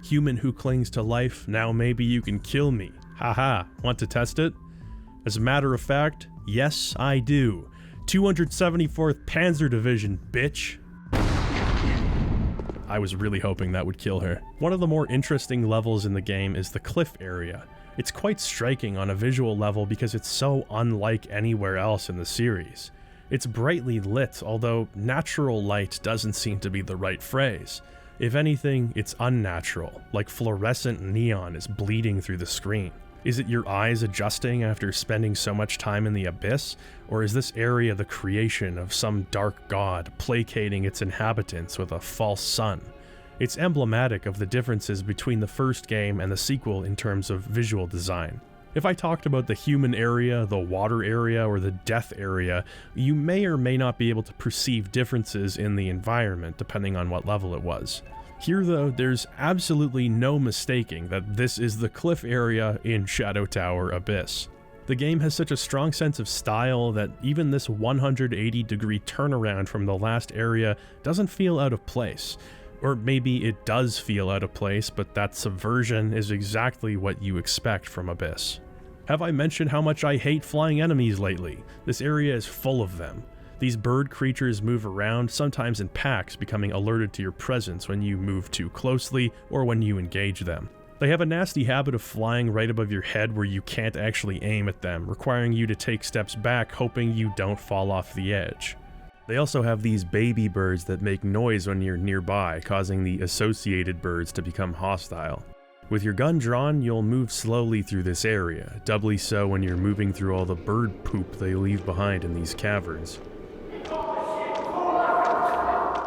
Human who clings to life, now maybe you can kill me. Haha, want to test it? As a matter of fact, yes I do. 274th Panzer Division, bitch. I was really hoping that would kill her. One of the more interesting levels in the game is the cliff area. It's quite striking on a visual level because it's so unlike anywhere else in the series. It's brightly lit, although natural light doesn't seem to be the right phrase. If anything, it's unnatural, like fluorescent neon is bleeding through the screen. Is it your eyes adjusting after spending so much time in the abyss? Or is this area the creation of some dark god placating its inhabitants with a false sun? It's emblematic of the differences between the first game and the sequel in terms of visual design. If I talked about the human area, the water area, or the death area, you may or may not be able to perceive differences in the environment depending on what level it was. Here though, there's absolutely no mistaking that this is the cliff area in Shadow Tower Abyss. The game has such a strong sense of style that even this 180-degree turnaround from the last area doesn't feel out of place. Or maybe it does feel out of place, but that subversion is exactly what you expect from Abyss. Have I mentioned how much I hate flying enemies lately? This area is full of them. These bird creatures move around, sometimes in packs, becoming alerted to your presence when you move too closely or when you engage them. They have a nasty habit of flying right above your head where you can't actually aim at them, requiring you to take steps back hoping you don't fall off the edge. They also have these baby birds that make noise when you're nearby, causing the associated birds to become hostile. With your gun drawn, you'll move slowly through this area, doubly so when you're moving through all the bird poop they leave behind in these caverns.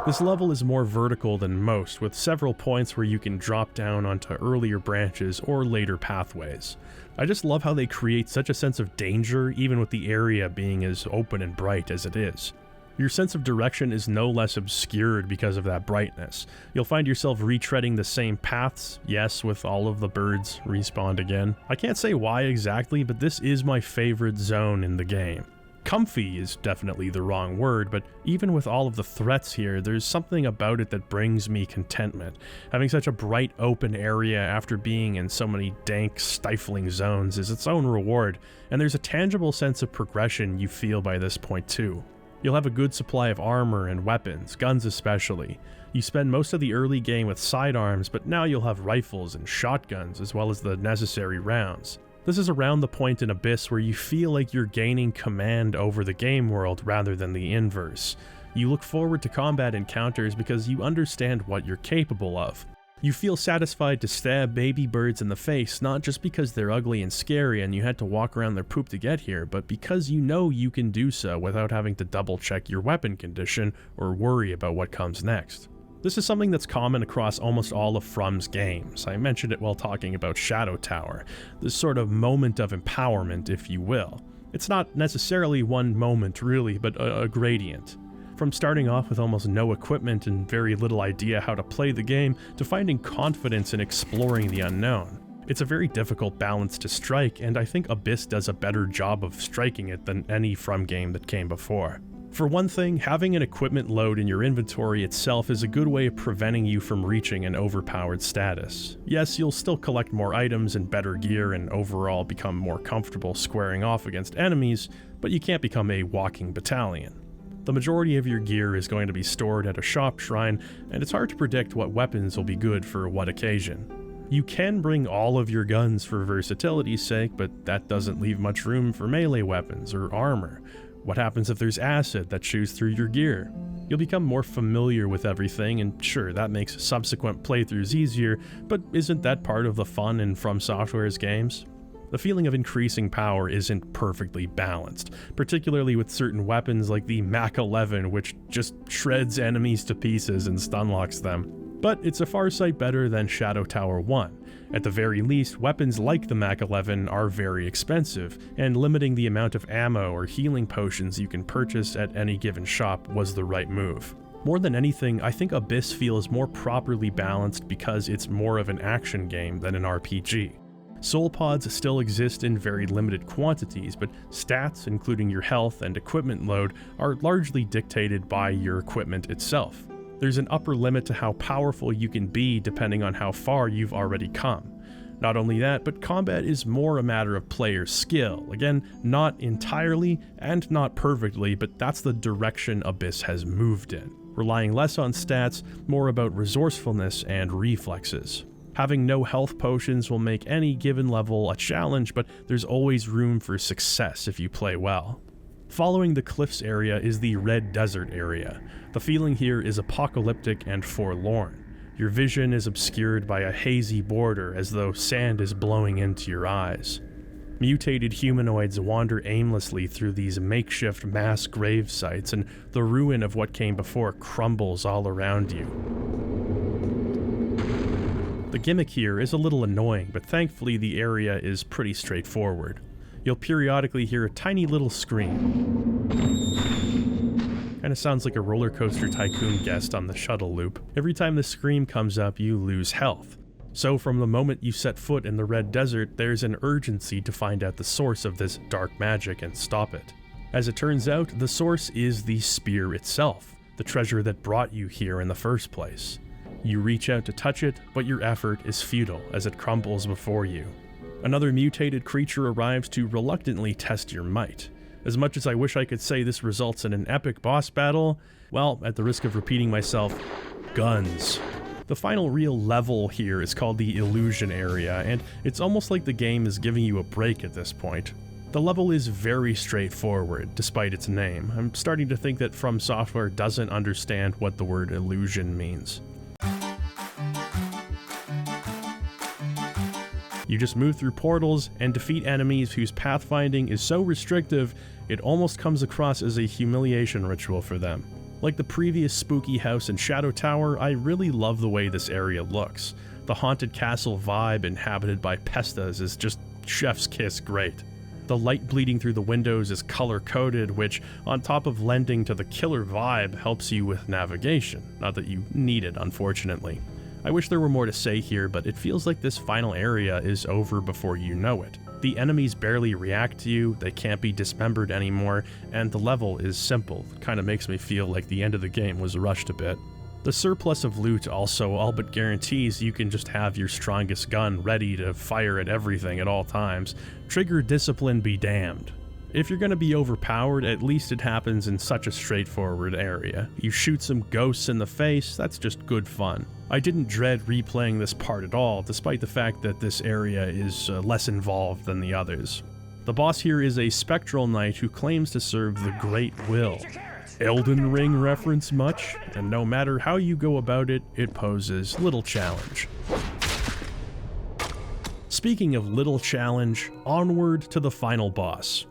This level is more vertical than most, with several points where you can drop down onto earlier branches or later pathways. I just love how they create such a sense of danger, even with the area being as open and bright as it is. Your sense of direction is no less obscured because of that brightness. You'll find yourself retreading the same paths, yes, with all of the birds respawned again. I can't say why exactly, but this is my favorite zone in the game. Comfy is definitely the wrong word, but even with all of the threats here, there's something about it that brings me contentment. Having such a bright open area after being in so many dank, stifling zones is its own reward, and there's a tangible sense of progression you feel by this point too. You'll have a good supply of armor and weapons, guns especially. You spend most of the early game with sidearms, but now you'll have rifles and shotguns as well as the necessary rounds. This is around the point in Abyss where you feel like you're gaining command over the game world rather than the inverse. You look forward to combat encounters because you understand what you're capable of. You feel satisfied to stab baby birds in the face, not just because they're ugly and scary and you had to walk around their poop to get here, but because you know you can do so without having to double check your weapon condition or worry about what comes next. This is something that's common across almost all of From's games. I mentioned it while talking about Shadow Tower, this sort of moment of empowerment, if you will. It's not necessarily one moment really, but a gradient. From starting off with almost no equipment and very little idea how to play the game, to finding confidence in exploring the unknown. It's a very difficult balance to strike, and I think Abyss does a better job of striking it than any From game that came before. For one thing, having an equipment load in your inventory itself is a good way of preventing you from reaching an overpowered status. Yes, you'll still collect more items and better gear and overall become more comfortable squaring off against enemies, but you can't become a walking battalion. The majority of your gear is going to be stored at a shop shrine, and it's hard to predict what weapons will be good for what occasion. You can bring all of your guns for versatility's sake, but that doesn't leave much room for melee weapons or armor. What happens if there's acid that chews through your gear? You'll become more familiar with everything, and sure, that makes subsequent playthroughs easier, but isn't that part of the fun in From Software's games? The feeling of increasing power isn't perfectly balanced, particularly with certain weapons like the Mach 11, which just shreds enemies to pieces and stunlocks them. But it's a far sight better than Shadow Tower 1. At the very least, weapons like the Mach 11 are very expensive, and limiting the amount of ammo or healing potions you can purchase at any given shop was the right move. More than anything, I think Abyss feels more properly balanced because it's more of an action game than an RPG. Soul pods still exist in very limited quantities, but stats, including your health and equipment load, are largely dictated by your equipment itself. There's an upper limit to how powerful you can be depending on how far you've already come. Not only that, but combat is more a matter of player skill. Again, not entirely and not perfectly, but that's the direction Abyss has moved in. Relying less on stats, more about resourcefulness and reflexes. Having no health potions will make any given level a challenge, but there's always room for success if you play well. Following the cliffs area is the Red Desert area. The feeling here is apocalyptic and forlorn. Your vision is obscured by a hazy border as though sand is blowing into your eyes. Mutated humanoids wander aimlessly through these makeshift mass grave sites, and the ruin of what came before crumbles all around you. The gimmick here is a little annoying, but thankfully the area is pretty straightforward. You'll periodically hear a tiny little scream. Kinda sounds like a roller coaster tycoon guest on the shuttle loop. Every time the scream comes up, you lose health. So from the moment you set foot in the Red Desert, there's an urgency to find out the source of this dark magic and stop it. As it turns out, the source is the spear itself, the treasure that brought you here in the first place. You reach out to touch it, but your effort is futile as it crumbles before you. Another mutated creature arrives to reluctantly test your might. As much as I wish I could say this results in an epic boss battle, well, at the risk of repeating myself, guns. The final real level here is called the Illusion Area, and it's almost like the game is giving you a break at this point. The level is very straightforward, despite its name. I'm starting to think that From Software doesn't understand what the word illusion means. You just move through portals and defeat enemies whose pathfinding is so restrictive, it almost comes across as a humiliation ritual for them. Like the previous spooky house in Shadow Tower, I really love the way this area looks. The haunted castle vibe inhabited by pestas is just chef's kiss great. The light bleeding through the windows is color-coded, which, on top of lending to the killer vibe, helps you with navigation. Not that you need it, unfortunately. I wish there were more to say here, but it feels like this final area is over before you know it. The enemies barely react to you, they can't be dismembered anymore, and the level is simple. It kinda makes me feel like the end of the game was rushed a bit. The surplus of loot also all but guarantees you can just have your strongest gun ready to fire at everything at all times. Trigger discipline be damned. If you're gonna be overpowered, at least it happens in such a straightforward area. You shoot some ghosts in the face, that's just good fun. I didn't dread replaying this part at all, despite the fact that this area is less involved than the others. The boss here is a spectral knight who claims to serve the Great Will. Elden Ring reference much? And no matter how you go about it, it poses little challenge. Speaking of little challenge, onward to the final boss.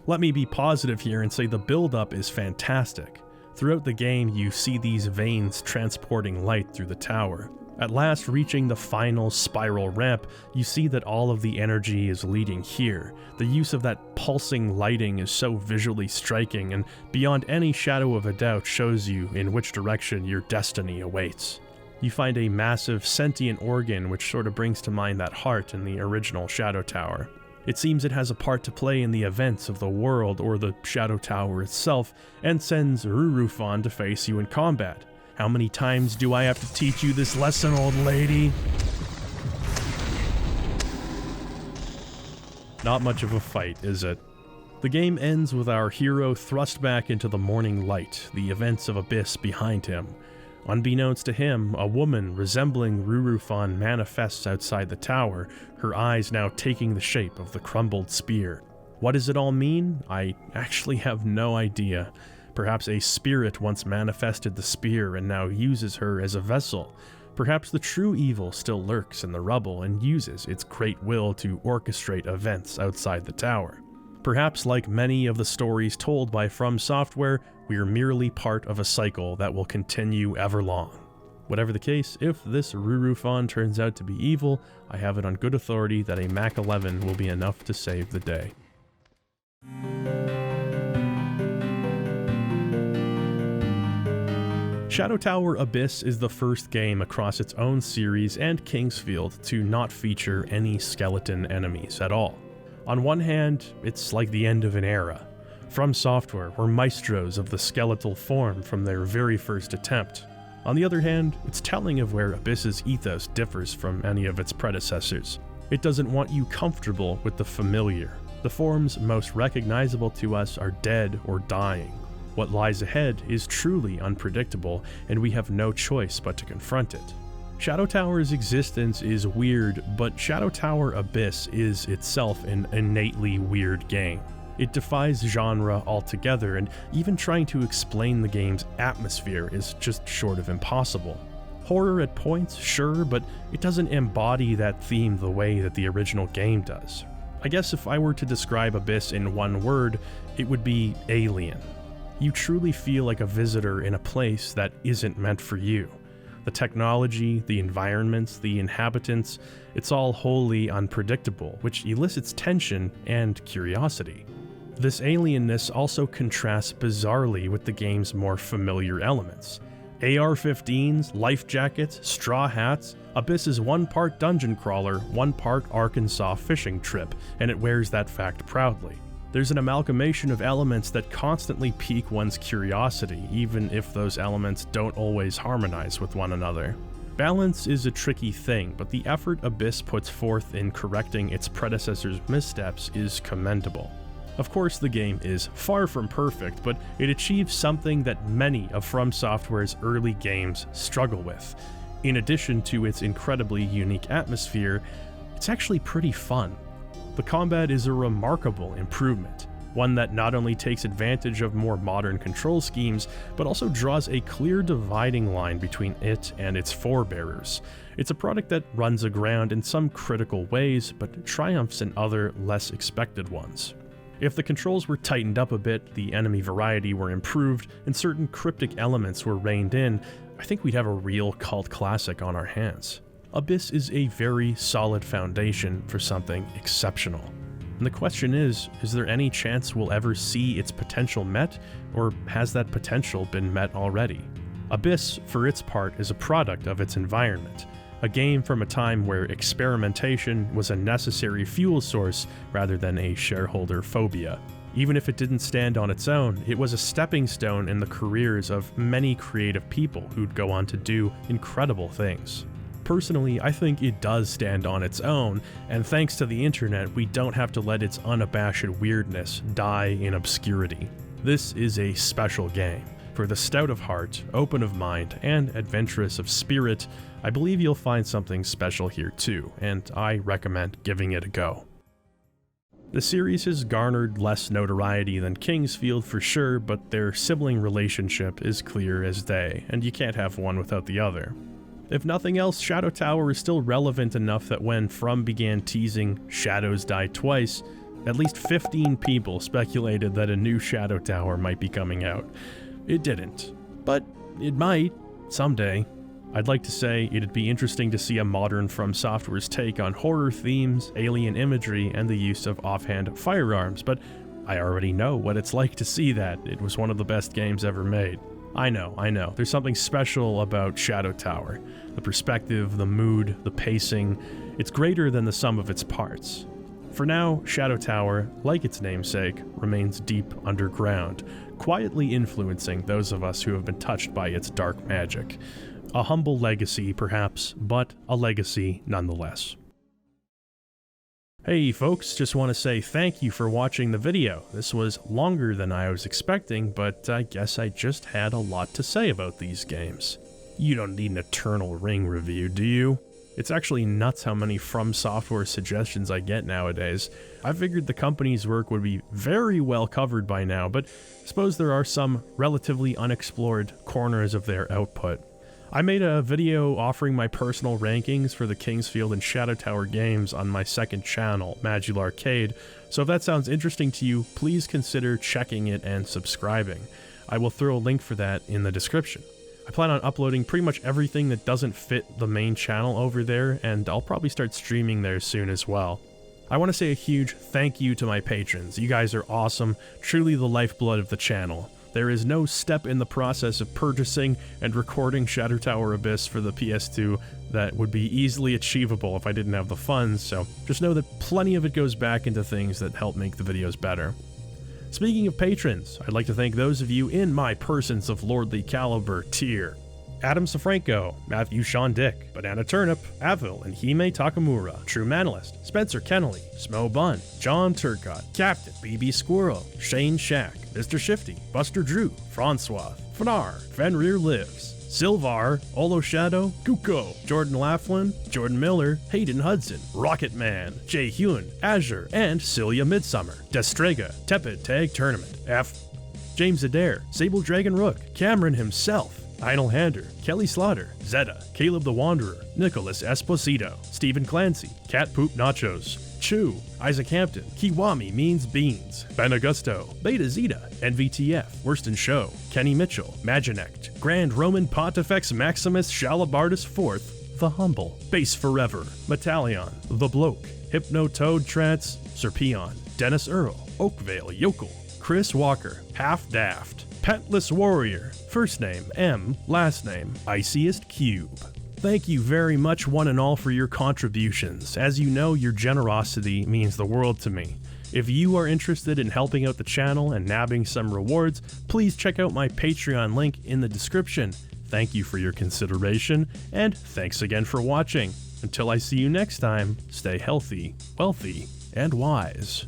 Let me be positive here and say the build-up is fantastic. Throughout the game, you see these veins transporting light through the tower. At last reaching the final spiral ramp, you see that all of the energy is leading here. The use of that pulsing lighting is so visually striking and beyond any shadow of a doubt shows you in which direction your destiny awaits. You find a massive sentient organ which sort of brings to mind that heart in the original Shadow Tower. It seems it has a part to play in the events of the world or the Shadow Tower itself and sends Rurufon to face you in combat. How many times do I have to teach you this lesson, old lady? Not much of a fight, is it? The game ends with our hero thrust back into the morning light, the events of Abyss behind him. Unbeknownst to him, a woman resembling Rurufon manifests outside the tower, her eyes now taking the shape of the crumbled spear. What does it all mean? I actually have no idea. Perhaps a spirit once manifested the spear and now uses her as a vessel. Perhaps the true evil still lurks in the rubble and uses its great will to orchestrate events outside the tower. Perhaps like many of the stories told by From Software, we are merely part of a cycle that will continue everlong. Whatever the case, if this Rurufon turns out to be evil, I have it on good authority that a Mach 11 will be enough to save the day. Shadow Tower Abyss is the first game across its own series and Kingsfield to not feature any skeleton enemies at all. On one hand, it's like the end of an era. From Software were maestros of the skeletal form from their very first attempt. On the other hand, it's telling of where Abyss's ethos differs from any of its predecessors. It doesn't want you comfortable with the familiar. The forms most recognizable to us are dead or dying. What lies ahead is truly unpredictable, and we have no choice but to confront it. Shadow Tower's existence is weird, but Shadow Tower Abyss is itself an innately weird game. It defies genre altogether, and even trying to explain the game's atmosphere is just short of impossible. Horror at points, sure, but it doesn't embody that theme the way that the original game does. I guess if I were to describe Abyss in one word, it would be alien. You truly feel like a visitor in a place that isn't meant for you. The technology, the environments, the inhabitants, it's all wholly unpredictable, which elicits tension and curiosity. This alienness also contrasts bizarrely with the game's more familiar elements. AR-15s, life jackets, straw hats, Abyss is one part dungeon crawler, one part Arkansas fishing trip, and it wears that fact proudly. There's an amalgamation of elements that constantly pique one's curiosity, even if those elements don't always harmonize with one another. Balance is a tricky thing, but the effort Abyss puts forth in correcting its predecessor's missteps is commendable. Of course, the game is far from perfect, but it achieves something that many of From Software's early games struggle with. In addition to its incredibly unique atmosphere, it's actually pretty fun. The combat is a remarkable improvement, one that not only takes advantage of more modern control schemes, but also draws a clear dividing line between it and its forebearers. It's a product that runs aground in some critical ways, but triumphs in other, less expected ones. If the controls were tightened up a bit, the enemy variety were improved, and certain cryptic elements were reined in, I think we'd have a real cult classic on our hands. Abyss is a very solid foundation for something exceptional. And the question is there any chance we'll ever see its potential met, or has that potential been met already? Abyss, for its part, is a product of its environment, a game from a time where experimentation was a necessary fuel source rather than a shareholder phobia. Even if it didn't stand on its own, it was a stepping stone in the careers of many creative people who'd go on to do incredible things. Personally, I think it does stand on its own, and thanks to the internet, we don't have to let its unabashed weirdness die in obscurity. This is a special game. For the stout of heart, open of mind, and adventurous of spirit, I believe you'll find something special here too, and I recommend giving it a go. The series has garnered less notoriety than Kingsfield for sure, but their sibling relationship is clear as day, and you can't have one without the other. If nothing else, Shadow Tower is still relevant enough that when From began teasing Shadows Die Twice, at least 15 people speculated that a new Shadow Tower might be coming out. It didn't, but it might, someday. I'd like to say it'd be interesting to see a modern From Software's take on horror themes, alien imagery, and the use of offhand firearms, but I already know what it's like to see that. It was one of the best games ever made. I know, there's something special about Shadow Tower. The perspective, the mood, the pacing, it's greater than the sum of its parts. For now, Shadow Tower, like its namesake, remains deep underground, quietly influencing those of us who have been touched by its dark magic. A humble legacy, perhaps, but a legacy nonetheless. Hey folks, just want to say thank you for watching the video. This was longer than I was expecting, but I guess I just had a lot to say about these games. You don't need an Eternal Ring review, do you? It's actually nuts how many From Software suggestions I get nowadays. I figured the company's work would be very well covered by now, but I suppose there are some relatively unexplored corners of their output. I made a video offering my personal rankings for the Kingsfield and Shadow Tower games on my second channel, Magula Arcade, so if that sounds interesting to you, please consider checking it and subscribing. I will throw a link for that in the description. I plan on uploading pretty much everything that doesn't fit the main channel over there, and I'll probably start streaming there soon as well. I want to say a huge thank you to my patrons. You guys are awesome, truly the lifeblood of the channel. There is no step in the process of purchasing and recording Shadow Tower Abyss for the PS2 that would be easily achievable if I didn't have the funds, so just know that plenty of it goes back into things that help make the videos better. Speaking of patrons, I'd like to thank those of you in my Persons of Lordly Caliber tier. Adam Safranco, Matthew Sean Dick, Banana Turnip, Avil and Hime Takamura, True Manalist, Spencer Kennelly, Smo Bun, John Turcott, Captain BB Squirrel, Shane Shack, Mr. Shifty, Buster Drew, Francois, Fanar, Fenrir Lives, Silvar, Olo Shadow, Kuko, Jordan Laughlin, Jordan Miller, Hayden Hudson, Rocket Man, Jay Hewen, Azure, and Celia Midsummer, Destrega, Tepid Tag Tournament, F. James Adair, Sable Dragon Rook, Cameron himself, Einel Hander, Kelly Slaughter, Zeta, Caleb the Wanderer, Nicholas Esposito, Stephen Clancy, Cat Poop Nachos, Chew, Isaac Hampton, Kiwami Means Beans, Ben Augusto, Beta Zeta, NVTF, Worston Show, Kenny Mitchell, Maginect, Grand Roman Pontifex Maximus Shalabardus IV, The Humble, Base Forever, Metallion, The Bloke, Hypno Toad Trance, Serpion, Dennis Earl, Oakvale Yokel, Chris Walker, Half Daft, Pentless Warrior, first name M, last name Iciest Cube. Thank you very much one and all for your contributions. As you know, your generosity means the world to me. If you are interested in helping out the channel and nabbing some rewards, please check out my Patreon link in the description. Thank you for your consideration, and thanks again for watching. Until I see you next time, stay healthy, wealthy, and wise.